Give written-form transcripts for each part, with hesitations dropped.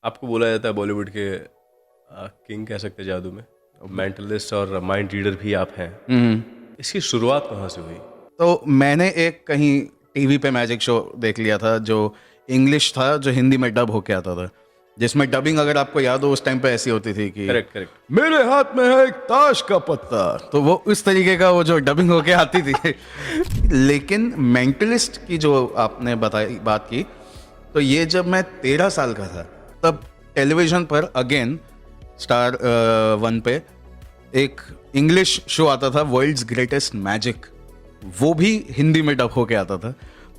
आपको बोला जाता है बॉलीवुड के किंग कह सकते हैं जादू में। मेंटलिस्ट और माइंड रीडर भी आप हैं। इसकी शुरुआत कहाँ से हुई? तो मैंने एक कहीं टीवी पे मैजिक शो देख लिया था जो इंग्लिश था, जो हिंदी में डब होके आता था, जिसमें डबिंग अगर आपको याद हो उस टाइम पे ऐसी होती थी कि करेक्ट करेक्ट। मेरे हाथ में है एक ताश का पत्ता, तो वो उस तरीके का वो जो डबिंग होके आती थी। लेकिन मेंटलिस्ट की जो आपने बताई बात की, तो ये जब मैं 13 साल का था तब टेलीविजन पर अगेन स्टार वन पे एक इंग्लिश शो आता था, वर्ल्ड्स ग्रेटेस्ट मैजिक। वो भी हिंदी में डब होके आता था।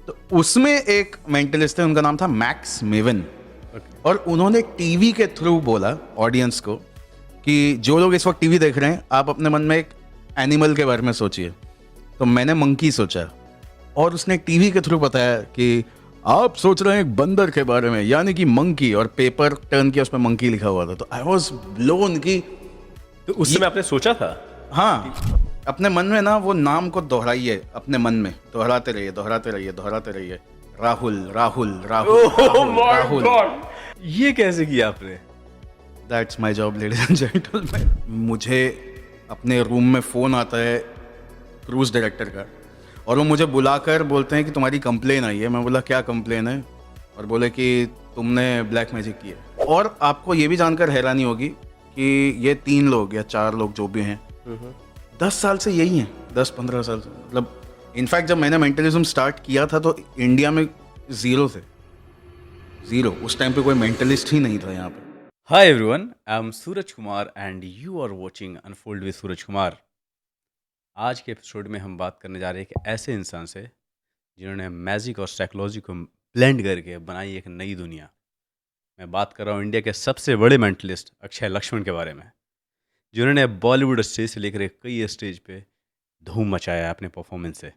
तो उसमें एक मेंटलिस्ट थे, उनका नाम था मैक्स मेवन। और उन्होंने टीवी के थ्रू बोला ऑडियंस को कि जो लोग इस वक्त टीवी देख रहे हैं, आप अपने मन में एक एनिमल के बारे में सोचिए। तो मैंने मंकी सोचा, और उसने टीवी के थ्रू बताया कि आप सोच रहे हैं एक बंदर के बारे में, यानी कि मंकी, और पेपर टर्न किया, उसमें मंकी लिखा हुआ था। तो आई वॉज ब्लोन कि तो उस समय आपने सोचा था? हाँ, अपने मन में ना वो नाम को दोहराइए, अपने मन में दोहराते रहिए, दोहराते रहिए, दोहराते रहिए, राहुल राहुल राहुल राहुल राहुल। ये कैसे किया आपने? That's my job ladies and gentleman. मुझे अपने रूम में फ़ोन आता है क्रूज डायरेक्टर का, और वो मुझे बुलाकर बोलते हैं कि तुम्हारी कंप्लेन आई है। मैं बोला क्या कंप्लेन है? और बोले कि तुमने ब्लैक मैजिक किया। और आपको ये भी जानकर हैरानी होगी कि ये 3 लोग या 4 लोग जो भी हैं 10 साल से यही हैं, 10-15 साल से। मतलब इनफैक्ट जब मैंने मेंटलिज्म स्टार्ट किया था तो इंडिया में ज़ीरो थे, ज़ीरो। उस टाइम पे कोई मेंटलिस्ट ही नहीं था यहाँ पे। Hi everyone, I am Suraj Kumar and you are watching unfold with Suraj Kumar. आज के एपिसोड में हम बात करने जा रहे हैं एक ऐसे इंसान से जिन्होंने मैजिक और साइकोलॉजी को ब्लेंड करके बनाई एक नई दुनिया। मैं बात कर रहा हूँ इंडिया के सबसे बड़े मेंटलिस्ट अक्षय लक्ष्मण के बारे में, जिन्होंने बॉलीवुड स्टेज से लेकर कई स्टेज पे धूम मचाया है अपने परफॉर्मेंस से।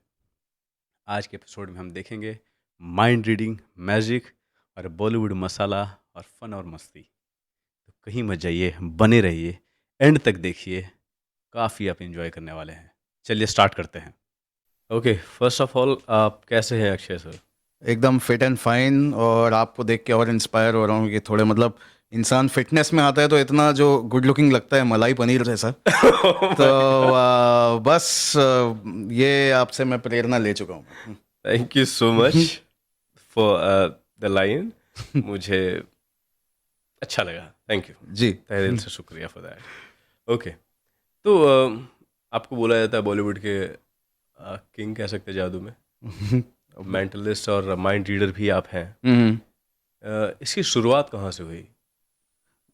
आज के एपिसोड में हम देखेंगे माइंड रीडिंग, मैजिक और बॉलीवुड मसाला और फन और मस्ती। तो कहीं मत जाइए, बने रहिए, एंड तक देखिए, काफ़ी आप इंजॉय करने वाले हैं। चलिए स्टार्ट करते हैं। ओके, फर्स्ट ऑफ ऑल आप कैसे हैं अक्षय सर? एकदम फिट एंड फाइन, और आपको देख के और इंस्पायर हो रहा हूँ कि थोड़े मतलब इंसान फिटनेस में आता है तो इतना जो गुड लुकिंग लगता है, मलाई पनीर जैसा। तो बस ये आपसे मैं प्रेरणा ले चुका हूँ। Thank you so much for the line. मुझे अच्छा लगा, थैंक यू, जी। तहे दिल से शुक्रिया फॉर दैट। ओके, तो आपको बोला जाता है बॉलीवुड के किंग कह सकते हैं जादू में। मेंटलिस्ट और माइंड रीडर भी आप हैं। इसकी शुरुआत कहाँ से हुई?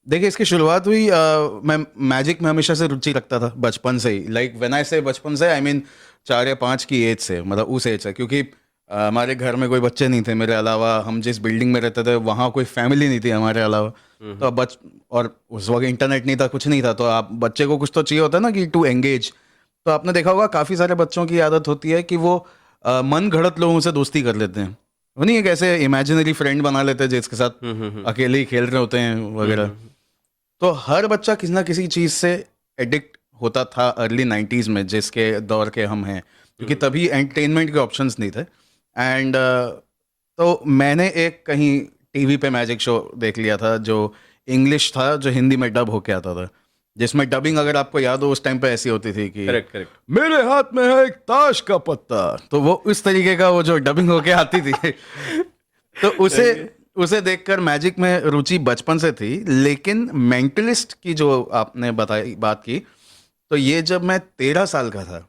देखिए, इसकी शुरुआत हुई मैं मैजिक में हमेशा से रुचि रखता था बचपन से ही। लाइक व्हेन आई से बचपन से, आई मीन 4 या 5 की एज से, मतलब उस एज से। क्योंकि हमारे घर में कोई बच्चे नहीं थे मेरे अलावा। हम जिस बिल्डिंग में रहते थे वहाँ कोई फैमिली नहीं थी हमारे अलावा। तो अब और उस वक्त इंटरनेट नहीं था, कुछ नहीं था, तो आप बच्चे को कुछ तो चाहिए होता है ना कि टू एंगेज। तो आपने देखा होगा काफ़ी सारे बच्चों की आदत होती है कि वो मन घड़त लोगों से दोस्ती कर लेते हैं। वो नहीं है कैसे इमेजिनरी फ्रेंड बना लेते हैं जिसके साथ अकेले ही खेल रहे होते हैं वगैरह। तो हर बच्चा किसी ना किसी चीज़ से एडिक्ट होता था अर्ली 90s में, जिसके दौर के हम हैं, क्योंकि तभी एंटरटेनमेंट के ऑप्शंस नहीं थे। एंड तो मैंने एक कहीं टीवी पे मैजिक शो देख लिया था जो इंग्लिश था, जो हिंदी में डब होके आता था, जिसमें डबिंग अगर आपको याद हो उस टाइम पे ऐसी होती थी कि करेक्ट करेक्ट। मेरे हाथ में है एक ताश का पत्ता, तो वो उस तरीके का वो जो डबिंग होके आती थी। तो उसे देखकर मैजिक में रुचि बचपन से थी। लेकिन मेंटलिस्ट की जो आपने बताई बात की, तो ये जब मैं 13 साल का था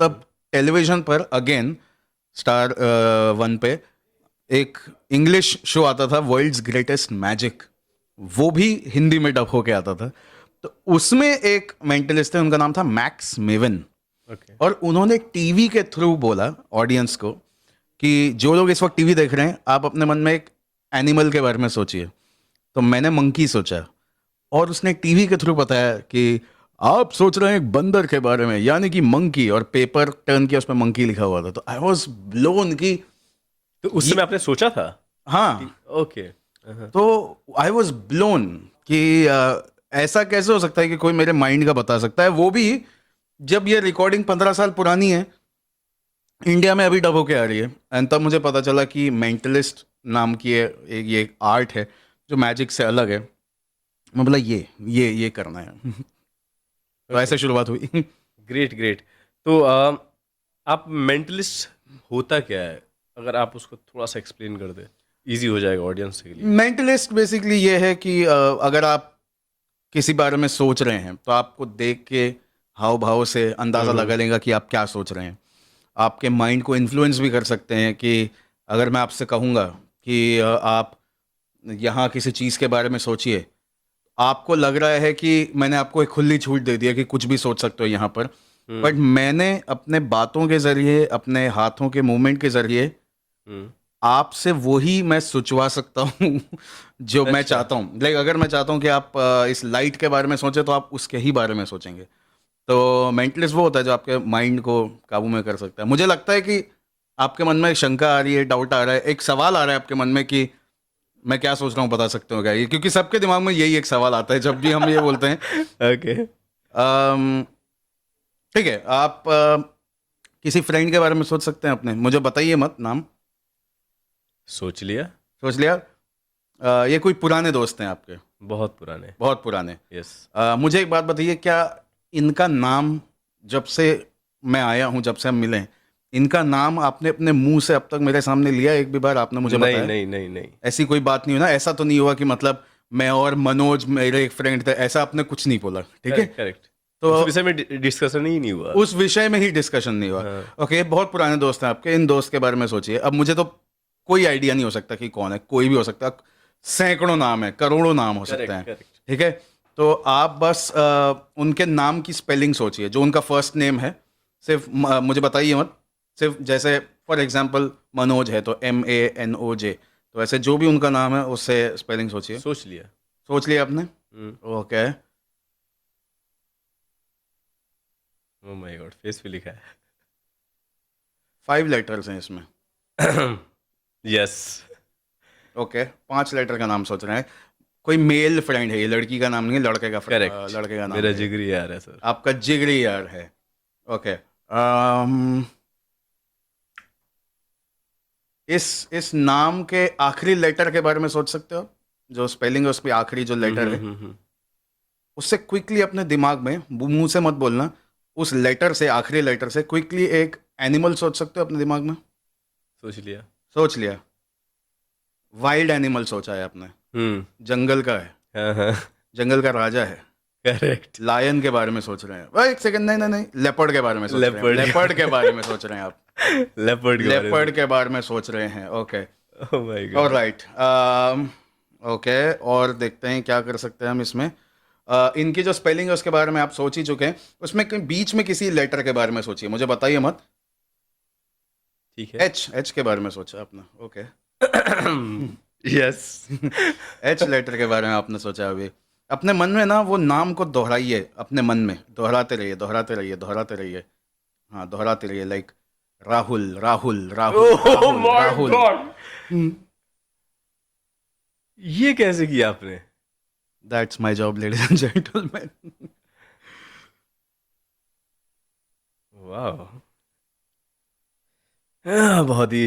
तब टेलीविजन पर अगेन स्टार वन पे एक इंग्लिश शो आता था, वर्ल्ड्स ग्रेटेस्ट मैजिक। वो भी हिंदी में डब होके आता था। तो उसमें एक मेंटलिस्ट थे, उनका नाम था मैक्स मेवन। ओके, और उन्होंने टीवी के थ्रू बोला ऑडियंस को कि जो लोग इस वक्त टीवी देख रहे हैं, आप अपने मन में एक एनिमल के बारे में सोचिए। तो मैंने मंकी सोचा, और उसने टीवी के थ्रू बताया कि आप सोच रहे हैं एक बंदर के बारे में, यानी कि मंकी, और पेपर टर्न किया, उसमें मंकी लिखा हुआ था। तो आई वॉज ब्लोन कि तो उस समय आपने सोचा था? हाँ। ओके। तो आई वॉज ब्लोन कि ऐसा कैसे हो सकता है कि कोई मेरे माइंड का बता सकता है, वो भी जब ये रिकॉर्डिंग 15 साल पुरानी है, इंडिया में अभी डब होके आ रही है। एंड तब मुझे पता चला कि मेंटलिस्ट नाम की ये एक आर्ट है जो मैजिक से अलग है। मैं बोला ये करना है। तो ऐसे शुरुआत हुई। Great great. तो आप मेंटलिस्ट होता क्या है, अगर आप उसको थोड़ा सा एक्सप्लेन कर दे, इजी हो जाएगा ऑडियंस के लिए। मेंटलिस्ट बेसिकली ये है कि अगर आप किसी बारे में सोच रहे हैं तो आपको देख के हाव भाव से अंदाज़ा लगा लेगा कि आप क्या सोच रहे हैं। आपके माइंड को इन्फ्लुएंस भी कर सकते हैं कि अगर मैं आपसे कहूँगा कि आप यहाँ किसी चीज़ के बारे में सोचिए, आपको लग रहा है कि मैंने आपको एक खुली छूट दे दी है कि कुछ भी सोच सकते हो यहाँ पर, बट मैंने अपने बातों के ज़रिए, अपने हाथों के मूवमेंट के ज़रिए हम्म। आपसे वही मैं सोचवा सकता हूँ जो मैं अच्छा। चाहता हूँ। लाइक अगर मैं चाहता हूँ कि आप इस लाइट के बारे में सोचें तो आप उसके ही बारे में सोचेंगे। तो मेंटलिस्ट वो होता है जो आपके माइंड को काबू में कर सकता है। मुझे लगता है कि आपके मन में एक शंका आ रही है, डाउट आ रहा है, एक सवाल आ रहा है आपके मन में कि मैं क्या सोच रहा हूँ, बता सकते हो क्या ये? क्योंकि सबके दिमाग में यही एक सवाल आता है जब भी हम ये बोलते हैं। ओके। अम, ठीक है, आप किसी फ्रेंड के बारे में सोच सकते हैं अपने, मुझे बताइए मत नाम। सोच लिया। सोच लिया? ये कोई पुराने दोस्त हैं आपके? बहुत पुराने। बहुत पुराने। यस। मुझे एक बात बताइए, क्या इनका नाम जब से मैं आया हूँ, जब से हम मिले हैं, इनका नाम आपने अपने मुंह से अब तक मेरे सामने लिया एक भी बार? आपने मुझे नहीं बताया? नहीं नहीं नहीं। ऐसी कोई बात नहीं हुई ना? ऐसा तो नहीं हुआ कि मतलब मैं और मनोज मेरे एक फ्रेंड थे, ऐसा आपने कुछ नहीं बोला, ठीक है? करेक्ट। तो उस विषय में डिस्कशन ही नहीं हुआ। उस विषय में ही डिस्कशन नहीं हुआ। हाँ। ओके, बहुत पुराने दोस्त हैं आपके, इन दोस्त के बारे में सोचिए। अब मुझे तो कोई आइडिया नहीं हो सकता कि कौन है, कोई भी हो सकता है, सैकड़ों नाम है, करोड़ों नाम हो सकते हैं, करेक्ट। ठीक है? तो आप बस उनके नाम की स्पेलिंग सोचिए, जो उनका फर्स्ट नेम है। सिर्फ मुझे बताइए मत, सिर्फ जैसे फॉर एग्जांपल मनोज है तो MANOJ, तो ऐसे जो भी उनका नाम है उससे स्पेलिंग सोचिए। सोच लिया। सोच लिया आपने? Okay. Oh my God, face पे लिखा 5 लेटर्स हैं इसमें। है। यस। ओके, 5 लेटर का नाम सोच रहे हैं। कोई मेल फ्रेंड है, ये लड़की का नाम नहीं है, लड़के का करेक्ट। लड़के का नाम मेरा है। जिगरी यार है सर। आपका जिगरी यार है। ओके। इस नाम के आखिरी लेटर के बारे में सोच सकते हो आप? जो स्पेलिंग है उस पे आखिरी जो लेटर है, उससे क्विकली अपने दिमाग में, मुंह से मत बोलना, उस लेटर से, आखिरी लेटर से क्विकली एक एनिमल सोच सकते हो अपने दिमाग में? सोच लिया। सोच लिया? वाइल्ड एनिमल सोचा है आपने? जंगल का है, हाँ हाँ। जंगल का राजा है। करेक्ट। लायन के बारह में सोच रहे हैं? एक सेकंड, नहीं नहीं नहीं, लेपर्ड के बारे में सोच रहे हैं। Leopard। लेपर्ड के बारे में सोच रहे हैं आप? लेपर्ड के बारे में। लेपर्ड के बारे में सोच रहे हैं, okay. Oh my God. Alright. Okay, और देखते हैं क्या कर सकते हैं हम इसमें। इनकी जो स्पेलिंग है उसके बारे में आप सोच ही चुके हैं, उसमें कहीं बीच में किसी लेटर के बारे में सोचिए, मुझे बताइए मत। ठीक है। एच के बारे में सोचा आपने? ओके। यस। एच लेटर के बारे में आपने सोचा अभी? अपने मन में ना वो नाम को दोहराइए, अपने मन में दोहराते रहिए, दोहराते रहिए, दोहराते रहिए। हाँ, दोहराते रहिए, like Rahul Rahul Rahul oh Rahul my Rahul. God, ये कैसे किया आपने? That's my job ladies and gentleman. वाह, बहुत ही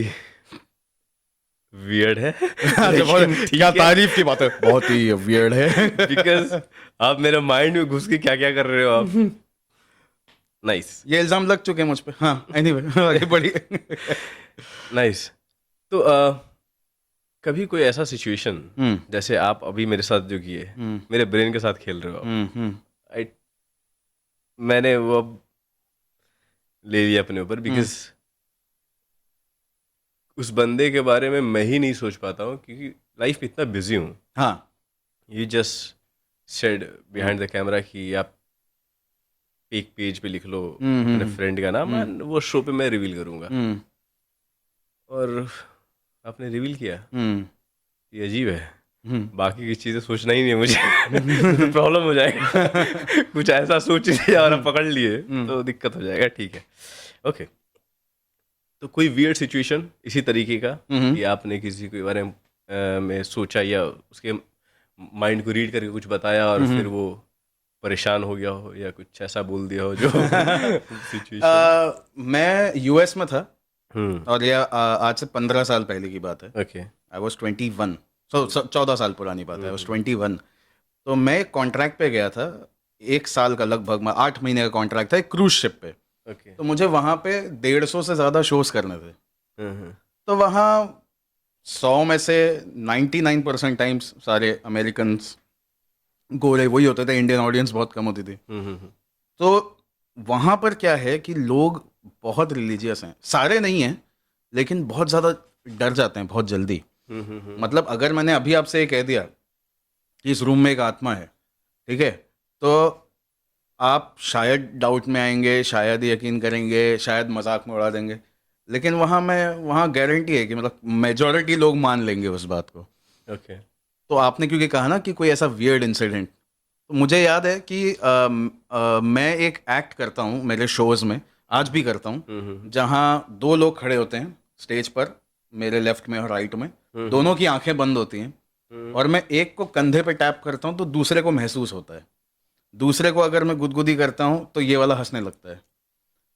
वियर्ड है। लेकिन ठीक क्या है, तारीफ की बात है, बहुत ही वियर्ड है। बिकॉज आप मेरे माइंड में घुस के क्या क्या कर रहे हो आप। नाइस ये इल्जाम लग चुके हैं मुझ पे। हाँ, एनीवे आगे बढ़िए। नाइस। तो कभी कोई ऐसा सिचुएशन, जैसे आप अभी मेरे साथ जो किए, मेरे ब्रेन के साथ खेल रहे हो आप, I- मैंने वो अब ले लिया अपने ऊपर, बिकॉज उस बंदे के बारे में मैं ही नहीं सोच पाता हूँ, क्योंकि लाइफ में इतना बिजी हूँ। हाँ, you just said behind the camera कि आप एक पेज पे लिख लो अपने फ्रेंड का नाम, and वो शो पे मैं रिवील करूंगा, और आपने रिवील किया। ये अजीब है, बाकी की चीजें सोचना ही नहीं है मुझे। तो प्रॉब्लम हो जाएगा। कुछ ऐसा सोच लिया और आप पकड़ लिए तो दिक्कत हो जाएगा। ठीक है, ओके। तो कोई वियर्ड सिचुएशन इसी तरीके का कि आपने किसी के बारे में सोचा या उसके माइंड को रीड करके कुछ बताया और फिर वो परेशान हो गया हो या कुछ ऐसा बोल दिया हो जो सिचुएशन? मैं US में था और ये आज से 15 साल पहले की बात है। ओके। I was 21। 14 साल पुरानी बात है, I was 21। तो मैं कॉन्ट्रैक्ट पे गया था, 1 साल का लगभग 8 महीने का कॉन्ट्रैक्ट था एक क्रूज शिप पे। ओके। तो मुझे वहाँ पे 150 से ज़्यादा शोज करने थे। हम्म। तो वहाँ 100 में से 99% टाइम्स सारे अमेरिकन गोरे वही होते थे, इंडियन ऑडियंस बहुत कम होती थी। तो वहाँ पर क्या है कि लोग बहुत रिलीजियस हैं, सारे नहीं हैं लेकिन बहुत ज़्यादा डर जाते हैं बहुत जल्दी। मतलब अगर मैंने अभी आपसे ये कह दिया कि इस रूम में एक आत्मा है, ठीक है, तो आप शायद डाउट में आएंगे, शायद यकीन करेंगे, शायद मजाक में उड़ा देंगे, लेकिन वहाँ गारंटी है कि मतलब मेजॉरिटी लोग मान लेंगे उस बात को। ओके। तो आपने क्योंकि कहा ना कि कोई ऐसा वियर्ड इंसिडेंट, तो मुझे याद है कि मैं एक एक्ट करता हूँ मेरे शोज में, आज भी करता हूँ, जहाँ 2 लोग खड़े होते हैं स्टेज पर, मेरे लेफ्ट में और राइट में, दोनों की आंखें बंद होती हैं, और मैं एक को कंधे पे टैप करता हूँ तो दूसरे को महसूस होता है। दूसरे को अगर मैं गुदगुदी करता हूँ तो ये वाला हंसने लगता है।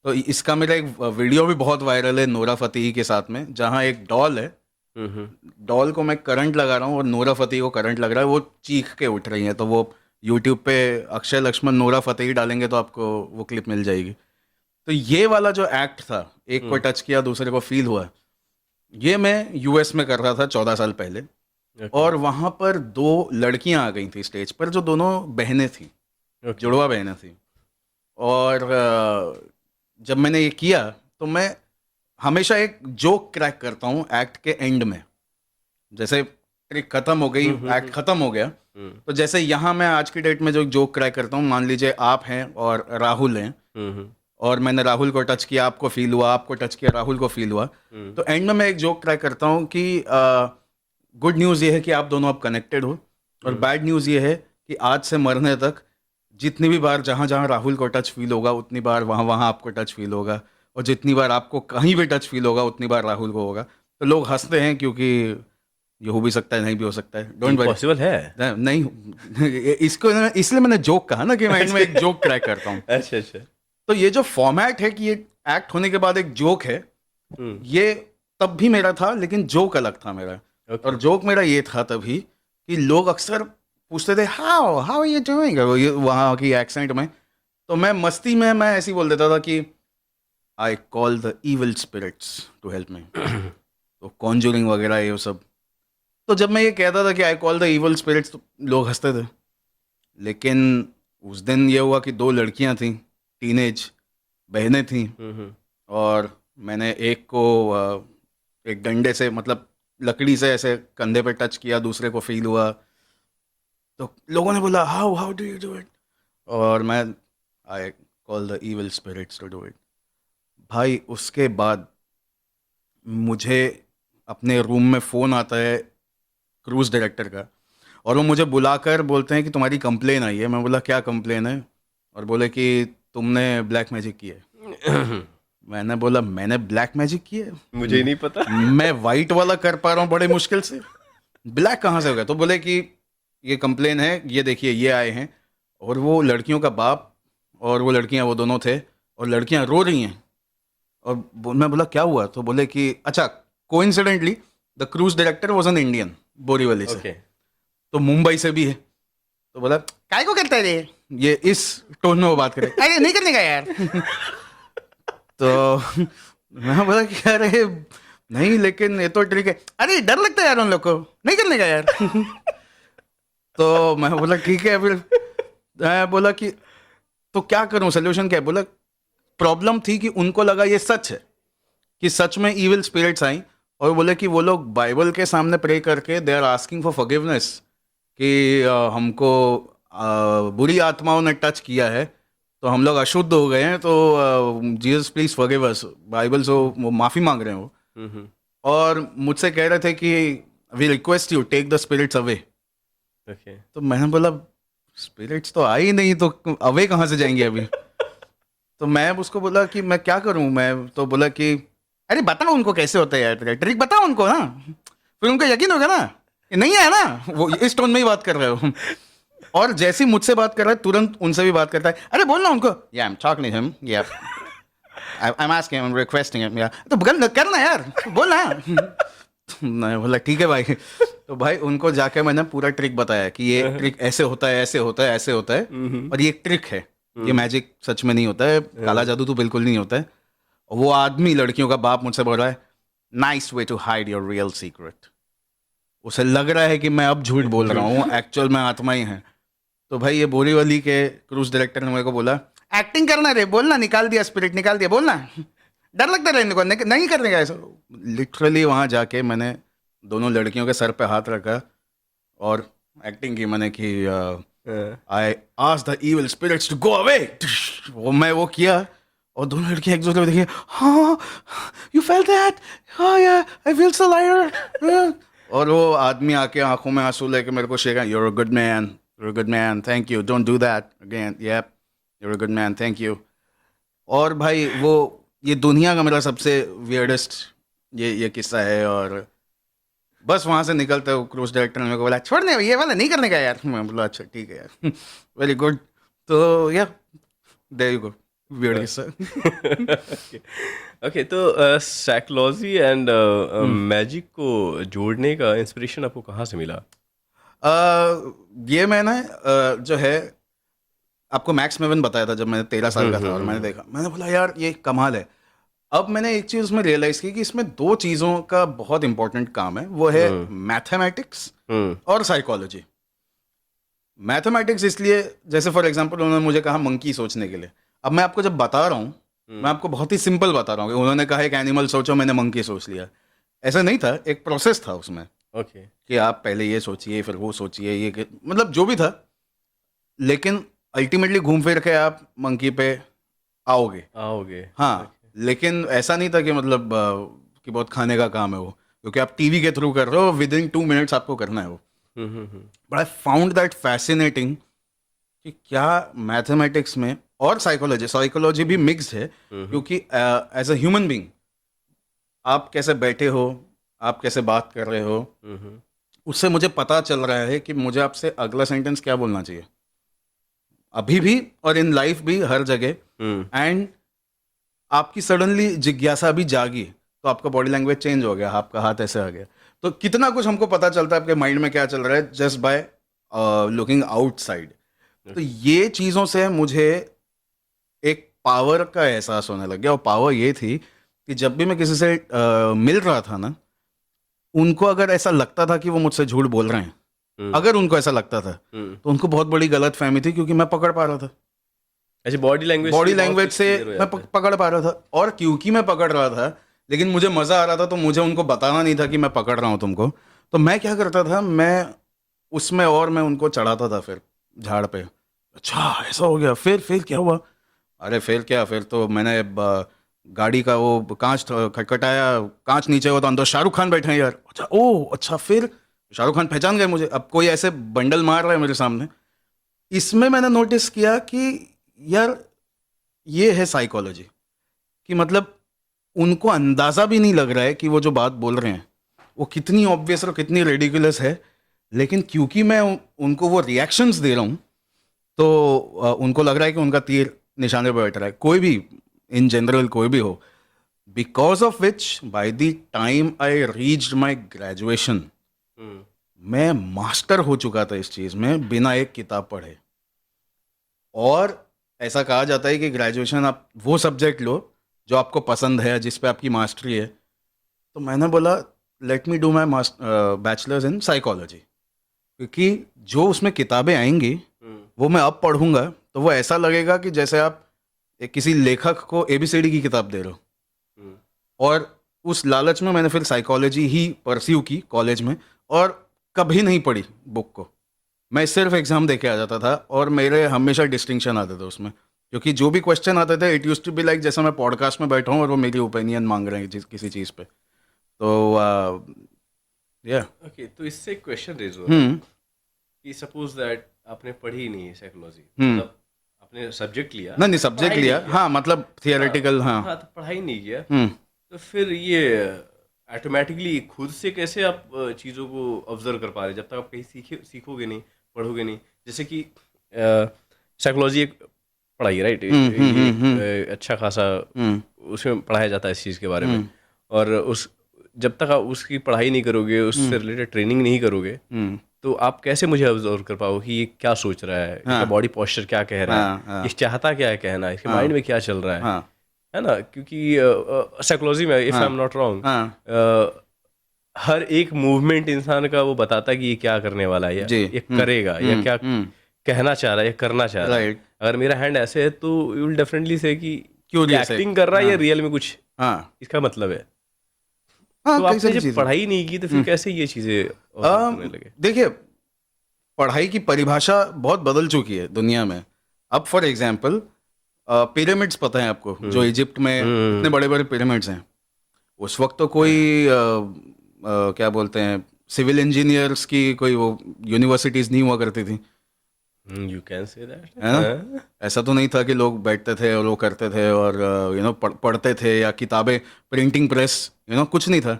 तो इसका मेरा एक वीडियो भी बहुत वायरल है नूरा फतेही के साथ में, जहाँ एक डॉल है, डॉल को मैं करंट लगा रहा हूँ और नूरा फतेही को करंट लग रहा है, वो चीख के उठ रही हैं। तो वो यूट्यूब पे अक्षय लक्ष्मण नूरा फतेही डालेंगे तो आपको वो क्लिप मिल जाएगी। तो ये वाला जो एक्ट था, एक को टच किया दूसरे को फील हुआ, ये मैं यूएस में कर रहा था 14 साल पहले। और वहाँ पर 2 लड़कियाँ आ गई थी स्टेज पर जो दोनों बहनें थी, जुड़वा बहनें थी। और जब मैंने ये किया तो मैं हमेशा एक जोक क्रैक करता हूँ एक्ट के एंड में। जैसे ट्रिक खत्म हो गई, एक्ट खत्म हो गया, तो जैसे यहाँ मैं आज की डेट में जो जोक क्रैक करता हूँ, मान लीजिए आप हैं और राहुल हैं, और मैंने राहुल को टच किया, आपको फील हुआ, आपको टच किया, राहुल को फील हुआ, तो एंड में मैं एक जोक क्रैक करता हूँ कि गुड न्यूज़ ये है कि आप दोनों अब कनेक्टेड हो, और बैड न्यूज़ ये है कि आज से मरने तक जितनी भी बार जहाँ जहाँ राहुल को टच फील होगा उतनी बार वहाँ वहाँ आपको टच फील होगा, और जितनी बार आपको कहीं भी टच फील होगा उतनी बार राहुल को होगा। तो लोग हंसते हैं क्योंकि ये हो भी सकता है, नहीं भी हो सकता है, डोंट वरी। पॉसिबल है? नहीं, इसको इसलिए मैंने जोक कहा ना कि मैं इनमें एक जोक ट्राई करता हूँ। अच्छा अच्छा। तो ये जो फॉर्मेट है कि ये एक्ट होने के बाद एक जोक है, ये तब भी मेरा था, लेकिन जोक अलग था मेरा। और जोक मेरा ये था तभी कि लोग अक्सर पूछते थे हाउ हाउ ये डूइंग, वहाँ की एक्सेंट में। तो मैं मस्ती में मैं ऐसे ही बोल देता था कि I call the evil spirits to help me, तो कॉन्जूरिंग वगैरह ये सब। तो जब मैं ये कहता था कि I call the evil spirits, तो लोग हंसते थे। लेकिन उस दिन ये हुआ कि 2 लड़कियां थीं, टीनेज बहनें थीं, और मैंने एक को एक डंडे से, मतलब लकड़ी से ऐसे कंधे पे टच किया, दूसरे को फील हुआ। तो लोगों ने बोला how how do you do it, और मैं I call the evil spirits to do it. भाई उसके बाद मुझे अपने रूम में फ़ोन आता है क्रूज़ डायरेक्टर का, और वो मुझे बुलाकर बोलते हैं कि तुम्हारी कंप्लेन आई है। मैं बोला क्या कंप्लेन है, और बोले कि तुमने ब्लैक मैजिक की है। मैंने बोला मैंने ब्लैक मैजिक की है? मुझे ही नहीं पता। मैं वाइट वाला कर पा रहा हूँ बड़े मुश्किल से, ब्लैक कहाँ से हो गया? तो बोले कि ये कंप्लेन है, ये देखिए ये आए हैं, और वो लड़कियों का बाप और वो लड़कियाँ, वो दोनों थे, और लड़कियाँ रो रही हैं। और मैं बोला क्या हुआ? तो बोले कि अच्छा, coincidentally the cruise director was an Indian, Borivali से, तो मुंबई से भी है। तो बोला काय को करता है ये इस टोन में वो बात करे, अरे नहीं करने का यार। तो मैं बोला कि अरे नहीं, लेकिन ये तो ट्रिक है। अरे डर लगता है यार उन लोग को, नहीं करने का यार। तो मैं बोला ठीक है। फिर मैं बोला कि तो क्या करूं, सोल्यूशन क्या है? बोला प्रॉब्लम थी कि उनको लगा ये सच है, कि सच में इविल स्पिरिट्स आई, और बोले कि वो लोग बाइबल के सामने प्रे करके they are asking for forgiveness, कि हमको बुरी आत्माओं ने टच किया है, तो हम लोग अशुद्ध हो गए हैं, तो Jesus please forgive us, Bible से वो माफ़ी मांग रहे हैं वो। और मुझसे कह रहे थे कि we request you take the spirits away. तो मैंने बोला स्पिरिट्स तो आई नहीं, तो अवे कहाँ से जाएंगे अभी? तो मैं उसको बोला कि मैं क्या करूं। मैं तो बोला कि अरे बताओ उनको कैसे होता है यार, ट्रिक बताओ उनको ना, फिर उनको यकीन होगा ना, कि नहीं है ना। वो इस टोन में ही बात कर रहे हो। और जैसे ही मुझसे बात कर रहा है तुरंत उनसे भी बात करता है, अरे बोलना उनको, या I am talking to him, या I am asking, I am requesting him, या तो करना यार, बोलना। मैं बोला ठीक है भाई। तो भाई उनको जाके मैंने पूरा ट्रिक बताया कि ये ट्रिक ऐसे होता है, ऐसे होता है, ऐसे होता है, और ये एक ट्रिक है, ये मैजिक सच में नहीं होता है, काला जादू तो बिल्कुल नहीं होता है। और वो आदमी, लड़कियों का बाप, मुझसे बोल रहा है nice way to hide your real secret. उसे लग रहा है कि मैं अब झूठ बोल रहा हूँ, एक्चुअल में आत्मा ही है। तो भाई ये बोरीवली के क्रूज डायरेक्टर ने मेरे को बोला एक्टिंग करना रे, बोलना, निकाल दिया स्पिरिट, निकाल दिया, बोलना, डर लगता रहने को, नहीं करने का ऐसा। लिटरली वहां जाके मैंने दोनों लड़कियों के सर पे हाथ रखा और एक्टिंग की मैंने कि I asked the evil spirits to go away. वो किया और दोनों लड़कियां एक दूसरे को देखी, हाँ यू फेल दैट, हाँ यार आई फील सो लाइटर। और वो आदमी आके आंखों में आंसू लेके मेरे को शेखा, you're a good man, you're a good man, thank you, don't do that again, yup you're a good man, thank you. और भाई वो ये दुनिया का मेरा सबसे वियर्डेस्ट ये किस्सा है। और बस वहां से निकलते वो क्रूज डायरेक्टर ने मेरे को बोला छोड़ने, ये वाला नहीं करने का यार। मैं बोला अच्छा ठीक है यार, वेरी गुड। तो या देयर यू गो, वियर्ड किस्सा। ओके ओके, तो साइकोलॉजी एंड मैजिक को जोड़ने का इंस्पिरेशन आपको कहाँ से मिला? ये मैंने जो है आपको मैक्स मेवन बताया था जब मैं 13 साल का था, और मैंने देखा, मैंने बोला यार ये कमाल है। अब मैंने एक चीज उसमें रियलाइज की कि इसमें दो चीजों का बहुत इंपॉर्टेंट काम है, वो है मैथमेटिक्स और साइकोलॉजी। मैथमेटिक्स इसलिए, जैसे फॉर एग्जांपल उन्होंने मुझे कहा मंकी सोचने के लिए, अब मैं आपको जब बता रहा हूँ, मैं आपको बहुत ही सिंपल बता रहा हूँ कि उन्होंने कहा एक एनिमल सोचो, मैंने मंकी सोच लिया। ऐसा नहीं था, एक प्रोसेस था उसमें ओके, कि आप पहले ये सोचिए, फिर वो सोचिए, मतलब जो भी था, लेकिन अल्टीमेटली घूम फिर के आप मंकी पे आओगे। आओगे। हाँ, लेकिन ऐसा नहीं था कि मतलब कि बहुत खाने का काम है वो, क्योंकि आप टीवी के थ्रू कर रहे हो, विद इन 2 मिनट्स आपको करना है वो। But I found that fascinating कि क्या मैथमेटिक्स में और साइकोलॉजी भी मिक्स्ड है, क्योंकि एज अ ह्यूमन बीइंग आप कैसे बैठे हो, आप कैसे बात कर रहे हो, उससे मुझे पता चल रहा है कि मुझे आपसे अगला सेंटेंस क्या बोलना चाहिए, अभी भी और इन लाइफ भी, हर जगह। एंड आपकी सडनली जिज्ञासा भी जागी तो आपका बॉडी लैंग्वेज चेंज हो गया, आपका हाथ ऐसे आ गया, तो कितना कुछ हमको पता चलता है आपके माइंड में क्या चल रहा है जस्ट बाय लुकिंग आउटसाइड। तो ये चीज़ों से मुझे एक पावर का एहसास होने लग गया, और पावर ये थी कि जब भी मैं किसी से मिल रहा था ना, उनको अगर ऐसा लगता था कि वो मुझसे झूठ बोल रहे हैं, अगर उनको ऐसा लगता था, तो उनको बहुत बड़ी गलत फहमी थी, क्योंकि मैं पकड़ पा रहा था। ऐसे बॉडी लैंग्वेज से मैं पकड़ पा रहा था, और क्योंकि मैं पकड़ रहा था लेकिन मुझे मजा आ रहा था, तो मुझे उनको बताना नहीं था कि मैं पकड़ रहा हूँ तुमको। तो मैं क्या करता था, मैं उसमें और मैं उनको चढ़ाता था फिर झाड़ पे। अच्छा ऐसा हो गया, फिर क्या हुआ? अरे फिर क्या, फिर तो मैंने गाड़ी का वो कांच खटखटाया, कांच नीचे हुआ तो अंदर शाहरुख खान बैठे हैं यार। अच्छा, ओ अच्छा, फिर शाहरुख खान पहचान गए मुझे, अब कोई ऐसे बंडल मार रहा है मेरे सामने। इसमें मैंने नोटिस किया कि यार ये है साइकोलॉजी, कि मतलब उनको अंदाजा भी नहीं लग रहा है कि वो जो बात बोल रहे हैं वो कितनी ऑब्वियस और कितनी रेडिकुलस है, लेकिन क्योंकि मैं उनको वो रिएक्शंस दे रहा हूँ, तो उनको लग रहा है कि उनका तीर निशाने पर बैठ रहा है। कोई भी, इन जनरल कोई भी हो, because of which by the time I reached my graduation, मैं मास्टर हो चुका था इस चीज़ में बिना एक किताब पढ़े। और ऐसा कहा जाता है कि ग्रेजुएशन आप वो सब्जेक्ट लो जो आपको पसंद है, जिस पे आपकी मास्टरी है। तो मैंने बोला let me do my bachelors in psychology, क्योंकि जो उसमें किताबें आएंगी वो मैं अब पढ़ूंगा तो वो ऐसा लगेगा कि जैसे आप एक किसी लेखक को ABCD की किताब दे रहे हो। और उस लालच में मैंने फिर साइकोलॉजी ही परस्यू की कॉलेज में, और कभी नहीं पढ़ी बुक को। मैं सिर्फ एग्जाम दे के आ जाता था, और मेरे हमेशा डिस्टिंक्शन आते थे उसमें, क्योंकि जो भी क्वेश्चन आते थे it used to be like जैसे मैं पॉडकास्ट में बैठा हूँ और वो मेरी ओपिनियन मांग रहे हैं किसी चीज़ पे। तो या ओके, तो इससे एक क्वेश्चन रेज हो रहा है हम्म कि सपोज दैट आपने पढ़ी नहीं है साइकोलॉजी, हम्म मतलब आपने सब्जेक्ट लिया, नहीं सब्जेक्ट पढ़ाई लिया, नहीं किया। हाँ मतलब थियोरेटिकल, हाँ। हाँ, तो पढ़ाई नहीं किया, हम्म तो फिर ये ऑटोमेटिकली खुद से कैसे आप चीज़ों को ऑब्जर्व कर पा रहे हैं जब तक आप कहीं सीखोगे नहीं, पढ़ोगे नहीं? जैसे कि साइकोलॉजी एक पढ़ाई है, राइट? ये अच्छा खासा हम्म उसमें पढ़ाया जाता है इस चीज़ के बारे में, हम्म और उस जब तक आप उसकी पढ़ाई नहीं करोगे, उससे रिलेटेड ट्रेनिंग नहीं करोगे, तो आप कैसे मुझे ऑब्जर्व कर पाओ कि ये क्या सोच रहा है, इसका हाँ बॉडी पोस्चर क्या कह रहा है, हाँ ये चाहता क्या है कहना, इसके हाँ माइंड में क्या चल रहा हाँ है ना? क्योंकि साइकोलॉजी में, इफ आई एम नॉट हाँ रॉन्ग, हर एक मूवमेंट इंसान का वो बताता है कि ये क्या करने वाला है, या जी ये करेगा, या क्या कहना चाह रहा है, या करना चाह रहा है। राइट अगर मेरा हैंड ऐसे है तो यू विल डेफिनेटली से कि क्यूरियस है एक्टिंग कर रहा है या हाँ रियल में कुछ हाँ इसका मतलब है। हाँ तो कई आपने सारी जब चीजें पढ़ाई नहीं की तो फिर कैसे ये चीजें ऑब्जर्व करने लगे? देखिए पढ़ाई की परिभाषा बहुत बदल चुकी है दुनिया में। अब फॉर एग्जाम्पल पिरामिड्स पता है आपको, जो इजिप्ट में इतने बड़े बड़े पिरामिड्स हैं, उस वक्त तो कोई क्या बोलते हैं सिविल इंजीनियर्स की कोई वो यूनिवर्सिटीज नहीं हुआ करती थी, यू कैन से दैट, है ना? ऐसा तो नहीं था कि लोग बैठते थे और वो करते थे और पढ़ते थे, या किताबें, प्रिंटिंग प्रेस, कुछ नहीं था।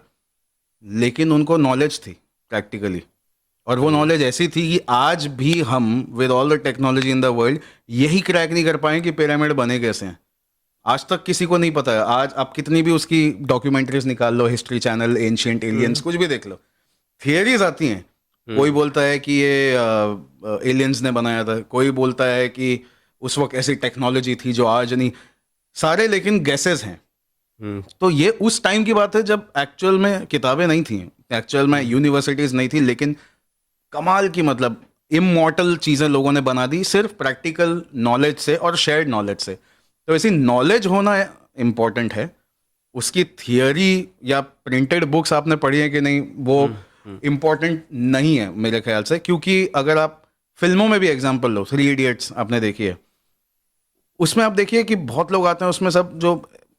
लेकिन उनको नॉलेज थी प्रैक्टिकली, और वो नॉलेज ऐसी थी कि आज भी हम with all the technology in the world यही क्रैक नहीं कर पाए कि पिरामिड बने कैसे हैं। आज तक किसी को नहीं पता है। आज आप कितनी भी उसकी डॉक्यूमेंट्रीज निकाल लो, हिस्ट्री चैनल, एंशिएंट एलियंस, कुछ भी देख लो, थियरीज आती हैं। कोई बोलता है कि ये एलियंस ने बनाया था, कोई बोलता है कि उस वक्त ऐसी टेक्नोलॉजी थी जो आज नहीं, सारे लेकिन गैसेस हैं। तो ये उस टाइम की बात है जब एक्चुअल में किताबें नहीं थी, एक्चुअल में यूनिवर्सिटीज नहीं थी, लेकिन कमाल की मतलब इमॉर्टल चीजें लोगों ने बना दी सिर्फ प्रैक्टिकल नॉलेज से और शेयर्ड नॉलेज से। तो ऐसी नॉलेज होना इम्पोर्टेंट है। उसकी थियरी या प्रिंटेड बुक्स आपने पढ़ी है कि नहीं, वो इम्पोर्टेंट नहीं है मेरे ख्याल से। क्योंकि अगर आप फिल्मों में भी एग्जांपल लो, 3 इडियट्स आपने देखी है, उसमें आप देखिए कि बहुत लोग आते हैं उसमें सब जो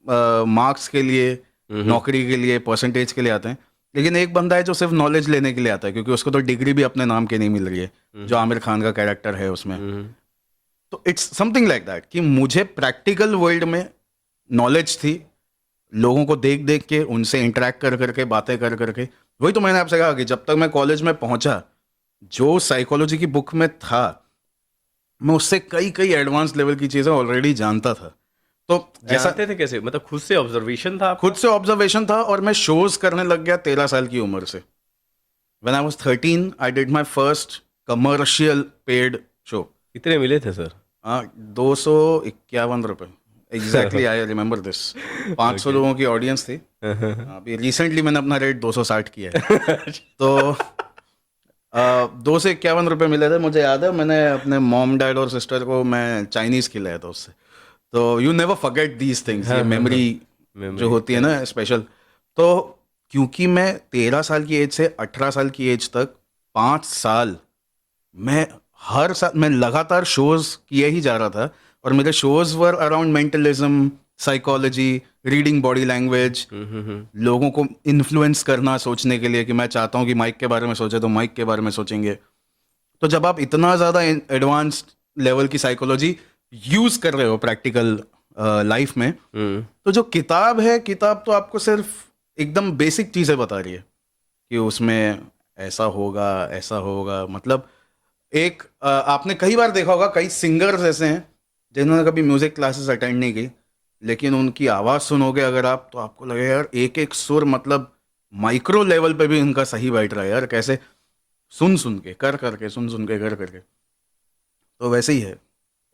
मार्क्स के लिए, नौकरी के लिए, परसेंटेज के लिए आते हैं, लेकिन एक बंदा है जो सिर्फ नॉलेज लेने के लिए आता है, क्योंकि उसको तो डिग्री भी अपने नाम की नहीं मिल रही है, जो आमिर खान का कैरेक्टर है उसमें। तो इट्स समथिंग लाइक दैट कि मुझे प्रैक्टिकल वर्ल्ड में नॉलेज थी, लोगों को देख देख के, उनसे इंटरेक्ट कर करके, बातें कर करके। वही तो मैंने आपसे कहा कि जब तक मैं कॉलेज में पहुंचा, जो साइकोलॉजी की बुक में था, मैं उससे कई कई एडवांस लेवल की चीज़ें ऑलरेडी जानता था। तो ऐसा जानते थे कैसे? मतलब खुद से ऑब्जर्वेशन था आपका? खुद से ऑब्जर्वेशन था, और मैं शोज करने लग गया 13 साल की उम्र से। When I was 13, I did my first commercial paid show. कितने मिले थे सर? 251 रुपए एग्जैक्टली, आई रिमेंबर दिस। 500 लोगों की ऑडियंस थी। अभी रिसेंटली मैंने अपना रेट 260 किया है। तो 251 रुपये मिले थे, मुझे याद है। मैंने अपने मॉम, डैड और सिस्टर को मैं चाइनीज़ खिलाया था उससे। तो you never forget these things, ये मेमोरी जो होती है ना स्पेशल। तो क्योंकि मैं 13 साल की एज से 18 साल की एज तक 5 साल मैं हर साल मैं लगातार शोज किए ही जा रहा था, और मेरे shows were around mentalism, psychology, reading body language, लोगों को इन्फ्लुएंस करना सोचने के लिए कि मैं चाहता हूँ कि माइक के बारे में सोचे तो माइक के बारे में सोचेंगे। तो जब आप इतना ज़्यादा एडवांस्ड लेवल की साइकोलॉजी यूज़ कर रहे हो प्रैक्टिकल लाइफ में, तो जो किताब है, किताब तो आपको सिर्फ एकदम बेसिक चीज़ें बता रही है कि उसमें ऐसा होगा, ऐसा होगा। मतलब एक आपने कई बार देखा होगा, कई सिंगर्स ऐसे हैं जिन्होंने कभी म्यूजिक क्लासेस अटेंड नहीं की, लेकिन उनकी आवाज़ सुनोगे अगर आप, तो आपको लगेगा यार एक एक सुर मतलब माइक्रो लेवल पे भी उनका सही बैठ रहा है यार, कैसे सुन सुन के, कर करके, सुन सुन के, कर करके। तो वैसे ही है।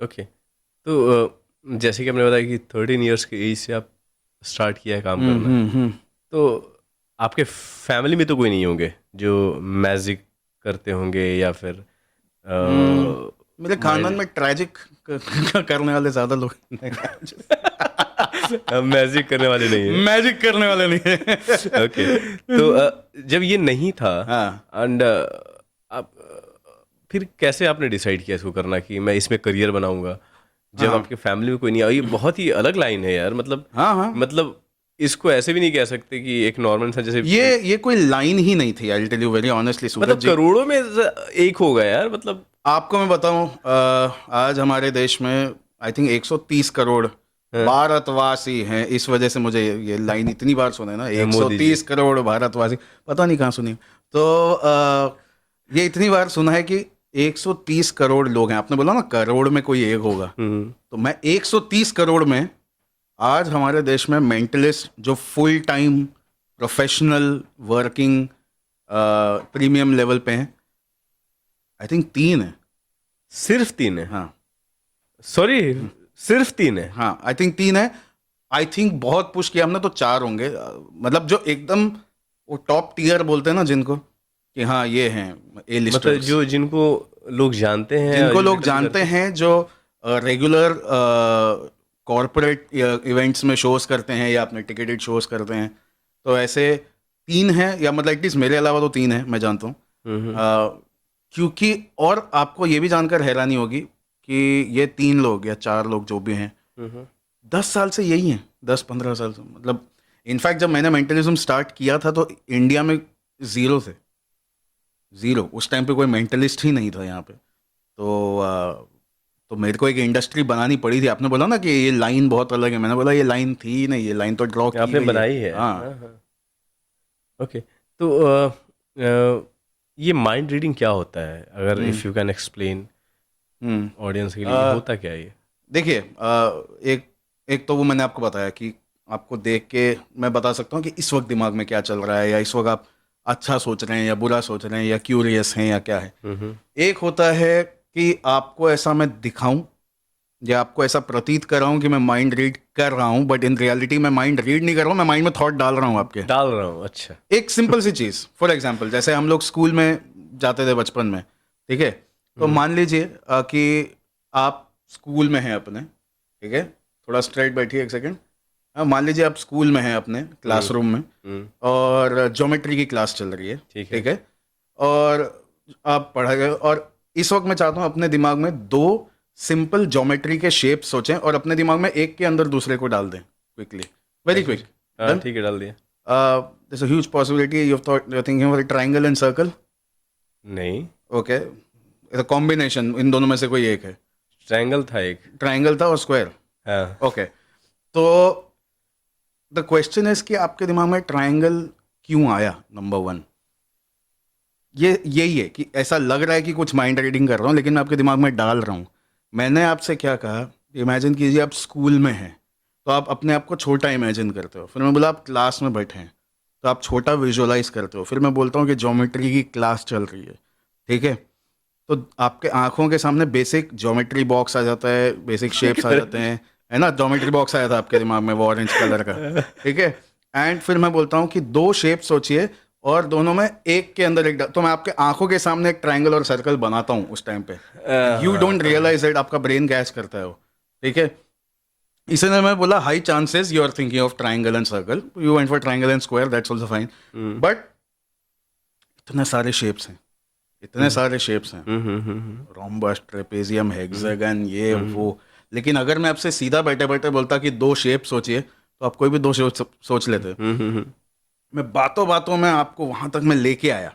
ओके। तो जैसे कि आपने बताया कि 13 इयर्स के एज से आप स्टार्ट किया है काम करना, तो आपके फैमिली में तो कोई नहीं होंगे जो मैजिक करते होंगे, या फिर मेरे खानदान में ट्रैजिक करने वाले ज्यादा लोग मैजिक करने वाले नहीं है? मैजिक करने वाले नहीं है। ओके। तो जब ये नहीं था, एंड आप फिर कैसे आपने डिसाइड किया इसको करना कि मैं इसमें करियर बनाऊंगा, जब आपके फैमिली में कोई नहीं? ये बहुत ही अलग लाइन है यार। मतलब मतलब इसको ऐसे भी नहीं कह सकते कि एक नॉर्मल सा, जैसे ये कोई लाइन ही नहीं थी। I will tell you very honestly Suraj मतलब जी, करोड़ों में एक होगा यार। मतलब आपको मैं बताऊं, आज हमारे देश में आई थिंक 130 करोड़ भारतवासी हैं। इस वजह से मुझे ये लाइन इतनी बार सुने ना, 130 करोड़ भारतवासी, पता नहीं कहाँ सुनी। तो ये इतनी बार सुना है कि 130 करोड़ लोग हैं। आपने बोला ना करोड़ में कोई एक होगा, तो मैं 130 करोड़ में आज हमारे देश में मेंटलिस्ट जो full time professional working premium level पे हैं, आई थिंक 3 है। सिर्फ 3 है? हाँ सॉरी, सिर्फ 3 है? हाँ, आई थिंक 3 है। आई थिंक बहुत पुश किया हमने तो 4 होंगे। मतलब जो एकदम वो टॉप टियर बोलते हैं ना जिनको, कि हाँ ये हैं ए मतलब लिस्टर्स, जो जिनको लोग जानते हैं, जिनको लोग जिनको जानते हैं, जो रेगुलर कॉरपोरेट इवेंट्स में शोज करते हैं या अपने टिकेटेड शोज करते हैं, तो ऐसे 3 हैं, या मतलब एटलीस्ट मेरे अलावा तो 3 है, मैं जानता हूँ। क्योंकि और आपको ये भी जानकर हैरानी होगी कि ये 3 लोग या 4 लोग जो भी हैं 10 साल से यही हैं, 10-15 साल से। मतलब इनफैक्ट जब मैंने मेंटलिज्म स्टार्ट किया था तो इंडिया में जीरो थे, जीरो। उस टाइम पे कोई मेंटलिस्ट ही नहीं था यहाँ पे। तो मेरे को एक इंडस्ट्री बनानी पड़ी थी। आपने बोला ना कि ये लाइन बहुत अलग है, मैंने बोला ये लाइन थी ही नहीं, ये लाइन तो ड्रॉ की आपने गई बनाई है? हाँ। हाँ, हाँ। ओके, तो ये माइंड रीडिंग क्या होता है, अगर if you can explain hmm audience के लिए, होता क्या है ये? देखिए, एक एक तो वो मैंने आपको बताया कि आपको देख के मैं बता सकता हूँ कि इस वक्त दिमाग में क्या चल रहा है, या इस वक्त आप अच्छा सोच रहे हैं या बुरा सोच रहे हैं या क्यूरियस हैं या क्या है। एक होता है कि आपको ऐसा मैं दिखाऊं या आपको ऐसा प्रतीत कर रहा हूं कि मैं माइंड रीड कर रहा हूं, बट इन रियलिटी मैं माइंड रीड नहीं कर रहा हूं, मैं माइंड में थॉट डाल रहा हूं आपके। डाल रहा हूँ, अच्छा। एक सिंपल सी चीज, फॉर एग्जांपल जैसे हम लोग स्कूल में जाते थे बचपन में, ठीक है? तो मान लीजिए कि आप स्कूल में हैं अपने, ठीक है? थोड़ा स्ट्रेट बैठिए एक सेकंड। मान लीजिए आप स्कूल में हैं अपने क्लासरूम में, और ज्योमेट्री की क्लास चल रही है, ठीक है। ठीक है? और आप पढ़ा गए, और इस वक्त मैं चाहता हूँ अपने दिमाग में 2 सिंपल ज्योमेट्री के शेप सोचें और अपने दिमाग में एक के अंदर दूसरे को डाल दें क्विकली, वेरी क्विक। हाँ, ठीक है, डाल दिया। there's a huge possibility you're thinking of a triangle and circle. नहीं, Okay, it's a combination, इन दोनों में से कोई एक है। ट्रायंगल था एक। ट्राइंगल था और स्क्वायर। हाँ, ओके, तो द क्वेश्चन इज कि आपके दिमाग में ट्राइंगल क्यों आया, नंबर 1। ये यही है कि ऐसा लग रहा है कि कुछ माइंड रीडिंग कर रहा हूँ, लेकिन मैं आपके दिमाग में डाल रहा हूँ। मैंने आपसे क्या कहा, इमेजिन कीजिए आप स्कूल में हैं, तो आप अपने आप को छोटा इमेजिन करते हो। फिर मैं बोला आप क्लास में बैठे हैं, तो आप छोटा विजुअलाइज करते हो। फिर मैं बोलता हूँ कि ज्योमेट्री की क्लास चल रही है, ठीक है? तो आपके आंखों के सामने बेसिक ज्योमेट्री बॉक्स आ जाता है, बेसिक शेप्स आ जाते हैं, है ना? ज्योमेट्री बॉक्स आया था आपके दिमाग में, वो ऑरेंज कलर का, ठीक है? एंड फिर मैं बोलता हूँ कि 2 शेप सोचिए और दोनों में एक के अंदर एक तो मैं आपके आंखों के सामने एक ट्राइंगल और सर्कल बनाता हूँ उस टाइम पे। यू डोंट रियलाइज इट, आपका ब्रेन कैच करता है वो, ठीक है? इसलिए मैं बोला high chances you are thinking of triangle and circle, you went for triangle and square, that's also fine. But इतने सारे शेप्स हैं, इतने सारे शेप्स हैं, रोम्बस, ट्रेपेजियम, हेक्सागन, ये वो। लेकिन अगर मैं आपसे सीधा बैठे बैठे बोलता कि 2 शेप सोचिए, तो आप कोई भी 2 शेप सोच लेते। मैं बातों बातों में आपको वहां तक मैं लेके आया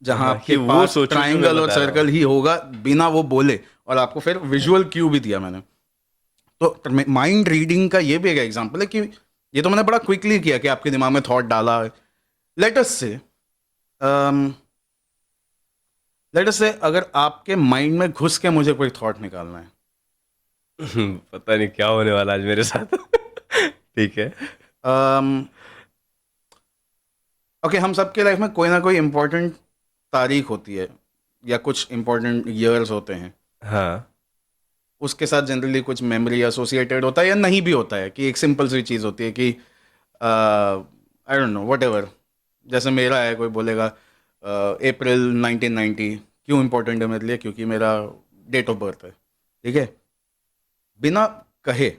जहां हाँ, आपके कि वो पास सोचो जो मैं ट्राइंगल और बता रहा सर्कल ही होगा, बिना वो बोले, और आपको फिर विजुअल क्यू भी दिया मैंने। तो माइंड रीडिंग का ये भी एक एग्जांपल है कि ये तो मैंने बड़ा क्विकली किया कि आपके दिमाग में थॉट डाला। लेट अस से अगर आपके माइंड में घुस के मुझे कोई थॉट निकालना है, पता नहीं क्या होने वाला आज मेरे साथ। ठीक है। ओके, हम सबके लाइफ में कोई ना कोई इम्पोर्टेंट तारीख होती है या कुछ इम्पोर्टेंट ईयर्स होते हैं, हाँ, उसके साथ जनरली कुछ मेमोरी एसोसिएटेड होता है या नहीं भी होता है, कि एक सिंपल सी चीज़ होती है कि आई डोंट नो, व्हाटएवर। जैसे मेरा है, कोई बोलेगा अप्रैल 1990 क्यों इम्पोर्टेंट है मेरे लिए, क्योंकि मेरा डेट ऑफ बर्थ है, ठीक है? बिना कहे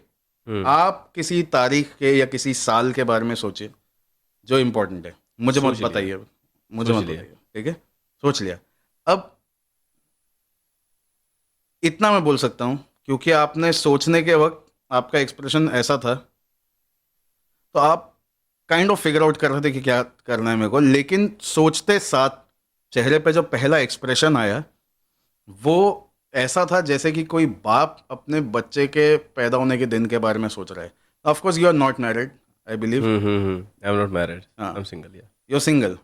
आप किसी तारीख के या किसी साल के बारे में सोचिए जो इम्पोर्टेंट है। मुझे मत सोच लिया। बताइए, मुझे सोच मत लिया। बताइए, ठीक है? सोच लिया। अब इतना मैं बोल सकता हूँ, क्योंकि आपने सोचने के वक्त आपका एक्सप्रेशन ऐसा था, तो आप काइंड ऑफ फिगर आउट कर रहे थे कि क्या करना है मेरे को। लेकिन सोचते साथ चेहरे पे जो पहला एक्सप्रेशन आया, वो ऐसा था जैसे कि कोई बाप अपने बच्चे के पैदा होने के दिन के बारे में सोच रहा है। Of course you are not married, I believe. I am not married, हाँ। I am single, yeah. You single.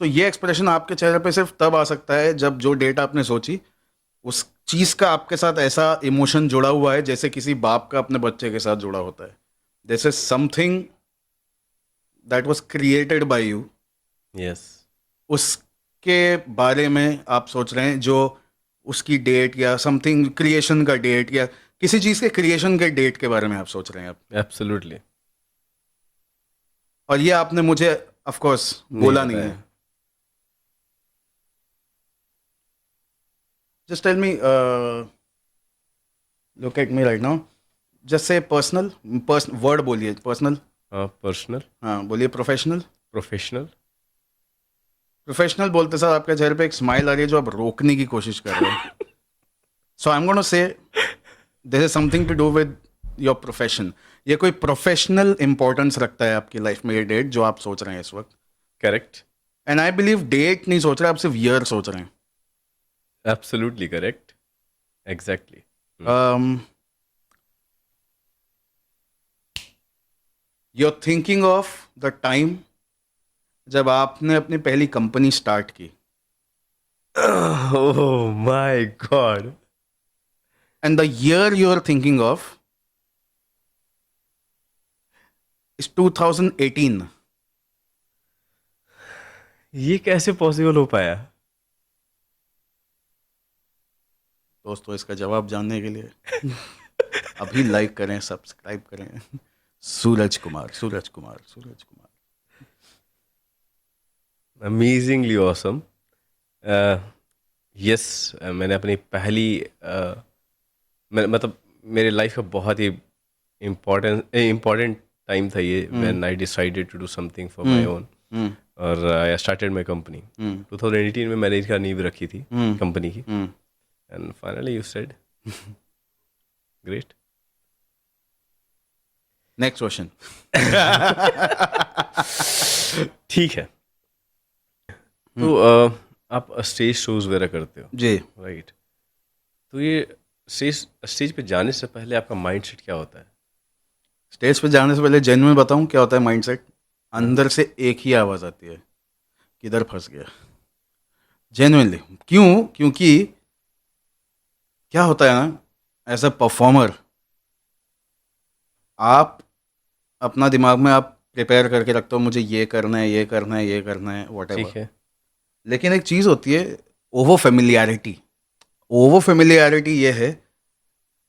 तो ये एक्सप्रेशन आपके चेहरे पे सिर्फ तब आ सकता है जब जो डेट आपने सोची, उस चीज का आपके साथ ऐसा इमोशन जुड़ा हुआ है जैसे किसी बाप का अपने बच्चे के साथ जुड़ा होता है। जैसे something that was created by you, yes, उसके बारे में आप सोच रहे हैं, जो उसकी डेट या समथिंग क्रिएशन का डेट या किसी चीज़ के क्रिएशन के डेट के बारे में आप सोच रहे हैं आप। एब्सोल्युटली। और ये आपने मुझे ऑफ कोर्स नहीं बोला नहीं बताया। है। Just tell me, look at me right now, just say personal, word बोलिए पर्सनल। हाँ, पर्सनल, हाँ बोलिए प्रोफेशनल। प्रोफेशनल। प्रोफेशनल बोलते सर आपके चेहरे पे एक स्माइल आ रही है जो आप रोकने की कोशिश कर रहे हैं। So I am gonna say this is something to do with your profession. ये कोई प्रोफेशनल इंपॉर्टेंस रखता है आपकी लाइफ में, ये डेट जो आप सोच रहे हैं इस वक्त। Correct, and I believe date नहीं सोच रहे आप, सिर्फ ईयर सोच रहे एब्सोल्युटली करेक्ट, एग्जैक्टली। हैं। You are thinking of the time जब आपने अपनी पहली कंपनी स्टार्ट की, oh my god. And the year you are thinking of is 2018। ये कैसे पॉसिबल हो पाया? दोस्तों इसका जवाब जानने के लिए अभी लाइक करें, सब्सक्राइब करें। Suraj Kumar, Suraj Kumar, Suraj Kumar. Amazingly awesome. Yes, मैंने अपनी पहली मतलब मेरे लाइफ का बहुत ही इम्पोर्टेंट टाइम था ये, when I decided to do something for my own. और आई स्टार्टेड माय कंपनी 2018 में। मैंने इसका नींव रखी थी कंपनी की, and finally you said great. Next question. ठीक है, तो आप स्टेज शोज वगैरह करते हो, जी। राइट? तो ये स्टेज पे जाने से पहले आपका माइंडसेट क्या होता है? स्टेज पे जाने से पहले जेन्युइन बताऊं क्या होता है माइंडसेट? अंदर से एक ही आवाज़ आती है, किधर फंस गया। जेन्युइनली। क्यों? क्योंकि क्या होता है ना, एज अ परफॉर्मर आप अपना दिमाग में आप प्रिपेयर करके रखते हो, मुझे ये करना है, ये करना है, ये करना है, वॉट ठीक है। लेकिन एक चीज़ होती है ओवर फेमिलियरिटी। ओवर फेमिलियरिटी ये है,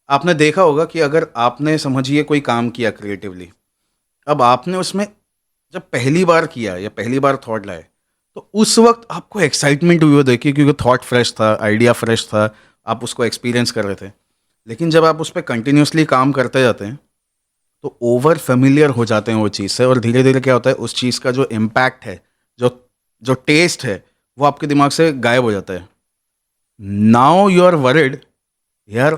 आपने देखा होगा कि अगर आपने समझिए कोई काम किया क्रिएटिवली, अब आपने उसमें जब पहली बार किया या पहली बार थॉट लाए, तो उस वक्त आपको एक्साइटमेंट हुई हो, देखिए, क्योंकि थॉट फ्रेश था, आइडिया फ्रेश था, आप उसको एक्सपीरियंस कर रहे थे। लेकिन जब आप उस पर कंटिन्यूसली काम करते जाते हैं तो ओवर फेमिलियर हो जाते हैं वो चीज़ से, और धीरे धीरे क्या होता है, उस चीज़ का जो इम्पैक्ट है, जो जो टेस्ट है, वो आपके दिमाग से गायब हो जाता है। नाउ यू आर वरिड, यार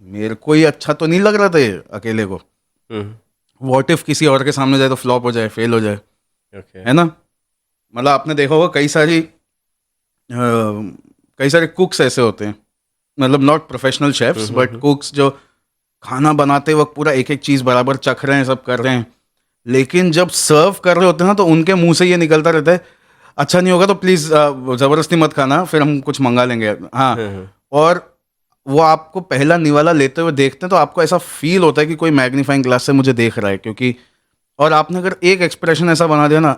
मेरे को ही अच्छा तो नहीं लग रहा था ये अकेले को, व्हाट इफ किसी और के सामने जाए तो फ्लॉप हो जाए, फेल हो जाए, ओके। है ना? मतलब आपने देखा होगा कई सारे कुक्स ऐसे होते हैं, मतलब नॉट प्रोफेशनल शेफ्स बट कुक्स, जो खाना बनाते वक्त पूरा एक एक चीज़ बराबर चख रहे हैं, सब कर रहे हैं, लेकिन जब सर्व कर रहे होते हैं ना, तो उनके मुंह से ये निकलता रहता है, अच्छा नहीं होगा तो प्लीज़ ज़बरदस्ती मत खाना, फिर हम कुछ मंगा लेंगे। हाँ, और वो आपको पहला निवाला लेते हुए देखते हैं तो आपको ऐसा फील होता है कि कोई मैग्नीफाइंग ग्लास से मुझे देख रहा है, क्योंकि और आपने अगर एक एक्सप्रेशन ऐसा बना दिया ना,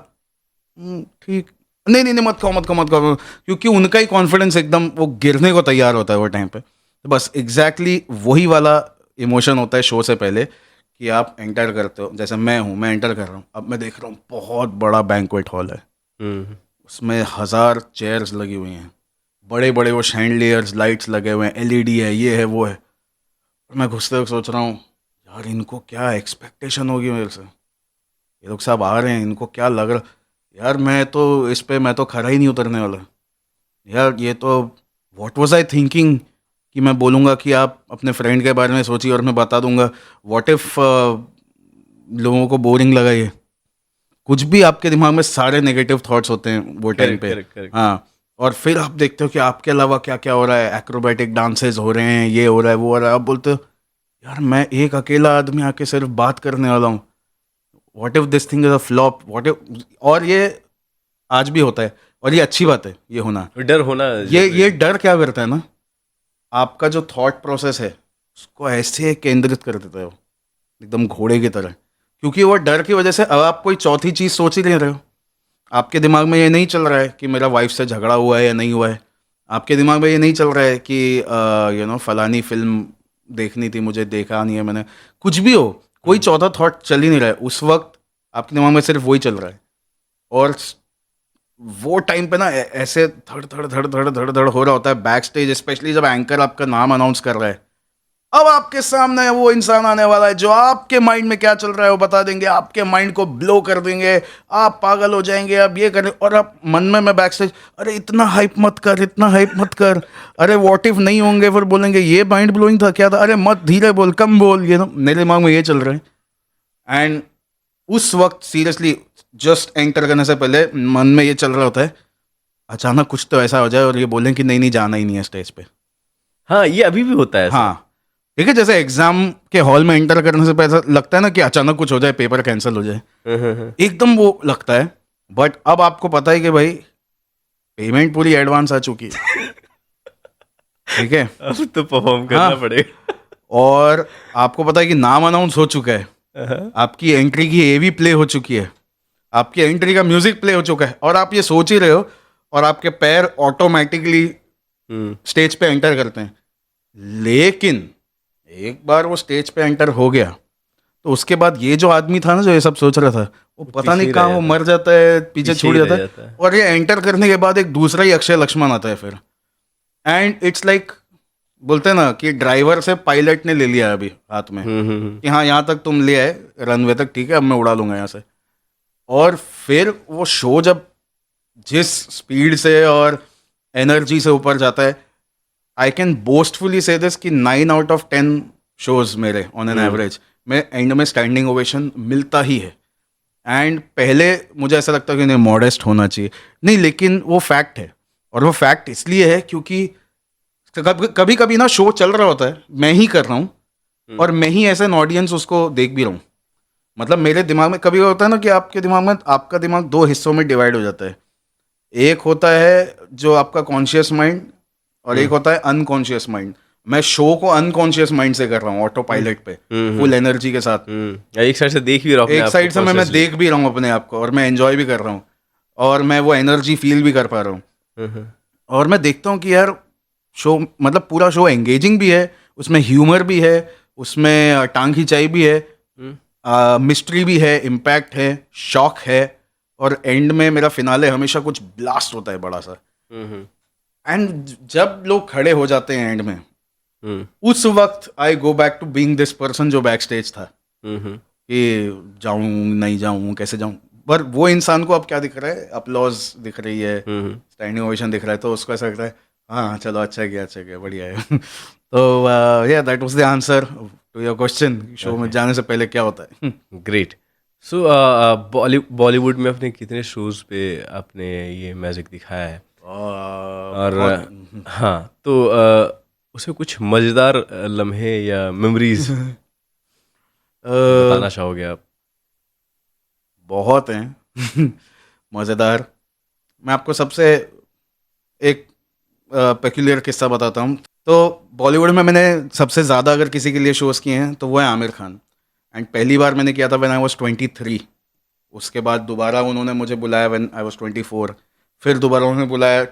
ठीक, नहीं नहीं नहीं, मत खाओ मत खाओ मत खाओ, क्योंकि उनका ही कॉन्फिडेंस एकदम वो गिरने को तैयार होता है वो टाइम पे। तो बस एग्जैक्टली वही वाला इमोशन होता है शो से पहले, कि आप एंटर करते हो, जैसे मैं हूँ, मैं एंटर कर रहा हूँ, अब मैं देख रहा हूँ बहुत बड़ा बैंक्वेट हॉल है, उसमें 1000 चेयर्स लगी हुई हैं, बड़े बड़े वो शैंडलियर्स, लाइट्स लगे हुए हैं, एलईडी है, ये है वो है। और मैं घुसते वक्त सोच रहा हूँ, यार इनको क्या एक्सपेक्टेशन होगी मेरे से, ये लोग सब आ रहे हैं, इनको क्या लग रहा, यार मैं तो इस पे मैं तो खड़ा ही नहीं उतरने वाला। यार ये तो व्हाट वाज आई थिंकिंग, कि मैं बोलूँगा कि आप अपने फ्रेंड के बारे में सोचिए और मैं बता दूंगा, व्हाट इफ लोगों को बोरिंग लगा ये, कुछ भी आपके दिमाग में सारे नेगेटिव थॉट्स होते हैं वो टाइम पे। करेक्ट। हाँ, और फिर आप देखते हो कि आपके अलावा क्या क्या हो रहा है, एक्रोबैटिक डांसेस हो रहे हैं, ये हो रहा है, वो हो रहा है, आप बोलते हो यार मैं एक अकेला आदमी आके सिर्फ बात करने वाला हूँ, what if this thing is a flop, what if. और ये आज भी होता है, और ये अच्छी बात है ये होना। डर होना ये डर क्या करता है ना, आपका जो थॉट प्रोसेस है उसको ऐसे केंद्रित कर देता है वो, एकदम घोड़े की तरह, क्योंकि वो डर की वजह से अब आप कोई चौथी चीज़ सोच ही नहीं रहे हो। आपके दिमाग में ये नहीं चल रहा है कि मेरा वाइफ से झगड़ा हुआ है या नहीं हुआ है। आपके दिमाग में ये नहीं चल रहा है कि फलानी फिल्म देखनी थी, मुझे देखा नहीं है मैंने। कुछ भी हो, कोई चौथा थॉट चल ही नहीं रहा है उस वक्त। आपके दिमाग में सिर्फ वही चल रहा है। और वो टाइम पे ना ऐसे धड़ धड़ धड़ धड़ धड़ धड़ हो रहा होता है बैक स्टेज, स्पेशली जब एंकर आपका नाम अनाउंस कर रहा है। अब आपके सामने वो इंसान आने वाला है जो आपके माइंड में क्या चल रहा है वो बता देंगे, आपके माइंड को ब्लो कर देंगे, आप पागल हो जाएंगे, आप ये करें। और आप मन में मैं बैक स्टेज, अरे इतना हाइप मत कर, इतना हाइप मत कर, अरे व्हाट इफ नहीं होंगे, फिर बोलेंगे ये माइंड ब्लोइंग था क्या था, अरे मत, धीरे बोल, कम बोल, ये ना मेरे दिमाग में ये चल रहा है। एंड उस वक्त सीरियसली जस्ट एंटर करने से पहले मन में ये चल रहा होता है, अचानक कुछ तो ऐसा हो जाए और ये बोलें कि नहीं नहीं जाना ही नहीं है स्टेज पे। हाँ, ये अभी भी होता है ऐसा। हाँ, ठीक है, जैसे एग्जाम के हॉल में एंटर करने से पहले ऐसा लगता है ना कि अचानक कुछ हो जाए, पेपर कैंसिल हो जाए, एकदम वो लगता है। बट अब आपको पता है कि भाई पेमेंट पूरी एडवांस आ चुकी है, ठीक है, अब तो परफॉर्म करना हाँ। पड़ेगा। और आपको पता है कि नाम अनाउंस हो चुका है, आपकी एंट्री की एवी प्ले हो चुकी है, आपकी एंट्री का म्यूजिक प्ले हो चुका है, और आप ये सोच ही रहे हो, और आपके पैर ऑटोमेटिकली स्टेज पे एंटर करते हैं। लेकिन एक बार वो स्टेज पे एंटर हो गया तो उसके बाद ये जो आदमी था ना जो ये सब सोच रहा था, वो पता पीछे नहीं ही कहाँ रह वो जाता मर जाता है, पीछे पीछे छूट ही रह जाता है। जाता है। और ये एंटर करने के बाद एक दूसरा ही अक्षय लक्ष्मण आता है फिर। एंड इट्स लाइक, बोलते हैं ना कि ड्राइवर से पायलट ने ले लिया अभी हाथ में, कि हाँ यहाँ तक तुम ले आए, रनवे तक, ठीक है, अब मैं उड़ा लूंगा यहाँ से। और फिर वो शो जब जिस स्पीड से और एनर्जी से ऊपर जाता है, आई कैन बोस्टफुली से दिस कि 9 आउट ऑफ 10 शोज मेरे ऑन एन एवरेज में एंड में स्टैंडिंग ओवेशन मिलता ही है। एंड पहले मुझे ऐसा लगता है कि नहीं, मॉडेस्ट होना चाहिए, नहीं, लेकिन वो फैक्ट है। और वो फैक्ट इसलिए है क्योंकि कभी कभी ना शो चल रहा होता है, मैं ही कर रहा हूँ और मैं ही एज एन ऑडियंस उसको देख भी रहा हूँ। मतलब मेरे दिमाग में कभी होता है ना कि आपके दिमाग में, आपका दिमाग दो हिस्सों में डिवाइड हो जाता है। एक होता है जो आपका कॉन्शियस माइंड और एक होता है अनकॉन्शियस माइंड। मैं शो को अनकॉन्शियस माइंड से कर रहा हूँ, ऑटो पायलट पे, फुल एनर्जी के साथ। एक साइड से देख भी रहा हूँ अपने एक आप साइड को से मैं consciously। देख भी रहा हूँ अपने आप को, और मैं एंजॉय भी कर रहा हूँ, और मैं वो एनर्जी फील भी कर पा रहा हूँ। और मैं देखता हूँ कि यार शो, मतलब पूरा शो एंगेजिंग भी है, उसमें ह्यूमर भी है, उसमें टांग खिंचाई भी है, मिस्ट्री भी है, इम्पैक्ट है, शॉक है, और एंड में मेरा फिनाले हमेशा कुछ ब्लास्ट होता है बड़ा सा। एंड जब लोग खड़े हो जाते हैं एंड में, उस वक्त I go back to being this person जो बैक स्टेज था, कि जाऊं नहीं जाऊं, कैसे जाऊं। पर वो इंसान को अब क्या दिख रहा है, अपलॉज दिख रही है, स्टैंडिंग ओवेशन दिख रहा है, तो उसको ऐसा लगता है हाँ चलो अच्छा गया बढ़िया है। तो yeah that was the answer to your question, show में जाने से पहले क्या होता है। ग्रेट। सो बॉलीवुड में अपने कितने शोज पे आपने ये मैजिक दिखाया है? और हाँ, तो उसमें कुछ मज़ेदार लम्हे या मेमोरीज बताना चाहोगे आप? बहुत हैं मज़ेदार। मैं आपको सबसे एक पेक्यूलियर किस्सा बताता हूँ। तो बॉलीवुड में मैंने सबसे ज़्यादा अगर किसी के लिए शोज़ किए हैं तो वो है आमिर खान। एंड पहली बार मैंने किया था व्हेन आई वाज 23। उसके बाद दोबारा उन्होंने मुझे बुलाया व्हेन आई वाज 24। फिर दोबारा उन्होंने बुलाया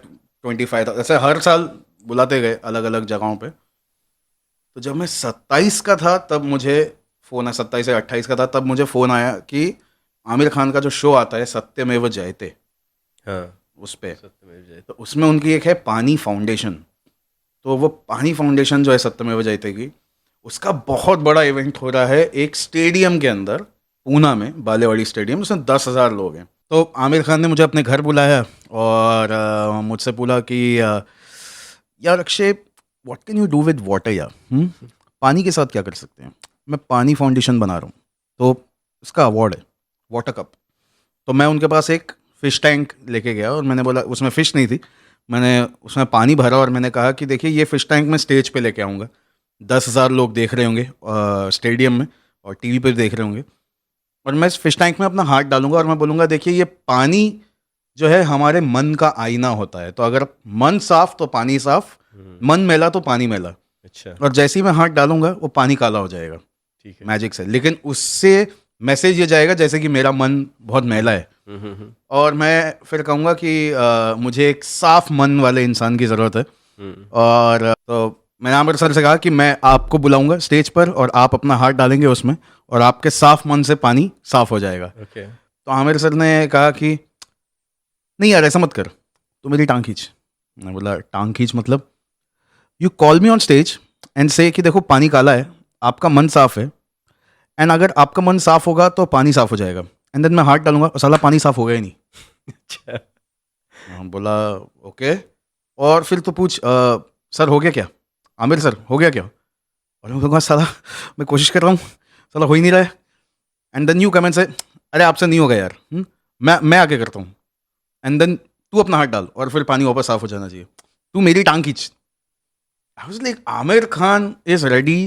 25 था। ऐसे हर साल बुलाते गए अलग अलग जगहों पे। तो जब मैं 27 का था तब मुझे फ़ोन आया, 27 या 28 का था तब मुझे फ़ोन आया कि आमिर खान का जो शो आता है सत्यमेव जयते, हाँ, उस पे, सत्यमेव जयते। तो उसमें उनकी एक है पानी फाउंडेशन। तो वो पानी फाउंडेशन जो है सत्यमेव जयते की, उसका बहुत बड़ा इवेंट हो रहा है एक स्टेडियम के अंदर, पूना में, बालेवाड़ी स्टेडियम, उसमें 10,000 लोग हैं। तो आमिर खान ने मुझे अपने घर बुलाया और मुझसे बोला कि यार Akshay, what can you do with water यार, पानी के साथ क्या कर सकते हैं। मैं पानी फाउंडेशन बना रहा हूँ, तो इसका अवार्ड है वाटर कप। तो मैं उनके पास एक फ़िश टैंक लेके गया और मैंने बोला, उसमें फ़िश नहीं थी, मैंने उसमें पानी भरा और मैंने कहा कि देखिए ये फ़िश टैंक मैं स्टेज पे लेके आऊँगा, 10,000 लोग देख रहे होंगे स्टेडियम में और टीवी पे देख रहे होंगे, और मैं इस फ़िश टैंक में अपना हाथ डालूंगा और मैं बोलूँगा देखिए ये पानी जो है हमारे मन का आईना होता है, तो अगर मन साफ तो पानी साफ, मन मैला तो पानी मैला। अच्छा, और जैसे ही मैं हाथ डालूंगा वो पानी काला हो जाएगा, ठीक है। मैजिक से। लेकिन उससे मैसेज ये जाएगा जैसे कि मेरा मन बहुत मैला है, और मैं फिर कहूँगा कि मुझे एक साफ मन वाले इंसान की ज़रूरत है। और तो मैंने आमिर सर से कहा कि मैं आपको बुलाऊंगा स्टेज पर और आप अपना हाथ डालेंगे उसमें और आपके साफ मन से पानी साफ हो जाएगा। ओके। तो आमिर सर ने कहा कि नहीं यार ऐसा मत कर, तू मेरी टांग खींच। मैं बोला टांग खींच मतलब? You call me on stage and से कि देखो पानी काला है, आपका मन साफ है, एंड अगर आपका मन साफ होगा तो पानी साफ हो जाएगा। एंड देन मैं हाथ डालूंगा और साला पानी साफ हो गया ही नहीं। अच्छा। बोला ओके, और फिर तो पूछ सर हो गया क्या, आमिर सर हो गया क्या? और मैं कहूँगा साला मैं कोशिश कर रहा हूँ, साला हो ही नहीं रहा है। एंड देन यू कमेंट से अरे आपसे नहीं होगा यार, मैं आके करता हूँ। एंड देन तू अपना हाथ डाल और फिर पानी वापस साफ हो जाना चाहिए, तू मेरी टांग खींच। I was like Aamir Khan is ready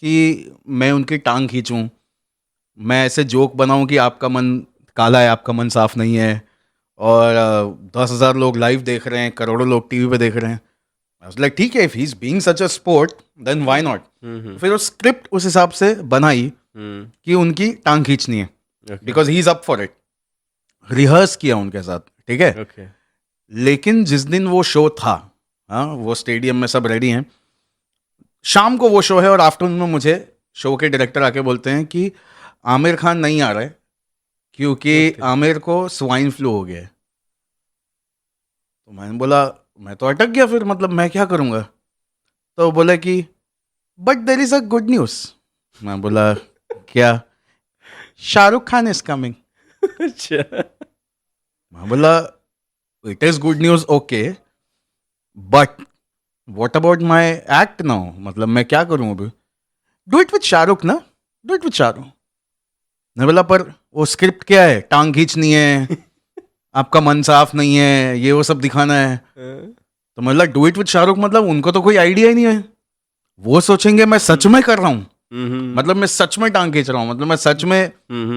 कि मैं उनकी टांग खींचूं, मैं ऐसे जोक बनाऊं कि आपका मन काला है, आपका मन साफ नहीं है, और 10,000 लोग लाइव देख रहे हैं, करोड़ों लोग टीवी पे देख रहे हैं। आई वाज लाइक ठीक है, if he is being such a sport then why not. फिर वो स्क्रिप्ट उस हिसाब से बनाई कि उनकी टांग खींचनी है, because he is up for it. Rehearse किया उनके साथ, ठीक है। ओके। लेकिन जिस दिन वो शो था, हाँ वो स्टेडियम में सब रेडी हैं, शाम को वो शो है और आफ्टरनून में मुझे शो के डायरेक्टर आके बोलते हैं कि आमिर खान नहीं आ रहा है क्योंकि ओके। आमिर को स्वाइन फ्लू हो गया है। तो मैंने बोला मैं तो अटक गया, फिर मतलब मैं क्या करूँगा? तो बोला कि but there is a good news. मैं बोला क्या? Shahrukh Khan is coming. अच्छा। मैं बोला it is good news okay, but what about my act now, मतलब मैं क्या करूँ अभी? डू इट विथ शाहरुख ना, डू इट विथ शाहरुख। मैं बोला पर वो स्क्रिप्ट क्या है, टांग खींचनी है, आपका मन साफ नहीं है, ये वो सब दिखाना है। तो मतलब डू इट विथ शाहरुख मतलब उनको तो कोई आइडिया ही नहीं है, वो सोचेंगे मैं सच में कर रहा हूँ, मतलब मैं सच में टांग खींच रहा हूँ, मतलब मैं सच में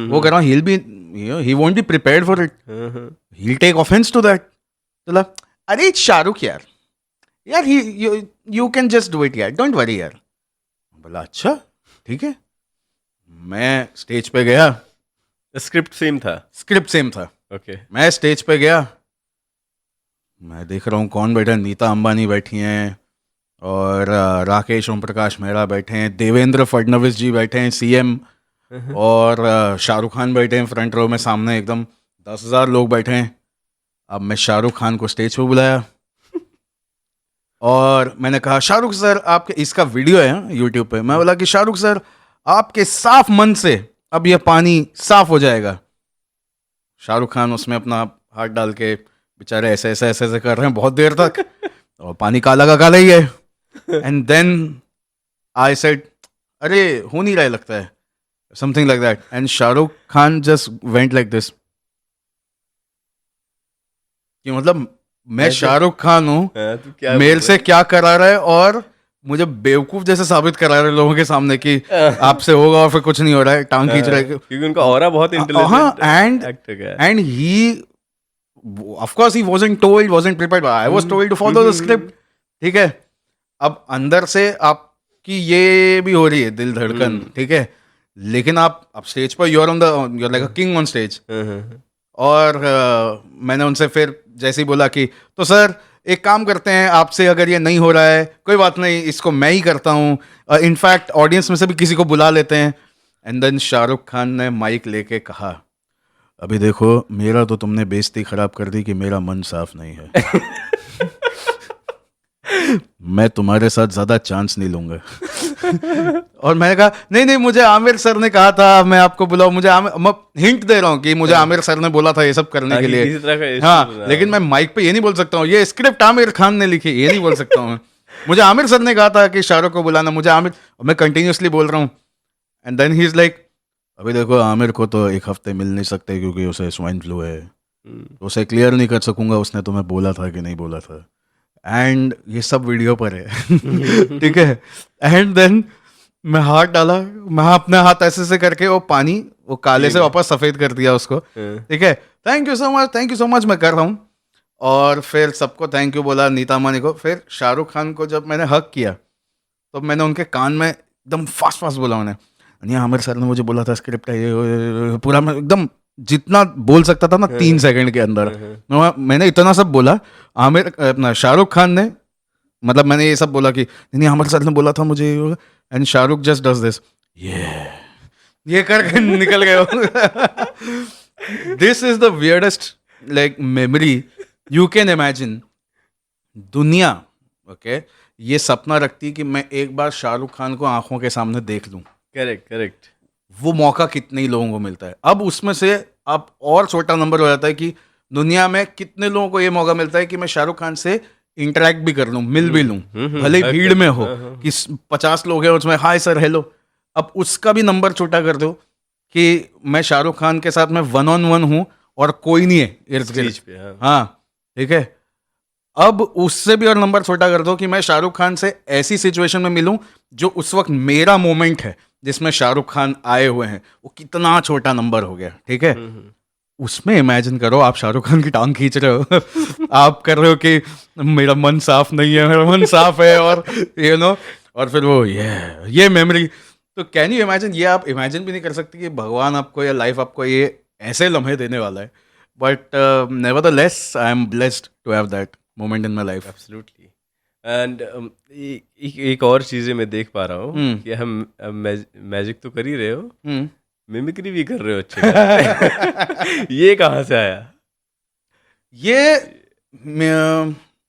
वो कर रहा हूँ। He won't be prepared for it, he take offence to that. तो अरे इट्स शाहरुख यार, यार he you can just do it यार, डोंट वरी यार। बोला अच्छा ठीक है। मैं स्टेज पे गया, स्क्रिप्ट सेम था। स्क्रिप्ट सेम था। ओके। मैं स्टेज पे गया, मैं देख रहा हूँ कौन बैठा है, नीता अंबानी बैठी हैं, और राकेश ओम प्रकाश मेहरा बैठे हैं, देवेंद्र फडणवीस जी बैठे हैं सीएम, और शाहरुख खान बैठे हैं फ्रंट रो में सामने एकदम, 10,000 लोग बैठे हैं। अब मैं शाहरुख खान को स्टेज पे बुलाया और मैंने कहा शाहरुख सर आपके, इसका वीडियो है यूट्यूब पे, मैं बोला कि शाहरुख सर आपके साफ मन से अब यह पानी साफ हो जाएगा। शाहरुख खान उसमें अपना हाथ डाल के बेचारे ऐसे ऐसे ऐसे ऐसे कर रहे हैं बहुत देर तक और पानी काला का काला ही है। एंड देन आई सेड अरे हो नहीं रहा है लगता है, something like that, and Shahrukh Khan just went like this, कि मतलब मैं शाहरुख खान हूँ, तो क्या मेल से क्या करा रहा है और मुझे बेवकूफ जैसे साबित करा रहे हैं लोगों के सामने कि आपसे होगा और फिर कुछ नहीं हो रहा है, टांग खींच रहा है। क्योंकि उनका ऑरा बहुत हाँ, इंटेलिजेंट एंड एक्टर है। And he of course he wasn't told, wasn't prepared, I was told to follow the script, ठीक है। अब अंदर से आपकी ये भी हो रही है दिल धड़कन, ठीक है, लेकिन आप स्टेज पर you are on the, you are like a king on stage. और मैंने उनसे फिर जैसे ही बोला कि तो सर एक काम करते हैं, आपसे अगर ये नहीं हो रहा है कोई बात नहीं, इसको मैं ही करता हूँ, इनफैक्ट ऑडियंस में से भी किसी को बुला लेते हैं। एंड देन शाहरुख खान ने माइक लेके कहा अभी देखो मेरा तो तुमने बेइज्जती खराब कर दी कि मेरा मन साफ नहीं है मैं तुम्हारे साथ ज्यादा चांस नहीं लूंगा और मैंने कहा नहीं नहीं मुझे आमिर सर ने कहा था मैं आपको बुलाऊं, मुझे मैं हिंट दे रहा हूँ कि मुझे आमिर सर ने बोला था ये सब करने के लिए। किसी तरह का हाँ लेकिन मैं माइक पे ये नहीं बोल सकता हूँ ये स्क्रिप्ट आमिर खान ने लिखी, ये नहीं बोल सकता हूँ। मुझे आमिर सर ने कहा था कि शाहरुख को बुलाना, मुझे आमिर, मैं कंटिन्यूसली बोल रहा हूँ। And then he is like अभी देखो आमिर को तो एक हफ्ते मिल नहीं सकते क्योंकि उसे स्वाइन फ्लू है, तो उसे क्लियर नहीं कर सकूंगा, उसने तुम्हें बोला था कि नहीं बोला था। एंड ये सब वीडियो पर है ठीक है। एंड देन मैं हाथ डाला, मैं अपने हाथ ऐसे से करके वो पानी वो काले से वापस सफेद कर दिया उसको, ठीक है। Thank you so much, thank you so much मैं कर रहा हूँ, और फिर सबको थैंक यू बोला, नीता अंबानी को। फिर शाहरुख खान को जब मैंने हक किया तो मैंने उनके कान में एकदम फास्ट फास्ट बोला उन्हें नहीं आमिर सर ने मुझे बोला था स्क्रिप्ट है ये पूरा मैं एकदम जितना बोल सकता था ना 3 सेकंड के अंदर मैंने इतना सब बोला। आमिर अपना शाहरुख खान ने मतलब मैंने ये सब बोला कि नहीं आमिर सर ने बोला था मुझे, and Shahrukh just does this ये करके निकल गए। This is the weirdest like memory you can imagine. दुनिया ओके ये सपना रखती कि मैं एक बार शाहरुख खान को आंखों के सामने देख लूं। Correct correct. वो मौका कितने ही लोगों को मिलता है। अब उसमें से अब और छोटा नंबर हो जाता है कि दुनिया में कितने लोगों को ये मौका मिलता है कि मैं शाहरुख खान से इंटरेक्ट भी कर लूं, मिल भी लूं, भले ही भीड़ में हो कि 50 लोग हैं उसमें, हाय सर हेलो। अब उसका भी नंबर छोटा कर दो कि मैं शाहरुख खान के साथ में 1-on-1 हूं और कोई नहीं है इर्द गिर्द। हाँ ठीक है। अब उससे भी और नंबर छोटा कर दो कि मैं शाहरुख खान से ऐसी सिचुएशन में मिलूं जो उस वक्त मेरा मोमेंट है जिसमें शाहरुख खान आए हुए हैं, वो कितना छोटा नंबर हो गया। ठीक है। उसमें इमेजिन करो आप शाहरुख खान की टांग खींच रहे हो आप कर रहे हो कि मेरा मन साफ नहीं है, मेरा मन साफ है, और और फिर वो ये मेमोरी। तो कैन यू इमेजिन, ये आप इमेजिन भी नहीं कर सकते कि भगवान आपको या लाइफ आपको ये ऐसे लम्हे देने वाला है। But nevertheless I am blessed to have that moment in my life. Absolutely. And एक और चीज़ें मैं देख पा रहा हूँ कि हम मैजिक तो कर ही रहे हो, मिमिक्री भी कर रहे हो अच्छे खासे। ये कहाँ से आया? ये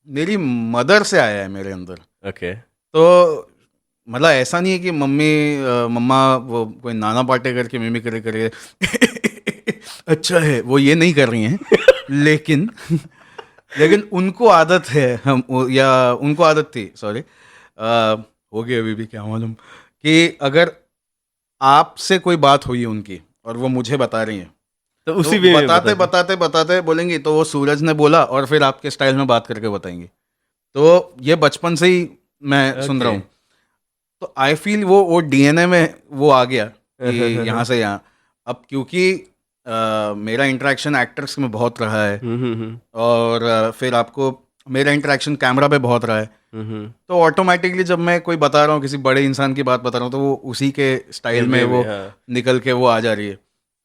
मेरी मदर से आया है मेरे अंदर। ओके। तो मतलब ऐसा नहीं है कि मम्मा वो कोई नाना पाटेकर की मिमिक्री करे अच्छा है, वो ये नहीं कर रही हैं। लेकिन उनको आदत है या उनको आदत थी, सॉरी हो गई अभी भी क्या मालूम, कि अगर आपसे कोई बात हुई है उनकी और वो मुझे बता रही हैं तो उसी में बताते बोलेंगी तो वो सूरज ने बोला और फिर आपके स्टाइल में बात करके बताएंगी। तो ये बचपन से ही मैं सुन रहा हूँ। तो आई फील वो डीएनए में वो आ गया कि यहाँ से यहाँ। अब क्योंकि मेरा इंटरेक्शन एक्टर्स में बहुत रहा है और फिर आपको मेरा इंटरेक्शन कैमरा पे बहुत रहा है, तो ऑटोमेटिकली जब मैं कोई बता रहा हूँ, किसी बड़े इंसान की बात बता रहा हूँ, तो वो उसी के स्टाइल में वो निकल के वो आ जा रही है।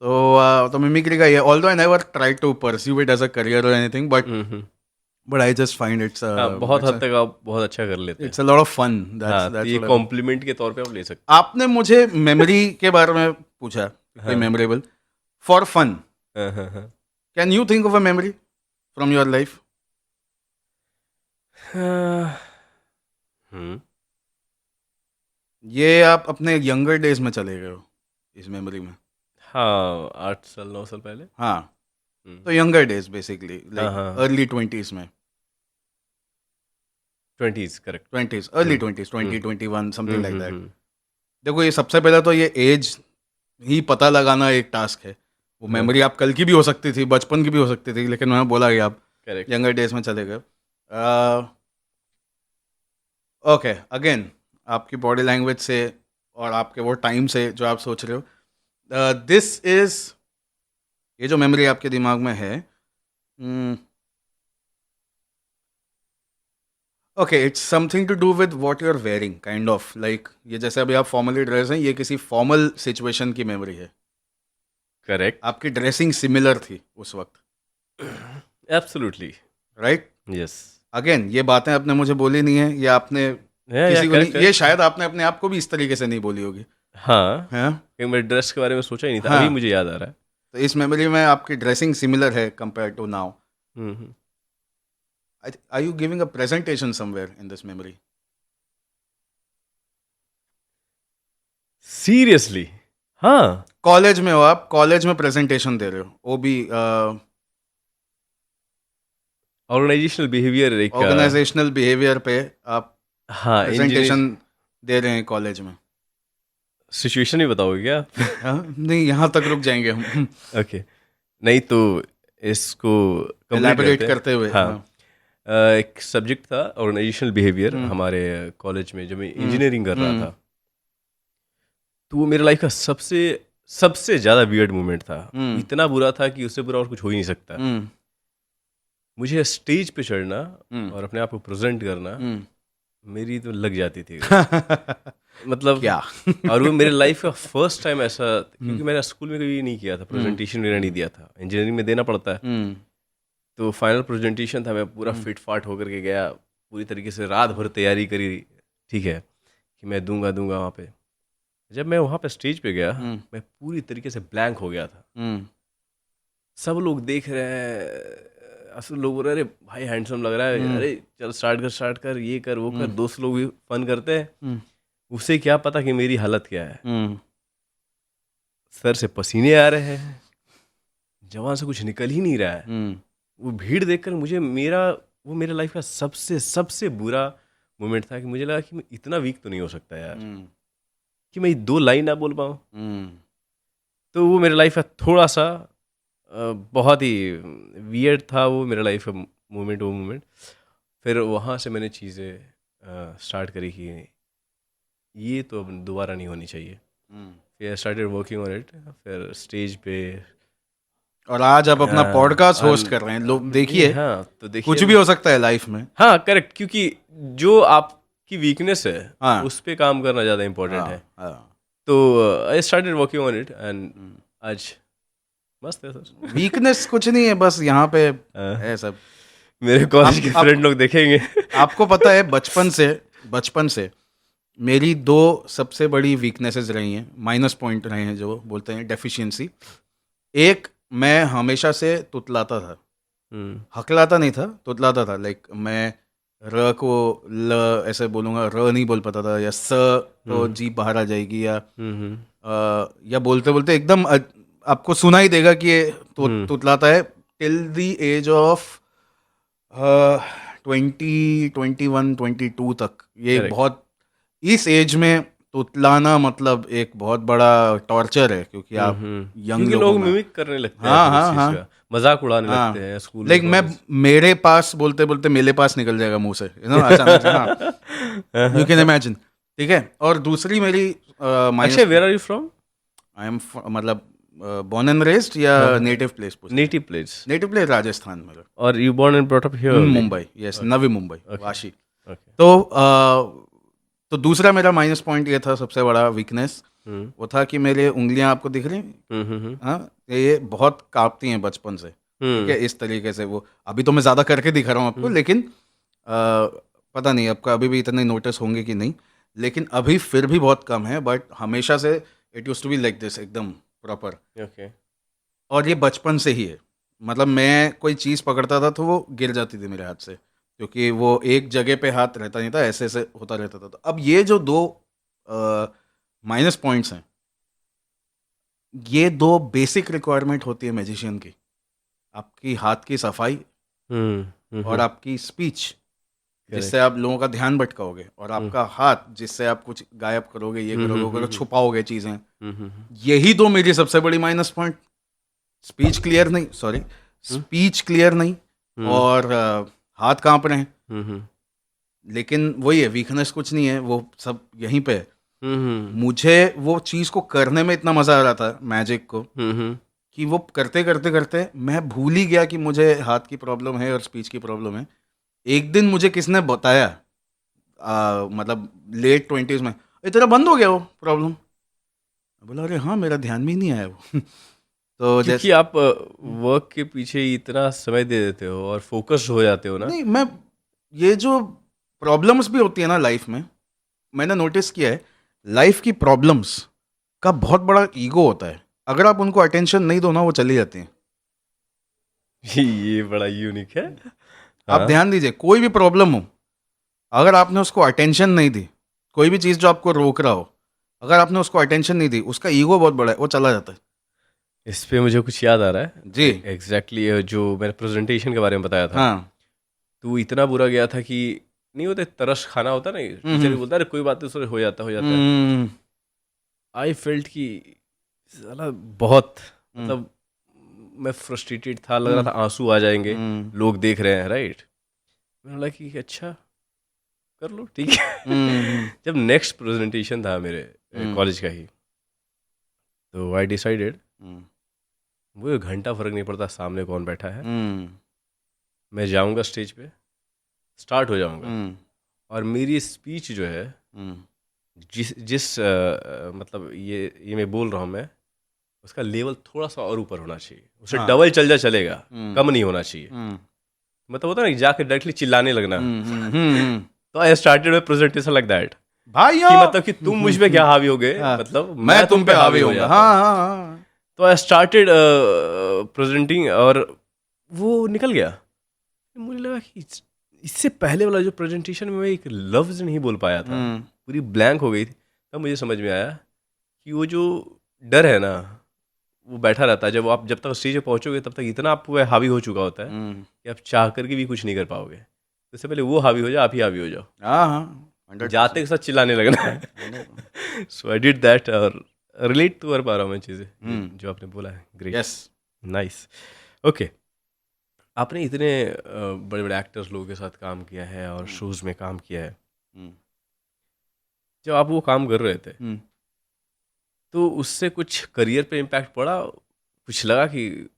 तो मिमिक्री का ये, although I never try to pursue it as a career और anything, but I just find it's बहुत हद तक आप बहुत अच्छा कर लेते हैं। It's a lot of fun. ये कॉम्प्लीमेंट के तौर पे आप ले सकते आपने मुझे मेमोरी के बारे में पूछा, कोई memorable for fun, can you think of a memory from your life? ये आप अपने यंगर डेज में चले गए हो इस मेमोरी में। हाँ 8 साल 9 साल पहले। हाँ तो younger days basically like early 20s में। 20s correct. 20s early 20s 2021 something like that. देखो ये सबसे पहले तो ये एज ही पता लगाना एक टास्क है। वो मेमोरी आप कल की भी हो सकती थी, बचपन की भी हो सकती थी, लेकिन मैंने बोला कि आप यंगर डेज में चले गए। ओके अगेन आपकी बॉडी लैंग्वेज से और आपके वो टाइम से जो आप सोच रहे हो, दिस इज, ये जो मेमोरी आपके दिमाग में है, okay it's something to do with what you are wearing kind of like, ये जैसे अभी आप फॉर्मली ड्रेस हैं, ये किसी फॉर्मल सिचुएशन की मेमोरी है। करेक्ट। आपकी ड्रेसिंग सिमिलर थी उस वक्त। Absolutely right. यस। अगेन ये बातें आपने मुझे बोली नहीं है, ये आपने किसी को नहीं, ये शायद आपने अपने आप को भी इस तरीके से नहीं बोली होगी। हाँ हाँ मैं ड्रेस के बारे में सोचा ही नहीं था। हाँ। अभी मुझे याद आ रहा है। तो इस मेमोरी में आपकी ड्रेसिंग सिमिलर है compare to now. Are you giving a presentation somewhere in this memory? Seriously? हाँ कॉलेज में हो आप, कॉलेज में प्रेजेंटेशन दे रहे हो, वो भी ऑर्गेनाइजेशनल बिहेवियर, एक ऑर्गेनाइजेशनल बिहेवियर पे आप हाँ प्रेजेंटेशन दे रहे हैं कॉलेज में। सिचुएशन ही बताओगे क्या? हाँ नहीं यहाँ तक रुक जाएंगे हम। ओके नहीं तो इसको एलैबोरेट करते हुए। हाँ एक सब्जेक्ट था ऑर्गेनाइजेशनल बिहेवियर हमारे कॉलेज में, जब मैं इंजीनियरिंग कर रहा था। तो वो मेरे लाइफ का सबसे ज़्यादा वियर्ड मोमेंट था। इतना बुरा था कि उससे बुरा और कुछ हो ही नहीं सकता। मुझे स्टेज पे चढ़ना और अपने आप को प्रेजेंट करना मेरी तो लग जाती थी। मतलब क्या? और वो मेरे लाइफ का फर्स्ट टाइम ऐसा, क्योंकि मैंने स्कूल में कभी नहीं किया था, प्रेजेंटेशन वगैरह नहीं दिया था, इंजीनियरिंग में देना पड़ता है। हम्म तो फाइनल प्रेजेंटेशन था, मैं पूरा फिट फाट होकर के गया, पूरी तरीके से रात भर तैयारी करी, ठीक है, कि मैं दूंगा दूंगा वहाँ पे। जब मैं वहाँ पे स्टेज पे गया, हम्म मैं पूरी तरीके से ब्लैंक हो गया था। हम्म सब लोग देख रहे हैं, असल लोग बोल रहे हैं, अरे भाई हैंडसम लग रहा है, अरे चल स्टार्ट कर, ये कर वो कर। दोस्त लोग भी फन करते हैं, हम्म उसे क्या पता कि मेरी हालत क्या है। हम्म सर से पसीने आ रहे हैं, जवान से कुछ निकल ही नहीं रहा है। हम्म वो भीड़ देखकर मुझे वो मेरे लाइफ का सबसे सबसे बुरा मोमेंट था, कि मुझे लगा कि मैं इतना वीक तो नहीं हो सकता यार, हम्म कि मैं 2 लाइन ना बोल पाऊँ। हम्म तो वो मेरे लाइफ का थोड़ा सा बहुत ही वियर्ड था वो मेरे लाइफ का मोमेंट, वो मोमेंट। फिर वहाँ से मैंने चीज़ें स्टार्ट करी कि ये तो अब दोबारा नहीं होनी चाहिए। फिर I started working on it, फिर स्टेज पे और आज आप अपना पॉडकास्ट होस्ट अन कर रहे हैं, लोग नहीं, देखिए, हाँ तो कुछ देखिए, भी हो सकता है लाइफ में। हाँ करेक्ट, क्योंकि जो आपकी वीकनेस है हाँ उस पे काम करना ज़्यादा इम्पोर्टेंट है। हाँ हाँ तो I started working on it and आज मस्त है सर। वीकनेस कुछ नहीं है, बस यहाँ पे हाँ, है सब। मेरे कॉलेज के आप फ्रेंड लोग देखेंगे। आपको पता है, बचपन से मेरी दो सबसे बड़ी वीकनेसेस रही हैं, माइनस पॉइंट रहे हैं, जो बोलते हैं डेफिशिएंसी। एक, मैं हमेशा से तुतलाता था, हकलाता नहीं था, तुतलाता था। लाइक मैं र को ल ऐसे बोलूँगा, र नहीं बोल पाता था, या स तो जीभ बाहर आ जाएगी, या बोलते बोलते एकदम आपको सुना ही देगा कि ये तुतलाता है। टिल द एज ऑफ 21 22 तक, ये करेक्ट, बहुत, इस एज में तुतलाना मतलब एक बहुत बड़ा टॉर्चर है, क्योंकि आप यंग क्योंकि लोगों लोग में। मिमिक करने लगते हैं, हाँ फिर उस हाँ चीज़ हाँ का मजाक उड़ाने लगते हाँ, हैं स्कूल में, लाइक मैं, कॉलेज। मेरे पास बोलते बोलते मेरे पास निकल जाएगा मुंह से, अचानक से। हाँ, यू कैन इमेजिन। ठीक है। और दूसरी मेरी Akshay, minus, where are you from? I am मतलब बॉर्न एंड रेस्ड, या नेटिव प्लेस पूछ रहे हैं? Native place, native place Rajasthan मेरा। और you born and brought up here only? Mumbai, yes, Navi Mumbai, okay, Vashi. Okay. तो दूसरा मेरा माइनस पॉइंट ये था, सबसे बड़ा वीकनेस, वो था कि मेरे उंगलियां आपको दिख रही हैं? हाँ, ये बहुत कांपती हैं बचपन से। ठीक है, इस तरीके से। वो अभी तो मैं ज़्यादा करके दिखा रहा हूँ आपको, लेकिन पता नहीं आपका अभी भी इतने नोटिस होंगे कि नहीं, लेकिन अभी फिर भी बहुत कम है, बट हमेशा से it use to be like this, एकदम प्रॉपर। ओके। और ये बचपन से ही है। मतलब मैं कोई चीज़ पकड़ता था तो वो गिर जाती थी मेरे हाथ से, क्योंकि वो एक जगह पे हाथ रहता नहीं था, ऐसे ऐसे होता रहता था। तो अब ये जो दो माइनस पॉइंट्स हैं, ये दो बेसिक रिक्वायरमेंट होती है मैजिशियन की, आपकी हाथ की सफाई और आपकी स्पीच, जिससे करेक्ट। आप लोगों का ध्यान भटकाओगे, और आपका हाथ, जिससे आप कुछ गायब करोगे, ये करोगे, वो करोगे, छुपाओगे चीज़ें। यही दो मेरी सबसे बड़ी माइनस पॉइंट। स्पीच क्लियर नहीं, सॉरी, स्पीच क्लियर नहीं, और हाथ कांप रहे हैं। लेकिन वही है, वीकनेस कुछ नहीं है, वो सब यहीं पे है। मुझे वो चीज़ को करने में इतना मज़ा आ रहा था, मैजिक को, कि वो करते करते करते मैं भूल ही गया कि मुझे हाथ की प्रॉब्लम है और स्पीच की प्रॉब्लम है। एक दिन मुझे किसने बताया, मतलब लेट 20s में, "ए, तेरा बंद हो गया वो प्रॉब्लम।" बोला, अरे हाँ, मेरा ध्यान में ही नहीं आया वो। तो क्योंकि जैसे, आप वर्क के पीछे इतना समय दे देते हो और फोकस्ड हो जाते हो ना। नहीं, मैं, ये जो प्रॉब्लम्स भी होती है ना लाइफ में, मैंने नोटिस किया है, लाइफ की प्रॉब्लम्स का बहुत बड़ा ईगो होता है। अगर आप उनको अटेंशन नहीं दो ना, वो चली जाती हैं। ये बड़ा यूनिक है। आप हाँ, ध्यान दीजिए, कोई भी प्रॉब्लम हो, अगर आपने उसको अटेंशन नहीं दी, कोई भी चीज़ जो आपको रोक रहा हो, अगर आपने उसको अटेंशन नहीं दी, उसका ईगो बहुत बड़ा है, वो चला जाता है। इस पे मुझे कुछ याद आ रहा जी। है। एग्जैक्टली जो मैंने प्रेजेंटेशन के बारे में बताया था, हाँ। तो इतना बुरा गया था कि नहीं होते, तरस खाना होता ना, टीचर भी हम्म बोलता है, अरे कोई बात नहीं सर, हो जाता है। हम्म आई फेल्ट कि साला बहुत, हम्म मतलब मैं फ्रस्ट्रेटेड था, लग रहा हम्म था आंसू आ जाएंगे, हम्म लोग देख रहे हैं, राइट। मैंने बोला कि अच्छा, कर लो, ठीक है। हम्म जब नेक्स्ट प्रेजेंटेशन था मेरे हम्म कॉलेज का ही, तो आई डिसाइडेड, हम्म मुझे घंटा फर्क नहीं पड़ता सामने कौन बैठा है, हम्म मैं जाऊंगा स्टेज पे, स्टार्ट हो जाऊंगा, हम्म और मेरी स्पीच जो है हम्म जिस जिस मतलब ये मैं बोल रहा हूँ मैं, उसका लेवल थोड़ा-सा और ऊपर होना चाहिए। उससे हाँ। डबल चल जा चलेगा, हुँ, कम नहीं होना चाहिए। हुँ, मतलब होता है ना कि जाके डायरेक्टली चिल्लाने लगना। हुँ। तो I started my presentation like that कि भाइयों! मतलब कि तुम मुझ पे क्या हावी हो गए, हाँ, मतलब मैं मैं तुम तुम पे पे हावी हावी हो होऊँगा। जाता हाँ, हूँ। हाँ, हाँ। तो आई स्टार्टेड प्रेजेंटिंग और वो निकल गया। मुझे लगा कि इससे पहले वाला जो प्रेजेंटेशन में मैं एक लफ्ज़ नहीं बोल पाया था, हुँ, पूरी ब्लैंक हो गई थी। तब मुझे समझ में आया कि वो जो डर है ना, वो बैठा रहता है। जब तक स्टेज पे पहुँचोगे तब तक इतना आप पे हावी हो चुका होता है हुँ। कि आप चाह करके भी कुछ नहीं कर पाओगे। तो इससे पहले वो हावी हो जाए, आप ही हावी हो जाओ। हाँ, हाँ, जाते 100%। के साथ चिल्लाने लगना है। 100। सो आई डिड दैट और रिलेट तो कर पा रहा हूँ मैं चीज़ें जो हुँ, जो आपने बोला है। Great, yes. नाइस। ओके, आपने इतने बड़े-बड़े एक्टर्स लोगों के साथ काम किया है और हुँ, शोज़ में काम किया है। हुँ, जब आप वो काम कर रहे थे, हुँ। तो उससे कुछ करियर पे इम्पैक्ट पड़ा? कुछ लगा कि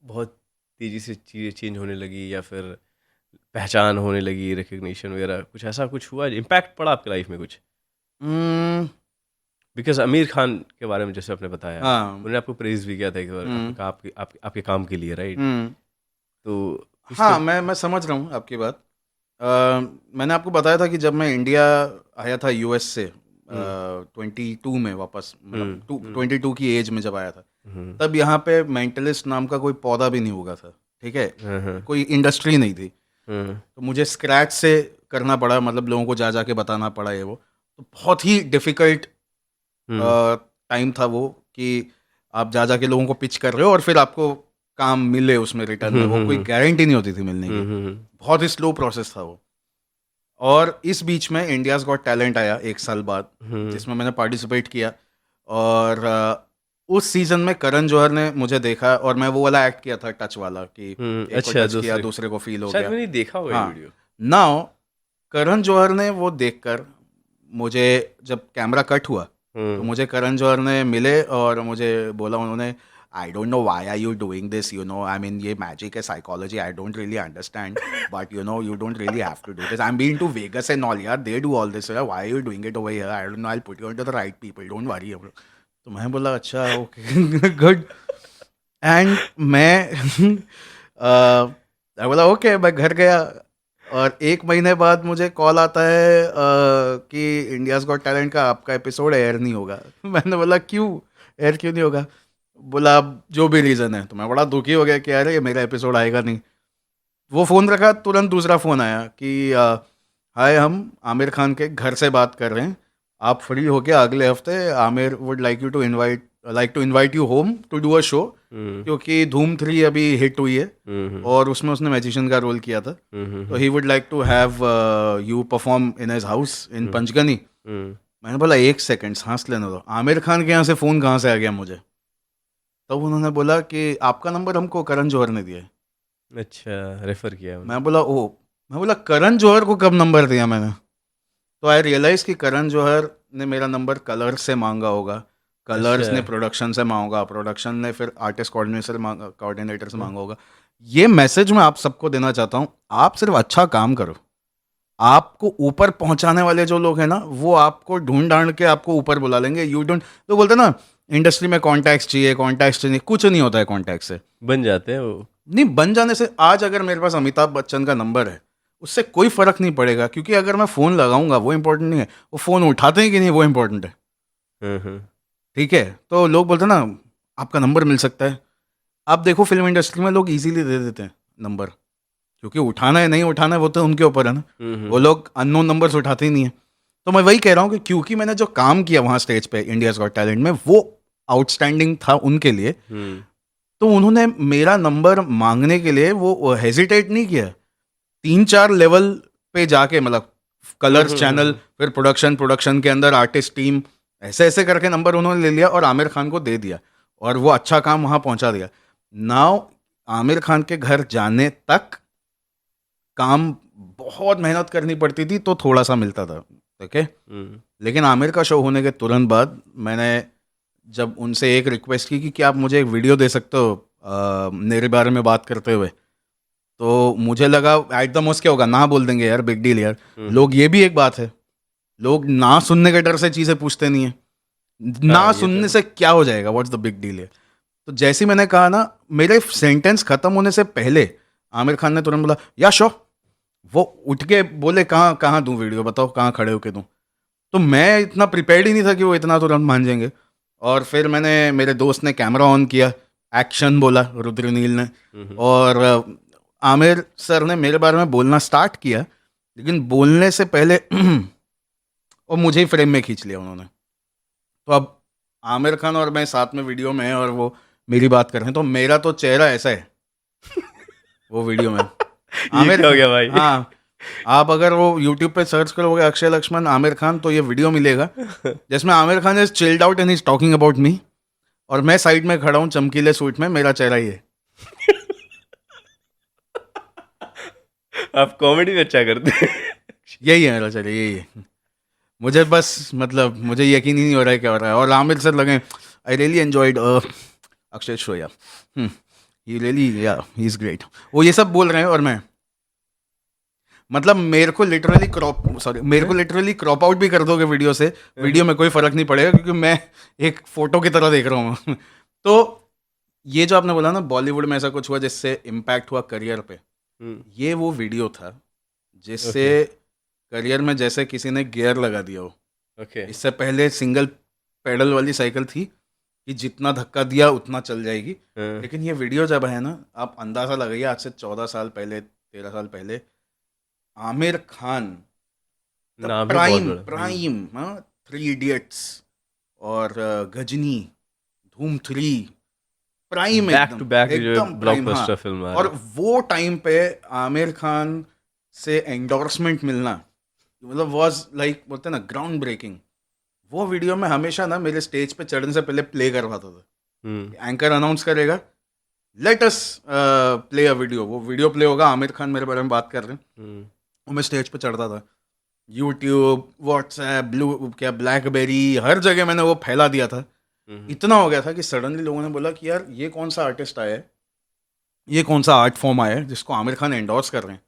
बहुत तेज़ी से चीज़ें चेंज होने लगी या फिर पहचान होने लगी, रिकॉग्निशन वगैरह कुछ ऐसा कुछ हुआ? इम्पैक्ट पड़ा आपकी लाइफ में कुछ? उम, बिकॉज़ आमिर खान के बारे में जैसे आपने बताया, हाँ। उन्होंने आपको प्रेज़ भी किया था एक बार, आपने हुँ, कहा आपके काम के लिए, राइट? हुँ। तो कुछ तो हाँ, मैं समझ रहा हूँ आपकी बात। मैंने आपको बताया था कि जब मैं इंडिया आया था यूएस से हुँ, 22 में वापस मतलब हुँ, टू हुँ, 22 की एज में जब आया था, हुँ, तब यहाँ पे मेंटलिस्ट नाम का कोई पौधा भी नहीं उगा था, ठीक है? हाँ, हाँ, कोई इंडस्ट्री नहीं थी। हाँ, तो मुझे स्क्रैच से करना पड़ा मतलब लोगों को जा के बताना पड़ा ये वो। तो बहुत ही डिफ़िकल्ट हुँ, टाइम था वो कि आप जा के लोगों को पिच कर रहे हो और फिर आपको काम मिले उसमें रिटर्न में, हुँ, वो हुँ, कोई हुँ, गारंटी नहीं होती थी मिलने हुँ, की। हुँ, हुँ, बहुत ही स्लो प्रोसेस था वो। और इस बीच में इंडियाज़ गॉट टैलेंट आया 1 साल बाद, हुँ, जिसमें मैंने पार्टिसिपेट किया और उस सीज़न में करण जौहर ने मुझे देखा और मैं वो वाला एक्ट किया था टच वाला कि हुँ, एक को अच्छा टच किया, दूसरे दूसरे को फ़ील हो शायद गया। मैंने देखा होगा ये हाँ, वीडियो। नाउ करण जौहर ने वो देखकर मुझे जब कैमरा कट हुआ, तो हुँ, मुझे करण जौहर ने मिले और मुझे बोला उन्होंने, "I don't know why are you doing this, you know, I mean ये मैजिक है, psychology, I don't really understand, but you know, you don't really have to do this. I am been to Vegas and all यार, they do all this, यार, why are you doing it over here? I don't know, I will put you on to the right people, don't worry." तो मैं बोला, "अच्छा, okay, good." And मैं मैं बोला okay, मैं घर गया और 1 महीने बाद मुझे कॉल आता है कि इंडियाज़ गॉट टैलेंट का आपका एपिसोड एयर नहीं होगा। मैंने बोला क्यों? एयर क्यों नहीं होगा? बोला अब जो भी रीज़न है। तो मैं बड़ा दुखी हो गया कि अरे! मेरा एपिसोड आएगा नहीं। वो फ़ोन रखा, तुरंत दूसरा फ़ोन आया कि हाय, हम आमिर खान के घर से बात कर रहे हैं। आप फ्री हो क्या अगले हफ्ते? Aamir would like to invite you home to do a show, hmm, क्योंकि धूम 3 अभी हिट हुई है हुँ, हुँ, और उसमें उसने मैजिशियन का रोल किया था। हुँ, हुँ, तो hmm, he would like to have you perform in his house in hmm, Panchgani. Hmm, मैंने बोला 1 सेकंड साँस लेने दो। आमिर खान के यहाँ से फ़ोन कहाँ से आ गया मुझे? तब उन्होंने बोला कि आपका नंबर हमको करण जौहर ने दिया है। अच्छा रेफ़र किया मैं उन्होंने। बोला ओह! मैं बोला करण जौहर को कब नंबर दिया मैंने? तो आई रियलाइज़ कि करण जौहर ने मेरा नंबर कलर्स से माँगा होगा, अच्छा, कलर्स ने प्रोडक्शन से माँगा, प्रोडक्शन ने फिर आर्टिस्ट कोऑर्डिनेटर से हुँ, माँगा होगा। ये मैसेज मैं आप सबको देना चाहता हूँ, आप सिर्फ़ अच्छा काम करो। आपको ऊपर पहुँचाने वाले जो लोग हैं ना, वो आपको ढूँढ-ढाँड़ के आपको ऊपर बुला लेंगे। यू डोंट, तो बोलते हैं ना इंडस्ट्री में कॉन्टैक्ट्स चाहिए, कुछ नहीं होता है कॉन्टैक्ट से। बन जाते हैं वो। नहीं, बन जाने से, आज अगर मेरे पास अमिताभ बच्चन का नंबर है, उससे कोई फ़र्क नहीं पड़ेगा क्योंकि अगर मैं फ़ोन लगाऊँगा वो इम्पोर्टेंट नहीं है, वो फ़ोन उठाते हैं कि नहीं वो इम्पोर्टेंट है, हुँ, हुँ, ठीक है? तो लोग बोलते हैं ना आपका नंबर मिल सकता है। आप देखो फ़िल्म इंडस्ट्री में लोग ईज़िली दे देते हैं नंबर, क्योंकि उठाना है नहीं उठाना है वो तो उनके ऊपर है ना। हुँ, वो हुँ, लोग अननोन नंबर्स उठाते ही नहीं हैं। तो मैं वही कह रहा हूँ कि क्योंकि मैंने जो काम किया वहाँ स्टेज पे इंडियाज़ गॉट टैलेंट में वो आउटस्टैंडिंग था उनके लिए, हुँ, तो उन्होंने मेरा नंबर माँगने के लिए वो हेजिटेट नहीं किया। 3-4 लेवल पे जाके मतलब हुँ, कलर्स हुँ, हुँ, चैनल, हुँ, फिर प्रोडक्शन के अंदर आर्टिस्ट टीम, ऐसे-ऐसे करके नंबर उन्होंने ले लिया और आमिर खान को दे दिया और वो अच्छा काम वहाँ पहुँचा दिया। नाउ आमिर खान के घर जाने तक काम बहुत मेहनत करनी पड़ती थी तो थोड़ा-सा मिलता था, ओके? हुँ, लेकिन आमिर का शो होने के तुरंत बाद मैंने जब उनसे एक रिक्वेस्ट की कि क्या आप मुझे एक वीडियो दे सकते हो मेरे बारे में बात करते हुए? तो मुझे लगा एट द मोस्ट क्या होगा, ना बोल देंगे यार, बिग डील यार। हुँ, लोग ये भी एक बात है। लोग ना सुनने के डर से चीज़ें पूछते नहीं है, ना हाँ, ये तो सुनने है। से क्या हो जाएगा, व्हाट्स द बिग डील है। तो जैसे ही मैंने कहा ना, मेरे सेंटेंस खत्म होने से पहले आमिर खान ने तुरंत बोला या शो। वो उठ के बोले कहाँ कहाँ दूं वीडियो, बताओ कहाँ खड़े होके दूं। तो मैं इतना प्रिपेयर्ड ही नहीं था कि वो इतना तुरंत मान जाएंगे। और फिर मेरे दोस्त ने कैमरा ऑन किया, एक्शन बोला रुद्रनील ने, हम्म, और आमिर सर ने मेरे बारे में बोलना स्टार्ट किया, लेकिन बोलने से पहले और मुझे ही फ्रेम में खींच लिया उन्होंने। तो अब आमिर खान और मैं साथ में वीडियो में हैं और वो मेरी बात कर रहे हैं, तो मेरा तो चेहरा ऐसा है वो वीडियो में। ये आमिर क्या हो खान, गया भाई? हाँ, आप अगर वो यूट्यूब पे सर्च करोगे अक्षय लक्ष्मण आमिर खान तो ये वीडियो मिलेगा, जिसमें Aamir Khan is chilled out and is talking about me, और मैं साइड में खड़ा हूँ चमकीले सूट में, मेरा चेहरा ये है। आप कॉमेडी में अच्छा करते हैं। यही है मेरा चेहरा, यही है। मुझे बस मतलब मुझे यकीन ही नहीं हो रहा है क्या हो रहा है। और आमिर सर लगे I really enjoyed Akshay show, या ही रियली, या ही इज ग्रेट, वो ये सब बोल रहे हैं। और मैं मतलब मेरे को लिटरली क्रॉप आउट भी कर दोगे वीडियो से, वीडियो में कोई फर्क नहीं पड़ेगा, क्योंकि मैं एक फोटो की तरह देख रहा हूँ। तो ये जो आपने बोला ना बॉलीवुड में ऐसा कुछ हुआ जिससे इम्पैक्ट हुआ करियर पे, ये वो वीडियो था जिससे करियर में जैसे किसी ने गियर लगा दिया हो। ओके। इससे पहले सिंगल पेडल वाली साइकिल थी कि जितना धक्का दिया उतना चल जाएगी, लेकिन ये वीडियो जब है ना, आप अंदाज़ा लगाइए, आज से 14 साल पहले, 13 साल पहले, आमिर खान नाम ही बहुत प्राइम बड़ा। प्राइम, हाँ, 3 इडियट्स और गजनी, धूम 3, प्राइम, बैक एकदम टू बैक जो एकदम प्राइम, हाँ। ब्लॉकबस्टर फिल्म आ और रही। वो टाइम पे आमिर खान से एंडोर्समेंट मिलना मतलब वाज लाइक, बोलते हैं ना, ग्राउंड ब्रेकिंग। वो वीडियो में हमेशा ना मेरे स्टेज पे चढ़ने से पहले प्ले करवाता था। एंकर अनाउंस करेगा let us play a video, वो वीडियो प्ले होगा, आमिर खान मेरे बारे में बात कर रहे हैं, वो मैं स्टेज पे चढ़ता था। यूट्यूब, व्हाट्सएप, क्या ब्लैकबेरी, हर जगह मैंने वो फैला दिया था। इतना हो गया था कि सडनली लोगों ने बोला कि यार ये कौन सा आर्टिस्ट आया है, ये कौन सा आर्ट फॉर्म आया है जिसको आमिर खान एंडोर्स कर रहे हैं।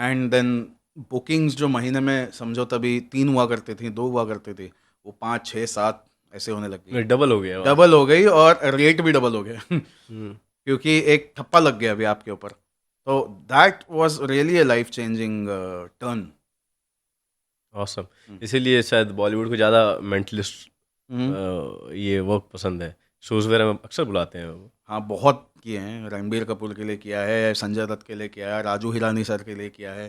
एंड देन बुकिंग्स जो महीने में समझो तभी 3 हुआ करते थे, 2 हुआ करते थे, वो 5, 6, 7 ऐसे होने लग गई, डबल हो गया। डबल हो गई, और रेट भी डबल हो गया हम्म, क्योंकि एक ठप्पा लग गया अभी आपके ऊपर। तो that was really a life changing turn. Awesome. इसीलिए शायद बॉलीवुड को ज़्यादा मेंटलिस्ट ये वर्क पसंद है, शोज वगैरह में अक्सर बुलाते हैं वो। हाँ, बहुत किए हैं, रणबीर कपूर के लिए किया है, संजय दत्त के लिए किया है, राजू हिरानी सर के लिए किया है,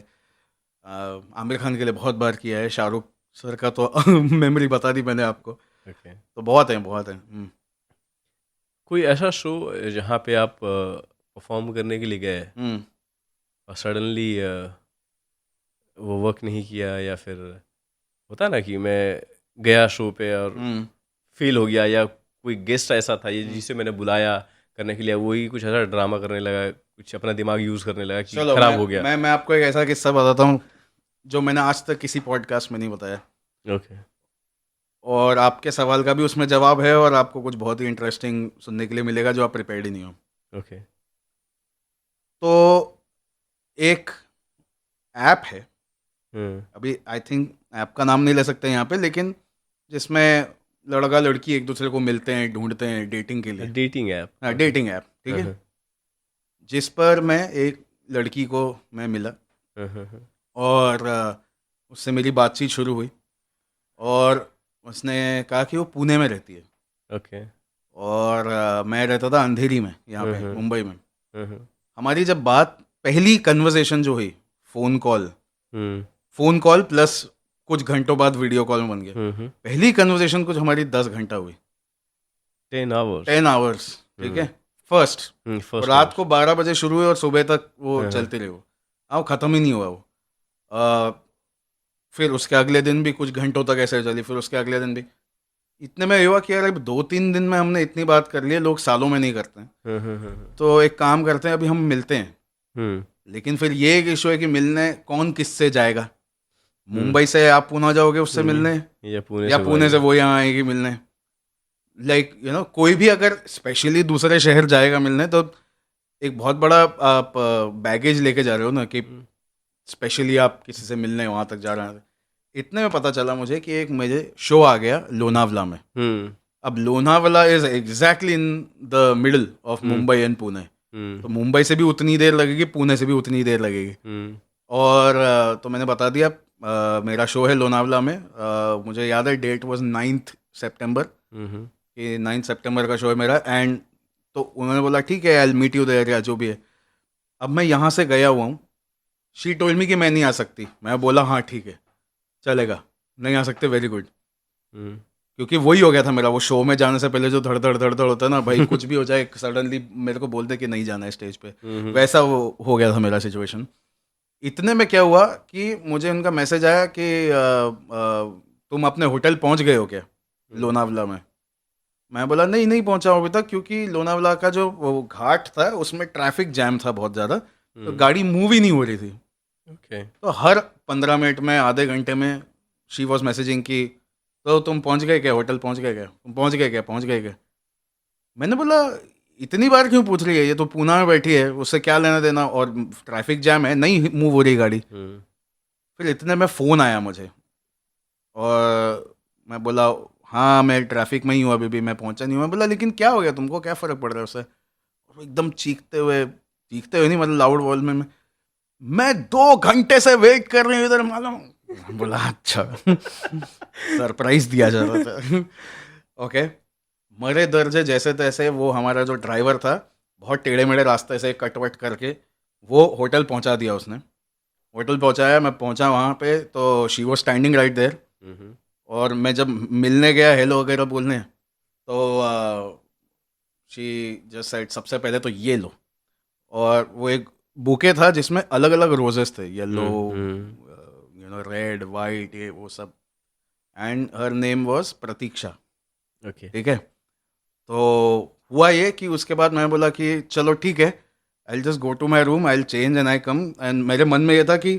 आमिर खान के लिए बहुत बार किया है, शाहरुख सर का तो मेमोरी बता दी मैंने आपको। ओके। तो बहुत हैं, बहुत हैं। कोई ऐसा शो जहाँ पे आप परफॉर्म करने के लिए गए हम्म। और सडनली वो वर्क नहीं किया, या फिर होता है ना कि मैं गया शो पे और हम्म। फेल हो गया, या कोई गेस्ट ऐसा था ये जिसे मैंने बुलाया करने के लिए, वही कुछ ऐसा ड्रामा करने लगा, कुछ अपना दिमाग यूज़ करने लगा कि चलो खराब हो गया। मैं आपको एक ऐसा किस्सा बताता हूँ जो मैंने आज तक किसी पॉडकास्ट में नहीं बताया, ओके। और आपके सवाल का भी उसमें जवाब है, और आपको कुछ बहुत ही इंटरेस्टिंग सुनने के लिए मिलेगा जो आप प्रिपेयर्ड ही नहीं हो। ओके। तो एक ऐप है, अभी आई थिंक ऐप का नाम नहीं ले सकते यहाँ पे, लेकिन जिसमें लड़का लड़की एक दूसरे को मिलते हैं, ढूंढते हैं डेटिंग के लिए। Dating app. हाँ, डेटिंग ऐप, ठीक है। जिस पर मैं एक लड़की को मैं मिला, और उससे मेरी बातचीत शुरू हुई, और उसने कहा कि वो पुणे में रहती है, ओके। और मैं रहता था अंधेरी में, यहाँ पे मुंबई में। हम्म, हमारी जब बात, पहली कन्वर्सेशन जो हुई, फ़ोन कॉल प्लस कुछ घंटों बाद वीडियो कॉल में बन गया। पहली कन्वर्सेशन कुछ हमारी 10 घंटा हुई, 10 आवर्स। 10 आवर्स, ठीक है, फर्स्ट। रात को 12 बजे शुरू हुई और सुबह तक वो चलते रहे, वो ख़त्म ही नहीं हुआ वो। फिर उसके अगले दिन भी कुछ घंटों तक ऐसे चली, फिर उसके अगले दिन भी। इतने में हुआ कि यार अब 2-3 दिन में हमने इतनी बात कर ली है, लोग सालों में नहीं करते हैं। तो एक काम करते हैं, अभी हम मिलते हैं। लेकिन फिर ये एक इशू है कि मिलने कौन किससे जाएगा। मुंबई से आप पुणे जाओगे उससे मिलने, या पुणे से वो यहाँ आएगी मिलने। लाइक कोई भी अगर स्पेशली दूसरे शहर जाएगा मिलने, तो एक बहुत बड़ा आप बैगेज लेके जा रहे हो ना, कि स्पेशली आप किसी से मिलने वहाँ तक जा रहे हैं। इतने में पता चला मुझे कि एक मुझे शो आ गया लोनावला में। अब Lonavala is exactly in the middle of Mumbai and Pune, तो मुंबई से भी उतनी देर लगेगी, पुणे से भी उतनी देर लगेगी। और तो मैंने बता दिया मेरा शो है लोनावला में। मुझे याद है डेट वाज 9 सितंबर, कि 9 सितंबर का शो है मेरा। एंड तो उन्होंने बोला ठीक है, आई मीट यू देयर या जो भी है। अब मैं यहाँ से गया हुआ हूँ, शी टोल्ड मी कि मैं नहीं आ सकती। मैं बोला हाँ ठीक है चलेगा, नहीं आ सकते, वेरी गुड। क्योंकि वही हो गया था मेरा, वो शो में जाने से पहले जो धड़ धड़ धड़ धड़ होता है ना भाई, कुछ भी हो जाए सडनली मेरे को बोल दे कि नहीं जाना है स्टेज पे, वैसा वो हो गया था मेरा सिचुएशन। इतने में क्या हुआ कि मुझे उनका मैसेज आया कि तुम अपने होटल पहुंच गए हो क्या लोनावला में। मैं बोला नहीं नहीं पहुंचा हूं अभी तक, क्योंकि लोनावला का जो वो घाट था उसमें ट्रैफिक जैम था बहुत ज़्यादा, तो गाड़ी मूव ही नहीं हो रही थी। तो हर 15 मिनट में, आधे घंटे में शी वॉज मैसेजिंग कि तो तुम पहुंच गए क्या, होटल पहुंच गए क्या, तुम पहुंच गए क्या, पहुंच गए क्या। मैंने बोला इतनी बार क्यों पूछ रही है, ये तो पूना में बैठी है, उससे क्या लेना देना, और ट्रैफिक जैम है, नहीं मूव हो रही गाड़ी। फिर इतने में फ़ोन आया मुझे, और मैं बोला हाँ मैं ट्रैफिक में ही हूँ, अभी भी मैं पहुंचा नहीं हूँ। मैं बोला लेकिन क्या हो गया तुमको, क्या फ़र्क पड़ रहा है उससे। वो एकदम चीखते हुए नहीं, मतलब लाउड वॉल में मैं 2 घंटे से वेट कर रही हूँ इधर, मालूम। बोला अच्छा सरप्राइज दिया जा रहा था। ओके, मरे दर्जे जैसे तैसे वो हमारा जो ड्राइवर था, बहुत टेढ़े मेढ़े रास्ते से कटवट करके वो होटल पहुंचा दिया उसने। होटल पहुंचाया, मैं पहुंचा वहाँ पे, तो she was standing right there. और मैं जब मिलने गया हेलो वगैरह बोलने, तो शी जस्ट सेड सबसे पहले तो ये लो। और वो एक बुके था जिसमें अलग अलग रोजेस थे, येलो, रेड, वाइट, ये वो सब। एंड हर नेम वाज प्रतीक्षा। ठीक है, तो हुआ ये कि उसके बाद मैं बोला कि चलो ठीक है, I just go to my room, I change and I come. And मेरे मन में ये था कि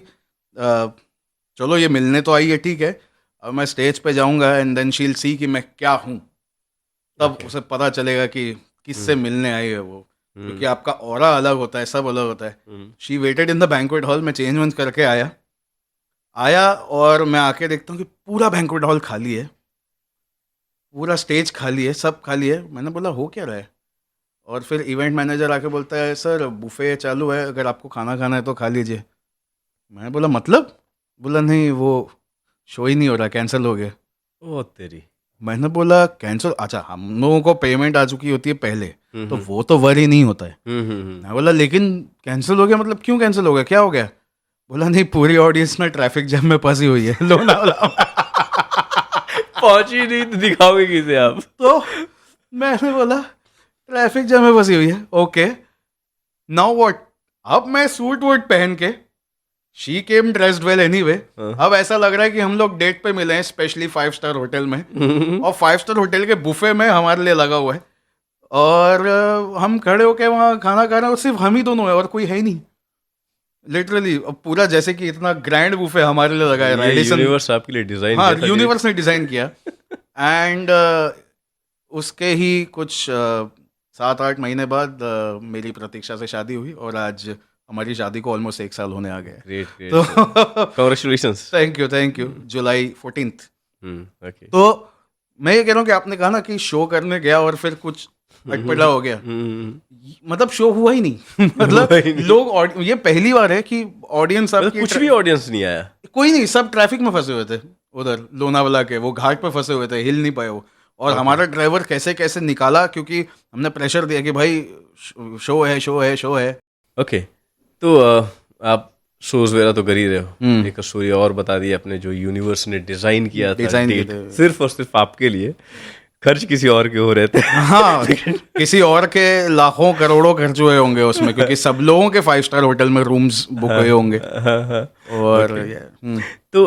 चलो ये मिलने तो आई है, ठीक है, अब मैं स्टेज पे जाऊंगा एंड देन शील सी कि मैं क्या हूँ, तब उसे पता चलेगा कि किससे मिलने आई है वो, क्योंकि आपका ऑरा अलग होता है, सब अलग होता है। She weighted in the banquet hall, मैं चेंज वेंज करके आया और मैं आके देखता हूँ कि पूरा बैंक्वेट हॉल खाली है, पूरा स्टेज खाली है, सब खाली है। मैंने बोला हो क्या रहा है। और फिर इवेंट मैनेजर आके बोलता है सर बुफे चालू है, अगर आपको खाना खाना है तो खा लीजिए। मैं बोला मतलब, बोला नहीं वो शो ही नहीं हो रहा, कैंसिल हो गया। ओ तेरी। मैंने बोला कैंसिल, अच्छा हम लोगों को पेमेंट आ चुकी होती है पहले, तो वो तो वरी नहीं होता है। मैं बोला लेकिन कैंसिल हो गया, मतलब क्यों कैंसिल हो गया, क्या हो गया। बोला नहीं पूरी ऑडियंस ना ट्रैफिक जैम में फंसी हुई है लोनावला। पहुंची नहीं तो दिखाओगे किसे आप। तो मैंने बोला ट्रैफिक जैम में फंसी हुई है, ओके नाउ व्हाट। अब मैं सूट वूट पहन के, she came dressed well anyway, अब ऐसा लग रहा है कि हम लोग डेट पे मिले हैं, स्पेशली 5 स्टार होटल में। और 5 स्टार होटल के बुफे में हमारे लिए लगा हुआ है, और हम खड़े होके वहाँ खाना खा रहे हैं, और सिर्फ हम ही दोनों हैं और कोई है ही नहीं, लिटरली। पूरा जैसे कि इतना ग्रैंड बुफे हमारे लिए लगा है, रेडिसन, यूनिवर्स आपके लिए डिजाइन हाँ किया था यूनिवर्स ने डिजाइन किया। एंड उसके ही कुछ 7-8 महीने बाद मेरी प्रतीक्षा से शादी हुई, और आज हमारी शादी को ऑलमोस्ट 1 साल होने आ गया। Great great. तो congratulations. Thank you July 14th। Okay. तो मैं ये कह रहा हूँ कि आपने कहा ना कि शो करने गया और फिर कुछ अटपटा हो गया, मतलब शो हुआ ही नहीं। मतलब लोग, ये पहली बार है कि ऑडियंस आपकी, कुछ भी ऑडियंस नहीं आया। कोई नहीं, सब ट्रैफिक में फंसे हुए थे उधर लोनावला के, वो घाट पे फंसे हुए थे, हिल नहीं पाए वो। और हमारा ड्राइवर कैसे कैसे निकाला, क्योंकि हमने प्रेशर दिया कि भाई शो है शो है शो है। ओके, तो आप शोज वगैरह तो कर ही रहे हो, एक स्टोरी और बता दी अपने, जो यूनिवर्स ने डिजाइन किया था डेट सिर्फ और सिर्फ आपके लिए, खर्च किसी और के हो रहे थे। हाँ, किसी और के लाखों करोड़ों खर्च हुए होंगे उसमें, क्योंकि सब लोगों के 5 स्टार होटल में रूम्स बुक हुए होंगे। और तो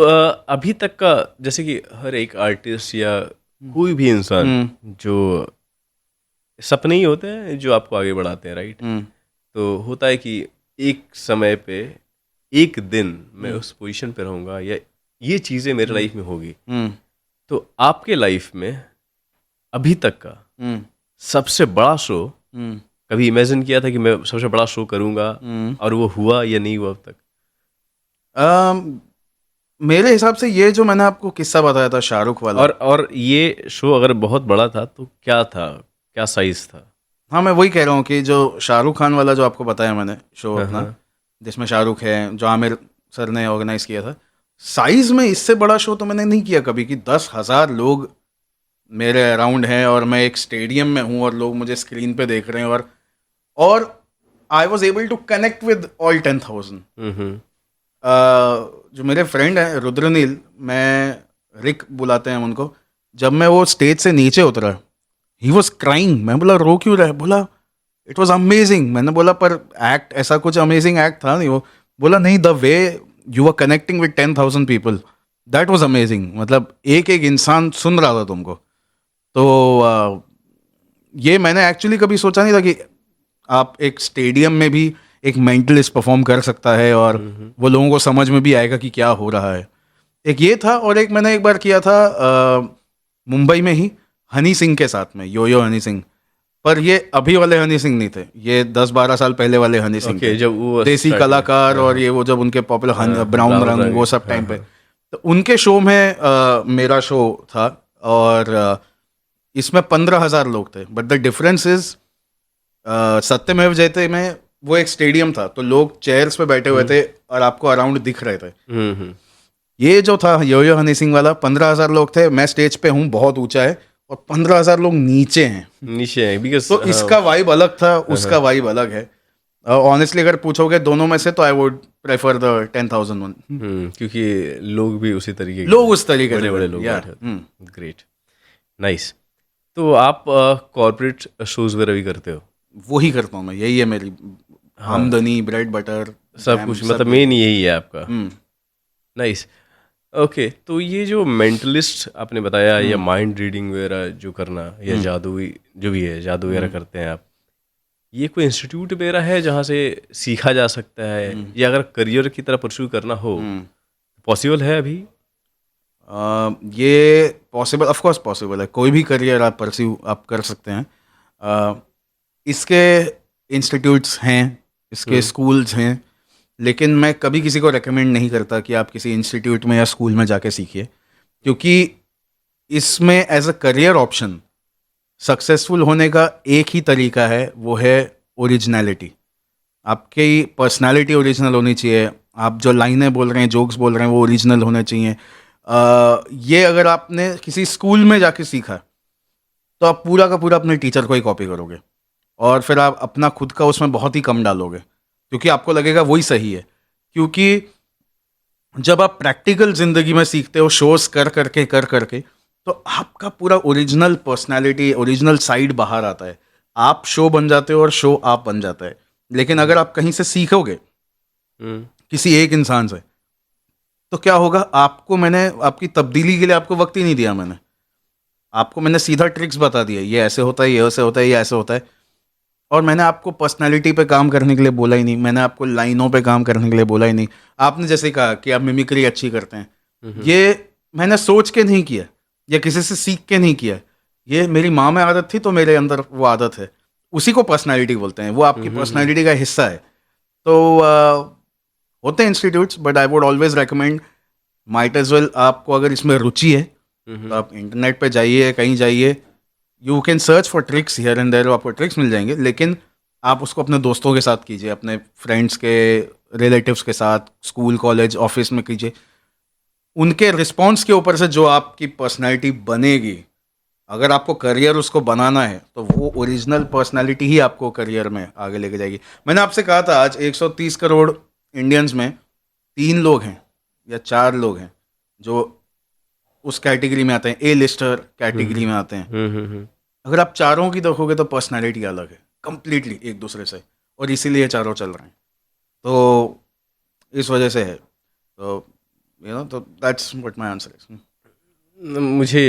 अभी तक का, जैसे कि हर एक आर्टिस्ट या कोई भी इंसान, जो सपने ही होते हैं जो आपको आगे बढ़ाते हैं, राइट। तो होता है कि एक समय पे, एक दिन मैं उस पोजीशन पे रहूंगा, या ये चीजें मेरे लाइफ में होगी। तो आपके लाइफ में अभी तक का सबसे बड़ा शो, कभी इमेजिन किया था कि मैं सबसे बड़ा शो करूंगा, और वो हुआ या नहीं हुआ अब तक? मेरे हिसाब से ये जो मैंने आपको किस्सा बताया था शाहरुख वाला, और ये शो अगर बहुत बड़ा था तो क्या था, क्या साइज था? हाँ मैं वही कह रहा हूँ कि जो शाहरुख खान वाला जो आपको बताया मैंने शो हाँ, अपना, हाँ। जिसमें शाहरुख है, जो आमिर सर ने ऑर्गेनाइज किया था, साइज में इससे बड़ा शो तो मैंने नहीं किया कभी कि 10,000 लोग मेरे अराउंड हैं और मैं एक स्टेडियम में हूँ और लोग मुझे स्क्रीन पे देख रहे हैं, और I was able to connect with all 10,000। Hmm. जो मेरे फ्रेंड हैं रुद्रनील, मैं रिक बुलाते हैं हम उनको, जब मैं वो स्टेज से नीचे उतरा, ही वॉज क्राइंग। मैं बोला रो क्यों रहा है? बोला इट वॉज अमेजिंग। मैंने बोला पर एक्ट ऐसा कुछ अमेजिंग एक्ट था नहीं वो। बोला नहीं, the way you are connecting with 10,000 people, that was amazing. मतलब एक एक इंसान सुन रहा था तुमको। तो ये मैंने एक्चुअली कभी सोचा नहीं था कि आप एक स्टेडियम में भी एक मेंटलिस्ट परफॉर्म कर सकता है और वो लोगों को समझ में भी आएगा कि क्या हो रहा है। एक ये था, और एक मैंने एक बार किया था मुंबई में ही हनी सिंह के साथ में, यो हनी सिंह। पर ये अभी वाले हनी सिंह नहीं थे, ये 10-12 साल पहले वाले हनी सिंह ओके, थे, जब वो देसी स्टार्ट कलाकार, और ये वो जब उनके पॉपुलर ब्राउन ब्राउन रंग वो रंग, सब हाँ, टाइम पे। हाँ। तो उनके शो में मेरा शो था, और इसमें 15,000 लोग थे। बट द डिफरेंस इज सत्यमेव जयते में वो एक स्टेडियम था, तो लोग चेयर्स पे बैठे हुए थे और आपको अराउंड दिख रहे थे। हम्म। ये जो था यो हनी सिंह वाला, 15,000 लोग थे, मैं स्टेज पे हूँ, बहुत ऊंचा है, और 15,000 लोग नीचे हैं। नीचे है बिकॉज तो इसका वाइब अलग था, उसका वाइब अलग है। ऑनेस्टली अगर पूछोगे दोनों में से, तो I would prefer the 10,000 one. क्योंकि लोग भी उसी तरीके के लोग उस तरीके से बड़े बड़े थे, लोग या बैठे होते। Great, nice. तो आप कॉर्पोरेट शोज वगैरह भी करते हो? वो ही करता हूँ मैं, यही है मेरी आमदनी, ब्रेड बटर, सब जैम, कुछ सब मतलब यही मेन है। यही है आपका? हम्म। नाइस। ओके, तो ये जो मेंटलिस्ट आपने बताया या माइंड रीडिंग वगैरह जो करना या जादू, जो भी है जादू वगैरह करते हैं आप, ये कोई इंस्टीट्यूट वगैरह है जहाँ से सीखा जा सकता है, या अगर करियर की तरह परस्यू करना हो पॉसिबल है अभी? ये पॉसिबल, ऑफ कोर्स पॉसिबल है। कोई भी करियर आप परस्यू आप कर सकते हैं। इसके इंस्टीट्यूट्स हैं, इसके स्कूल्स हैं, लेकिन मैं कभी किसी को रेकमेंड नहीं करता कि आप किसी इंस्टीट्यूट में या स्कूल में जाके सीखिए, क्योंकि इसमें as a career option successful होने का एक ही तरीका है, वो है ओरिजिनलिटी। आपकी पर्सनालिटी ओरिजिनल होनी चाहिए, आप जो लाइनें बोल रहे हैं, जोक्स बोल रहे हैं, वो ओरिजिनल होने चाहिए। ये अगर आपने किसी स्कूल में जाके सीखा, तो आप पूरा का पूरा अपने टीचर को ही कॉपी करोगे, और फिर आप अपना खुद का उसमें बहुत ही कम डालोगे, क्योंकि आपको लगेगा वही सही है। क्योंकि जब आप प्रैक्टिकल ज़िंदगी में सीखते हो, शोज कर करके, तो आपका पूरा ओरिजिनल पर्सनालिटी, ओरिजिनल साइड बाहर आता है। आप शो बन जाते हो और शो आप बन जाता है। लेकिन अगर आप कहीं से सीखोगे, किसी एक इंसान से, तो क्या होगा, आपको मैंने आपकी तब्दीली के लिए आपको वक्त ही नहीं दिया। आपको मैंने सीधा ट्रिक्स बता दिया, ये ऐसे होता है, ये ऐसे होता है, ये ऐसे होता है। और मैंने आपको पर्सनालिटी पे काम करने के लिए बोला ही नहीं, मैंने आपको लाइनों पे काम करने के लिए बोला ही नहीं। आपने जैसे कहा कि आप मिमिक्री अच्छी करते हैं, ये मैंने सोच के नहीं किया या किसी से सीख के नहीं किया। ये मेरी माँ में आदत थी, तो मेरे अंदर वो आदत है। उसी को पर्सनालिटी बोलते हैं, वो आपकी पर्सनालिटी का हिस्सा है। तो होते हैं institutes, but I would always recommend, might as well, आपको अगर इसमें रुचि है तो आप इंटरनेट पे जाइए, कहीं जाइए, you can search for tricks here and there, आपको ट्रिक्स मिल जाएंगे। लेकिन आप उसको अपने दोस्तों के साथ कीजिए, अपने फ्रेंड्स के, रिलेटिव्स के साथ, स्कूल कॉलेज ऑफिस में कीजिए। उनके रिस्पॉन्स के ऊपर से जो आपकी पर्सनैलिटी बनेगी, अगर आपको करियर उसको बनाना है, तो वो ओरिजिनल पर्सनैलिटी ही आपको करियर में आगे लेके जाएगी। मैंने आपसे कहा था, आज 130 करोड़ इंडियंस में 3 लोग हैं या 4 लोग हैं जो उस कैटेगरी में आते हैं, ए लिस्टर कैटेगरी में आते हैं। अगर आप चारों की देखोगे तो पर्सनैलिटी अलग है कंप्लीटली एक दूसरे से, और इसीलिए चारों चल रहे हैं। तो इस वजह से है। तो तो that's what my answer is. मुझे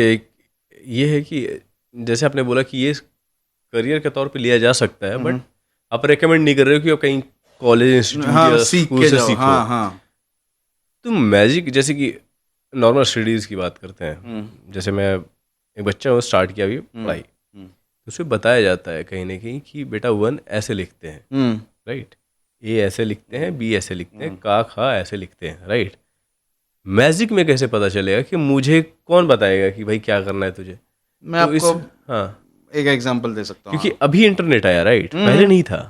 ये है कि जैसे आपने बोला कि ये करियर के तौर पे लिया जा सकता है, बट आप रेकमेंड नहीं कर रहे हो कि आप कहीं कॉलेज, इंस्टीट्यूट हाँ, या सीख स्कूल के से जाओ, सीखो। हाँ हाँ। तो मैजिक, जैसे कि नॉर्मल स्टडीज़ की बात करते हैं, जैसे मैं एक बच्चा हूँ, स्टार्ट किया अभी पढ़ाई, तो उसमें बताया जाता है कहीं ना कहीं कि बेटा 1 ऐसे लिखते हैं, राइट, ए ऐसे लिखते हैं, बी ऐसे लिखते हैं, का खा ऐसे लिखते हैं, राइट। मैजिक में कैसे पता चलेगा कि मुझे कौन बताएगा कि भाई क्या करना है तुझे? मैं तो इस आपको हाँ, एक एग्जांपल दे सकता हूँ। क्योंकि अभी इंटरनेट आया, राइट? पहले नहीं था।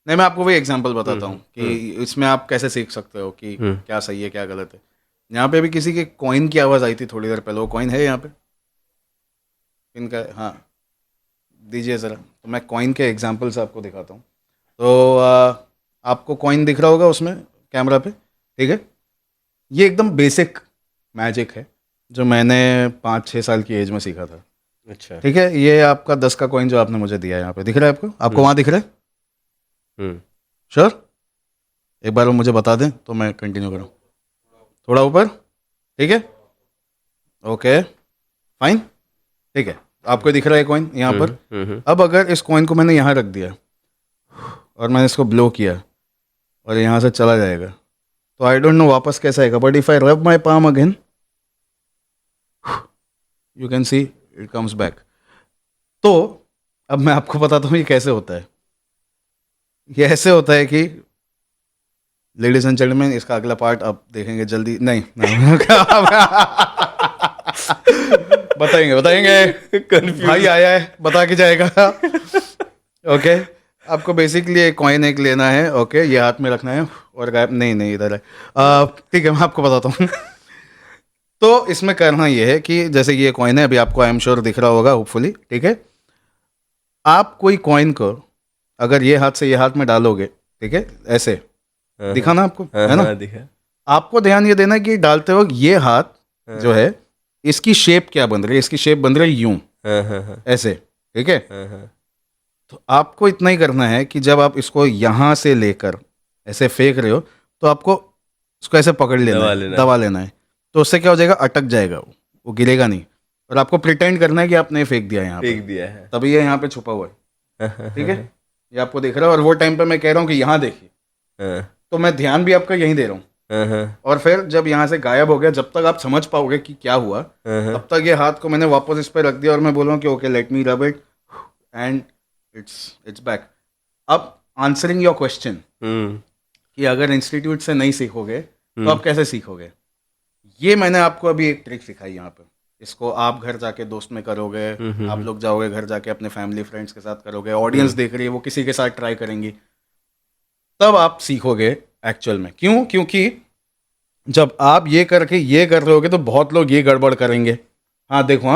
नहीं, मैं आपको वही एग्जांपल बताता हूँ कि इसमें आप कैसे सीख सकते हो कि क्या सही है क्या गलत है। यहाँ पे अभी किसी के कॉइन की आवाज़ आई थी थोड़ी देर पहले। वो कॉइन है यहाँ पे? इनका, हाँ, दीजिए ज़रा। तो मैं कॉइन के एग्जांपल से आपको दिखाता हूँ। तो आपको कॉइन दिख रहा होगा उसमें कैमरा पे, ठीक है? ये एकदम बेसिक मैजिक है जो मैंने 5-6 साल की एज में सीखा था, अच्छा। ठीक है? ये आपका 10 का कॉइन जो आपने मुझे दिया है यहाँ पे, दिख रहा है आपको? आपको वहाँ दिख रहा है? हम्म श्योर? एक बार वो मुझे बता दें तो मैं कंटिन्यू करूँ। थोड़ा ऊपर, ठीक है? ओके, फाइन, ठीक है। आपको दिख रहा है कॉइन यहाँ पर? अब अगर इस कॉइन को मैंने यहाँ रख दिया और मैंने इसको ब्लो किया और यहाँ से चला जाएगा, तो आई डोंट नो वापस कैसे आएगा, बट इफ आई रब my palm again, you can see it comes back. तो अब मैं आपको बताता हूँ ये कैसे होता है। ये ऐसे होता है कि लेडीज एंड जेंटलमैन, इसका अगला पार्ट आप देखेंगे जल्दी। नहीं, बताएंगे बताएंगे, भाई आया है बता के जाएगा। ओके, आपको बेसिकली एक कॉइन एक लेना है, ओके, ये हाथ में रखना है और गायब, नहीं इधर है, ठीक है, मैं आपको बताता हूँ। तो इसमें करना ये है कि जैसे ये कॉइन है, अभी आपको आई एम श्योर दिख रहा होगा होपफुली, ठीक है? आप कोई कॉइन को अगर ये हाथ से ये हाथ में डालोगे, ठीक है, ऐसे दिखा ना आपको, है ना? दिखा। आपको ध्यान ये देना कि डालते वक्त ये हाथ जो है, इसकी शेप क्या बन रही है? इसकी शेप बन रही है यूं, ऐसे, ठीक है? तो आपको इतना ही करना है कि जब आप इसको यहाँ से लेकर ऐसे फेंक रहे हो, तो आपको इसको ऐसे पकड़ लेना है, दबा लेना है। तो उससे क्या हो जाएगा? अटक जाएगा, वो गिरेगा नहीं। और आपको प्रिटेंड करना है कि आपने फेंक दिया यहाँ पे, फेंक दिया है। तभी ये यहाँ पे छुपा हुआ है, ठीक है? ये आपको दिख रहा है। और वो टाइम पे मैं कह रहा हूँ कि यहाँ देखिए, तो मैं ध्यान भी आपका यहीं दे रहा हूँ। और फिर जब यहाँ से गायब हो गया, जब तक आप समझ पाओगे कि क्या हुआ, तब तक ये हाथ को मैंने वापस इस पर रख दिया और मैं बोल रहा हूँ कि okay, let me rub it and it's back. अब आंसरिंग योर क्वेश्चन कि अगर इंस्टीट्यूट से नहीं सीखोगे तो आप कैसे सीखोगे, ये मैंने आपको अभी एक ट्रिक सिखाई यहाँ पे। इसको आप घर जाके दोस्त में करोगे, आप लोग जाओगे घर जाके अपने फैमिली फ्रेंड्स के साथ करोगे, ऑडियंस देख रही है वो किसी के साथ ट्राई करेंगी, तब आप सीखोगे एक्चुअल में। क्यों? क्योंकि जब आप ये करके ये कर रहे होगे तो बहुत लोग ये गड़बड़ करेंगे, हाँ देखो,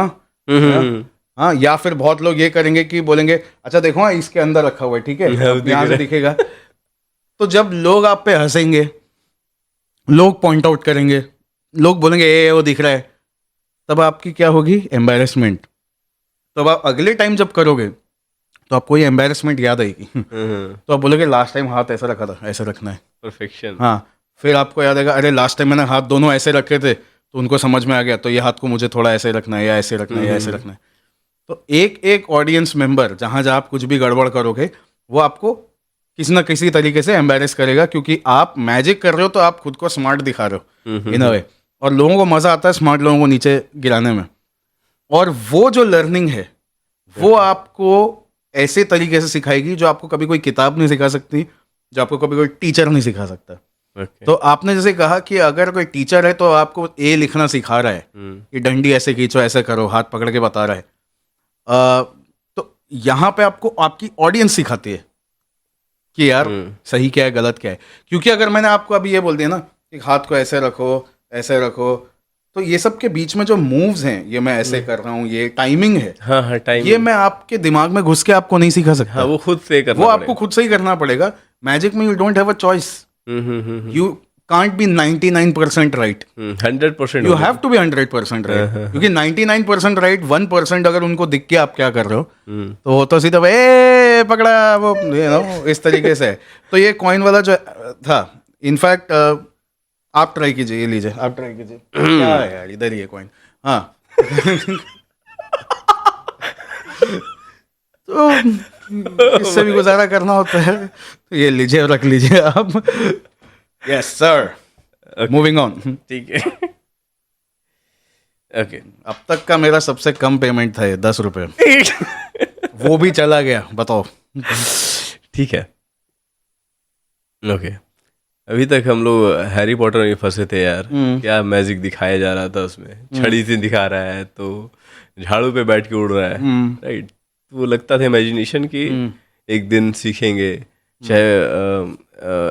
हाँ, या फिर बहुत लोग ये करेंगे कि बोलेंगे अच्छा देखो, हाँ इसके अंदर रखा हुआ है, ठीक है, यहाँ से दिखेगा। तो जब लोग आप पे हंसेंगे, लोग पॉइंट आउट करेंगे, लोग बोलेंगे ए वो दिख रहा है, तब आपकी क्या होगी? एम्बैरेसमेंट। तब आप अगले टाइम जब करोगे तो आपको ये एम्बैरेसमेंट याद आएगी। तो आप बोलोगे लास्ट टाइम हाथ ऐसा रखा था, ऐसा रखना है, परफेक्शन। हाँ। फिर आपको याद आएगा अरे लास्ट टाइम मैंने हाथ दोनों ऐसे रखे थे, तो उनको समझ में आ गया, तो ये हाथ को मुझे थोड़ा ऐसे रखना है, या ऐसे रखना है, या ऐसे रखना है। तो एक एक ऑडियंस मेंबर जहाँ जहाँ आप कुछ भी गड़बड़ करोगे, वो आपको किसी ना किसी तरीके से एम्बैरेस करेगा, क्योंकि आप मैजिक कर रहे हो तो आप खुद को स्मार्ट दिखा रहे हो इन अ वे, और लोगों को मज़ा आता है स्मार्ट लोगों को नीचे गिराने में। और वो जो लर्निंग है वो आपको ऐसे तरीके से सिखाएगी जो आपको कभी कोई किताब नहीं सिखा सकती, जो आपको कभी कोई टीचर नहीं सिखा सकता। तो आपने जैसे कहा कि अगर कोई टीचर है तो आपको ए लिखना सिखा रहा है कि डंडी ऐसे खींचो, ऐसे करो, हाथ पकड़ के बता रहा है, तो यहाँ पे आपको आपकी ऑडियंस सिखाती है कि यार सही क्या है, गलत क्या है। क्योंकि अगर मैंने आपको अभी ये बोल दिया ना कि हाथ को ऐसे रखो, ऐसे रखो, तो ये सब के बीच में जो मूव्स हैं, ये मैं ऐसे कर रहा हूँ, ये टाइमिंग है, हाँ टाइमिंग, ये मैं आपके दिमाग में घुस के आपको नहीं सिखा सकता। हाँ, वो खुद से करना, वो आपको खुद से ही करना पड़ेगा। मैजिक में you don't have a choice, you can't be 99% right, 100%। You have to be 100% right, क्योंकि 99% राइट, 1% अगर उनको दिख के आप क्या कर रहे हो, तो वो तो सीधा ए पकड़ा, वो इस तरीके से है। तो ये कॉइन वाला जो था, इनफैक्ट आप ट्राई कीजिए, ये लीजिए, आप ट्राई कीजिए। क्या है यार, इधर ही है कॉइन, हाँ। तो इससे भी गुजारा करना होता है, तो ये लीजिए और रख लीजिए आप। Yes sir, moving on. ठीक है, ओके। अब तक का मेरा सबसे कम पेमेंट था ये 10 रुपये, वो भी चला गया, बताओ। ठीक है, ओके। अभी तक हम लोग हैरी पॉटर में फंसे थे यार, क्या मैजिक दिखाया जा रहा था उसमें, छड़ी से दिखा रहा है तो झाड़ू पे बैठ के उड़ रहा है, राइट। तो वो लगता था इमेजिनेशन कि एक दिन सीखेंगे। चाहे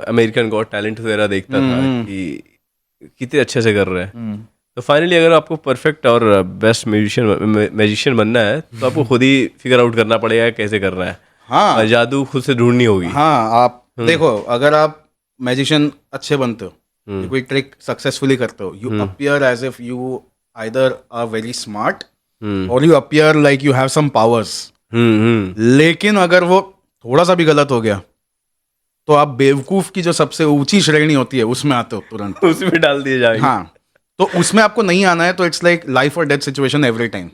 अमेरिकन गॉट टैलेंट वगैरह देखता था कि कितने अच्छे से कर रहे हैं। तो फाइनली अगर आपको परफेक्ट और बेस्ट मैजिशियन बनना है तो आपको खुद ही फिगर आउट करना पड़ेगा कैसे करना है। हाँ और जादू खुद से ढूंढनी होगी। हाँ, आप देखो, अगर आप मैजिशियन अच्छे बनते हो, कोई ट्रिक सक्सेसफुली करते हो, you appear as if you either are very smart और you appear like you have some powers. लेकिन अगर वो थोड़ा सा भी गलत हो गया तो आप बेवकूफ की जो सबसे ऊंची श्रेणी होती है उसमें आते हो तुरंत। उसमें डाल दिए जाएंगे। हाँ, तो उसमें आपको नहीं आना है तो इट्स लाइक लाइफ और डेथ सिचुएशन एवरी टाइम।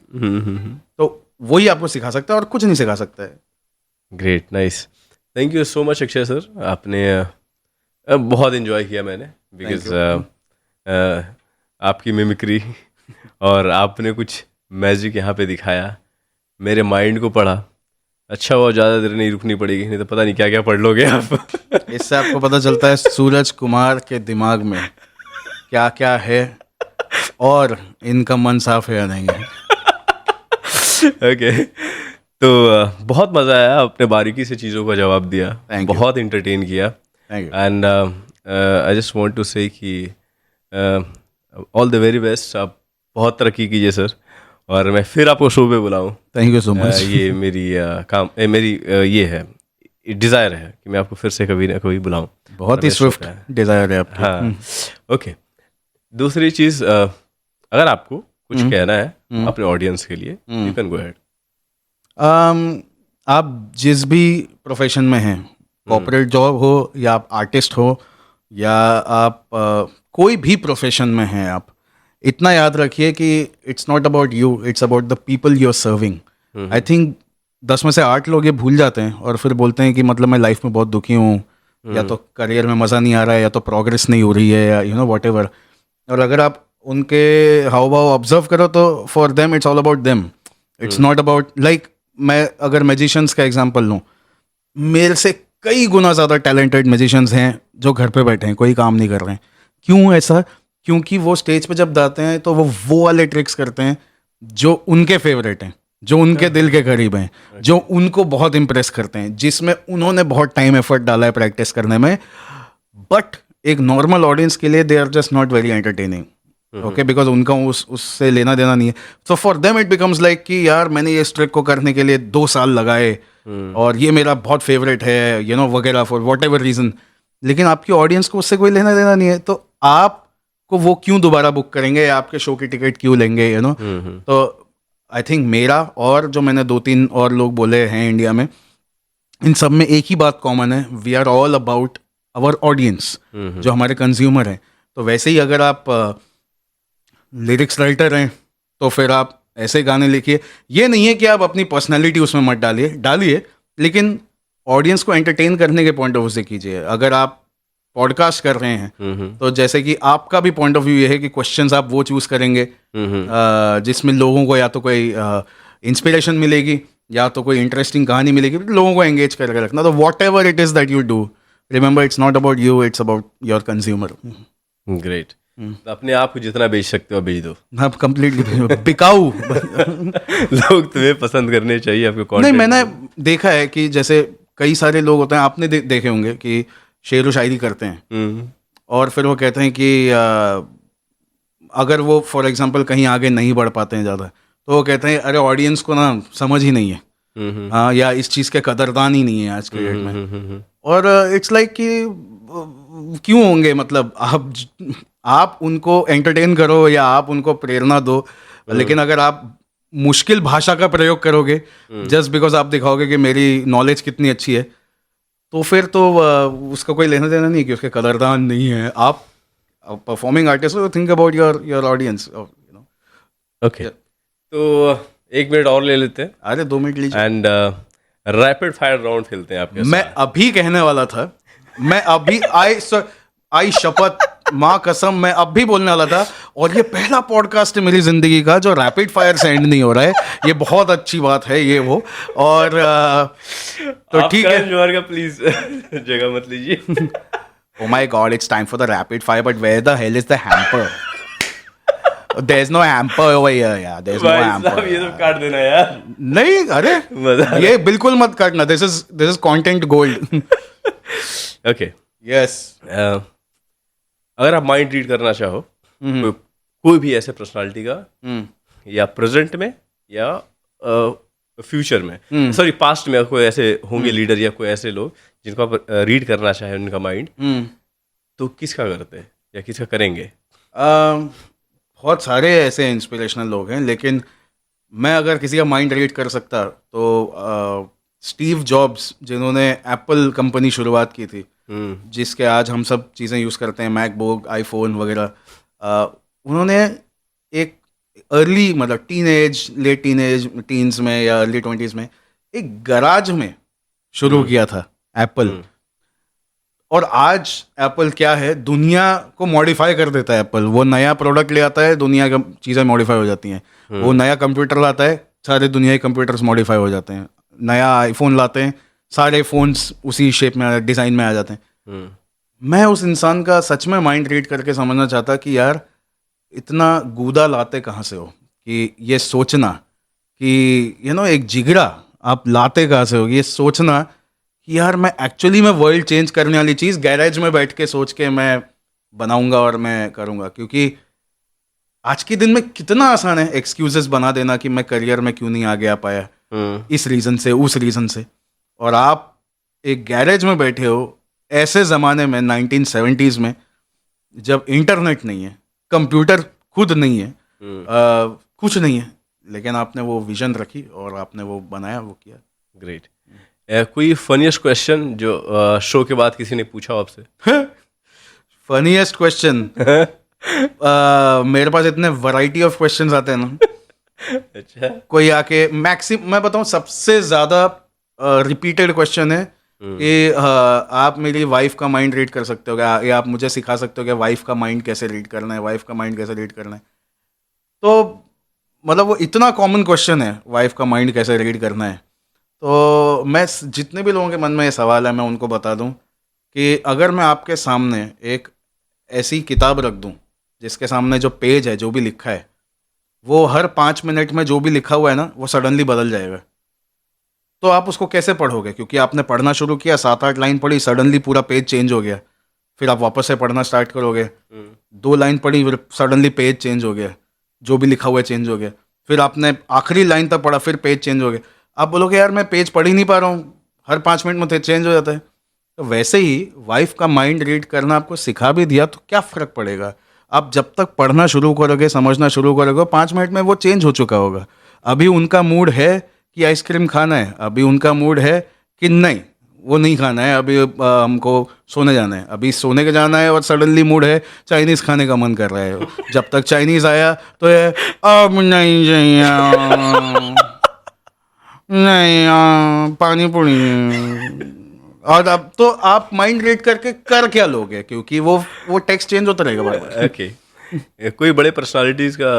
तो वही आपको सिखा सकता है और कुछ नहीं सिखा सकता है। Great, nice, thank you so much Akshay sir. आपने बहुत इन्जॉय किया मैंने, बिकॉज आपकी मिमिक्री और आपने कुछ मैजिक यहाँ पे दिखाया, मेरे माइंड को पढ़ा। अच्छा हुआ ज़्यादा देर नहीं रुकनी पड़ेगी, नहीं तो पता नहीं क्या क्या पढ़ लोगे आप। इससे आपको पता चलता है सूरज कुमार के दिमाग में क्या क्या है और इनका मन साफ है या नहीं है। ओके, तो बहुत मज़ा आया, आपने बारीकी से चीज़ों का जवाब दिया, बहुत इंटरटेन किया। And I just want to say कि ऑल द वेरी बेस्ट, आप बहुत तरक्की कीजिए सर, और मैं फिर आपको शो पे बुलाऊं। Thank you so much. ये मेरी मेरी ये है, डिज़ायर है कि मैं आपको फिर से कभी ना कभी बुलाऊं। बहुत ही स्विफ्ट डिज़ायर है आपकी। हाँ, ओके। दूसरी चीज़, अगर आपको कुछ कहना है अपने ऑडियंस के लिए, यू कैन गो अहेड। आप जिस भी प्रोफेशन में हैं, कॉर्पोरेट जॉब हो या आप आर्टिस्ट हो या आप कोई भी प्रोफेशन में हैं, आप इतना याद रखिए कि it's not about you, it's about the people you are serving. I think 10 में से 8 लोग ये भूल जाते हैं और फिर बोलते हैं कि मतलब मैं लाइफ में बहुत दुखी हूँ, या तो करियर में मज़ा नहीं आ रहा है, या तो प्रोग्रेस नहीं हो रही है, या यू नो वॉट एवर। और अगर आप उनके हाव भाव ऑब्जर्व करो तो for them it's all about them, it's not about like. मैं अगर मैजिशियंस का एग्जांपल लूँ, मेरे से कई गुना ज़्यादा टैलेंटेड मैजिशियंस हैं जो घर पे बैठे हैं, कोई काम नहीं कर रहे हैं। क्यों ऐसा? क्योंकि वो स्टेज पे जब जाते हैं तो वो वाले ट्रिक्स करते हैं जो उनके फेवरेट हैं, जो उनके दिल के करीब हैं, जो उनको बहुत इम्प्रेस करते हैं, जिसमें उन्होंने बहुत टाइम एफर्ट डाला है प्रैक्टिस करने में। बट एक नॉर्मल ऑडियंस के लिए they are just not very entertaining, okay, because उनका उससे लेना देना नहीं है। So for them it becomes like कि यार मैंने ये ट्रिक को करने के लिए 2 साल लगाए और ये मेरा बहुत फेवरेट है, यू नो, वगैरह, फॉर वॉट एवर रीज़न। लेकिन आपकी ऑडियंस को उससे कोई लेना देना नहीं है, तो आपको वो क्यों दोबारा बुक करेंगे, आपके शो की टिकट क्यों लेंगे, यू नो। तो आई थिंक मेरा और जो मैंने 2-3 और लोग बोले हैं इंडिया में, इन सब में एक ही बात कॉमन है, we are all about our audience, जो हमारे कंज्यूमर हैं। तो वैसे ही अगर आप लिरिक्स राइटर हैं तो फिर आप ऐसे गाने लिखिए। ये नहीं है कि आप अपनी पर्सनैलिटी उसमें मत डालिए, लेकिन ऑडियंस को एंटरटेन करने के पॉइंट ऑफ व्यू से कीजिए। अगर आप पॉडकास्ट कर रहे हैं तो जैसे कि आपका भी पॉइंट ऑफ व्यू ये है कि क्वेश्चंस आप वो चूज करेंगे जिसमें लोगों को या तो कोई इंस्पिरेशन मिलेगी या तो कोई इंटरेस्टिंग कहानी मिलेगी, लोगों को एंगेज करके रखना। तो what ever it is that you do, remember it's not about you, it's about your consumer. Great, अपने आप को जितना बेच सकते हो बेच दो। आप कंप्लीटली बिकाऊ। लोग तुम्हें पसंद करने चाहिए आपके कंटेंट। नहीं, मैंने देखा है कि जैसे कई सारे लोग होते हैं, आपने देखे होंगे कि शेर व शायरी करते हैं और फिर वो कहते हैं कि अगर वो फॉर एग्जांपल कहीं आगे नहीं बढ़ पाते हैं ज़्यादा, तो वो कहते हैं अरे ऑडियंस को ना समझ ही नहीं है, हाँ, या इस चीज़ के कदरदान ही नहीं है आज के डेट में। और इट्स लाइक कि क्यों होंगे, मतलब आप उनको एंटरटेन करो या आप उनको प्रेरणा दो, लेकिन अगर आप मुश्किल भाषा का प्रयोग करोगे जस्ट बिकॉज आप दिखाओगे कि मेरी नॉलेज कितनी अच्छी है, तो फिर तो उसका कोई लेना देना नहीं कि उसके कदरदान नहीं है। आप परफॉर्मिंग आर्टिस्ट हो, think about your audience, you know. Okay, तो 1 मिनट और ले लेते हैं। अरे 2 मिनट लीजिए। एंड रैपिड फायर राउंड खेलते हैं आपके साथ। मैं अभी कहने वाला था, मैं अभी आई शपथ, माँ कसम, मैं अब भी बोलने वाला था। और ये पहला पॉडकास्ट है मेरी जिंदगी का जो रैपिड फायर से एंड नहीं हो रहा है, ये बहुत अच्छी बात है ये वो। और तो ठीक है, जोहर का प्लीज जगह मत लीजिए। oh my god, it's time for the rapid fire, but where the hell is the hamper? There's no hamper over here, yeah. There's no भाई hamper. साहब ये तो काट देना यार. नहीं, अरे मजा ये बिल्कुल मत काटना. This is content gold. Okay. Yes. अगर आप माइंड रीड करना चाहो कोई भी ऐसे पर्सनालिटी का, या प्रेजेंट में या फ्यूचर में, सॉरी पास्ट में, कोई ऐसे होंगे लीडर या कोई ऐसे लोग जिनको आप रीड करना चाहे उनका माइंड, तो किसका करते हैं या किसका करेंगे? बहुत सारे ऐसे इंस्पिरेशनल लोग हैं, लेकिन मैं अगर किसी का माइंड रीड कर सकता तो स्टीव जॉब्स, जिन्होंने एप्पल कंपनी शुरुआत की थी, जिसके आज हम सब चीज़ें यूज़ करते हैं, मैकबुक, आईफोन वगैरह, उन्होंने एक अर्ली मतलब लेट टीन्स में या अर्ली 20s में एक गराज में शुरू किया था एप्पल. और आज एप्पल क्या है, दुनिया को मॉडिफाई कर देता है एप्पल. वो नया प्रोडक्ट ले आता है, दुनिया की चीज़ें मॉडिफाई हो जाती हैं. वो नया कंप्यूटर लाता है, सारे दुनिया के कंप्यूटर्स मॉडिफाई हो जाते हैं. नया आईफोन लाते हैं, सारे फोन्स उसी शेप में, डिज़ाइन में आ जाते हैं. मैं उस इंसान का सच में माइंड रीड करके समझना चाहता कि यार इतना गूदा लाते कहाँ से हो, कि ये सोचना कि एक जिगरा आप लाते कहाँ से हो, ये सोचना कि यार मैं एक्चुअली में वर्ल्ड चेंज करने वाली चीज़ गैरेज में बैठ के सोच के मैं बनाऊंगा और मैं करूंगा. क्योंकि आज के दिन में कितना आसान है एक्सक्यूजेस बना देना कि मैं करियर में क्यों नहीं आगे आ पाया, इस रीज़न से, उस रीज़न से. और आप एक गैरेज में बैठे हो ऐसे ज़माने में, 1970s में, जब इंटरनेट नहीं है, कंप्यूटर खुद नहीं है, कुछ नहीं है, लेकिन आपने वो विजन रखी और आपने वो बनाया, वो किया. ग्रेट. कोई फनीएस्ट क्वेश्चन जो शो के बाद किसी ने पूछा आपसे? Funniest question? मेरे पास इतने वैरायटी ऑफ क्वेश्चंस आते हैं ना. अच्छा. कोई आके मैं बताऊं सबसे ज़्यादा रिपीटेड क्वेश्चन है कि आप मेरी वाइफ का माइंड रीड कर सकते हो क्या, या आप मुझे सिखा सकते हो कि वाइफ का माइंड कैसे रीड करना है, वाइफ का माइंड कैसे रीड करना है. तो मतलब वो इतना कॉमन क्वेश्चन है, वाइफ का माइंड कैसे रीड करना है. तो मैं जितने भी लोगों के मन में ये सवाल है, मैं उनको बता दूं कि अगर मैं आपके सामने एक ऐसी किताब रख दूं जिसके सामने जो पेज है, जो भी लिखा है, वो हर 5 मिनट में जो भी लिखा हुआ है ना, वो सडनली बदल जाएगा. तो आप उसको कैसे पढ़ोगे? क्योंकि आपने पढ़ना शुरू किया, 7-8 लाइन पढ़ी, सडनली पूरा पेज चेंज हो गया. फिर आप वापस से पढ़ना स्टार्ट करोगे, 2 लाइन पढ़ी, फिर सडनली पेज चेंज हो गया, जो भी लिखा हुआ है चेंज हो गया. फिर आपने आखिरी लाइन तक पढ़ा, फिर पेज चेंज हो गया. आप बोलोगे यार मैं पेज पढ़ ही नहीं पा रहा हूँ, हर 5 मिनट में चेंज हो जाता है. तो वैसे ही वाइफ का माइंड रीड करना आपको सिखा भी दिया तो क्या फ़र्क पड़ेगा? आप जब तक पढ़ना शुरू करोगे, समझना शुरू करोगे, 5 मिनट में वो चेंज हो चुका होगा. अभी उनका मूड है कि आइसक्रीम खाना है, अभी उनका मूड है कि नहीं वो नहीं खाना है, अभी हमको सोने जाना है, अभी सोने के जाना है, और सडनली मूड है चाइनीज़ खाने का मन कर रहा है. जब तक चाइनीज़ आया तो ये अब नहीं चाहिए, नहीं पानी पूरी. और अब तो आप माइंड रीड करके कर क्या लोगे, क्योंकि वो टेक्स्ट चेंज होता रहेगा बार-बार. ओके. कोई बड़े पर्सनालिटीज़ का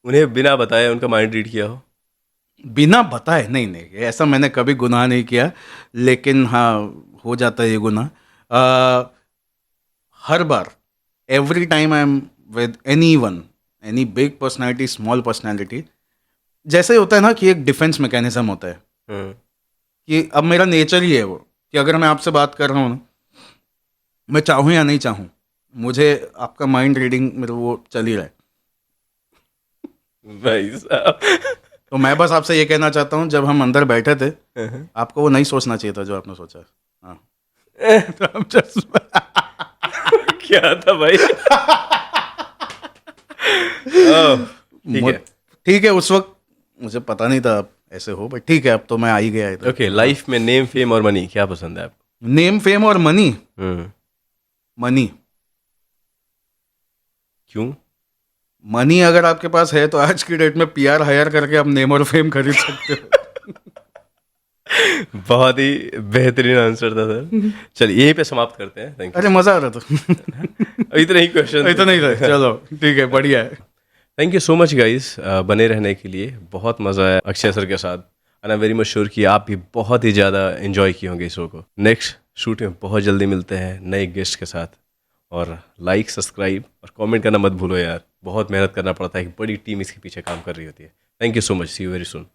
उन्हें बिना बताए उनका माइंड रीड किया हो? बिना बताए? नहीं, ऐसा मैंने कभी गुनाह नहीं किया, लेकिन हाँ हो जाता है ये गुनाह. हर बार, every time I am with anyone, any big personality, small personality, जैसे होता है ना कि एक डिफेंस मैकेनिज्म होता है, कि अब मेरा नेचर ही है वो, कि अगर मैं आपसे बात कर रहा हूँ ना, मैं चाहूँ या नहीं चाहूँ, मुझे आपका माइंड रीडिंग मेरे वो चल ही रहा है. भाई साहब. तो मैं बस आपसे ये कहना चाहता हूँ, जब हम अंदर बैठे थे, आपको वो नहीं सोचना चाहिए था जो आपने सोचा. हाँ. तो हम क्या था भाई? ठीक है, उस वक्त मुझे पता नहीं था ऐसे हो, बट ठीक है, अब तो मैं आ ही गया इधर. ओके. लाइफ में नेम, फेम और मनी क्या पसंद है आपको? नेम, फेम और मनी? मनी. क्यों? मनी अगर आपके पास है तो आज की डेट में पीआर हायर करके आप नेम और फेम खरीद सकते हो. बहुत ही बेहतरीन आंसर था सर. चलिए यहीं पे समाप्त करते हैं. Thank you. अरे मजा आ रहा था. इतने ही क्वेश्चन. इतना ही था. चलो ठीक है, बढ़िया है. Thank you so much guys बने रहने के लिए. बहुत मज़ा आया अक्षय सर के साथ. And I very much sure कि आप भी बहुत ही ज़्यादा एंजॉय किए होंगे इस शो को। नेक्स्ट शूट में बहुत जल्दी मिलते हैं नए गेस्ट के साथ, और लाइक, सब्सक्राइब और कमेंट करना मत भूलो यार, बहुत मेहनत करना पड़ता है, एक बड़ी टीम इसके पीछे काम कर रही होती है। Thank you so much, see you very soon.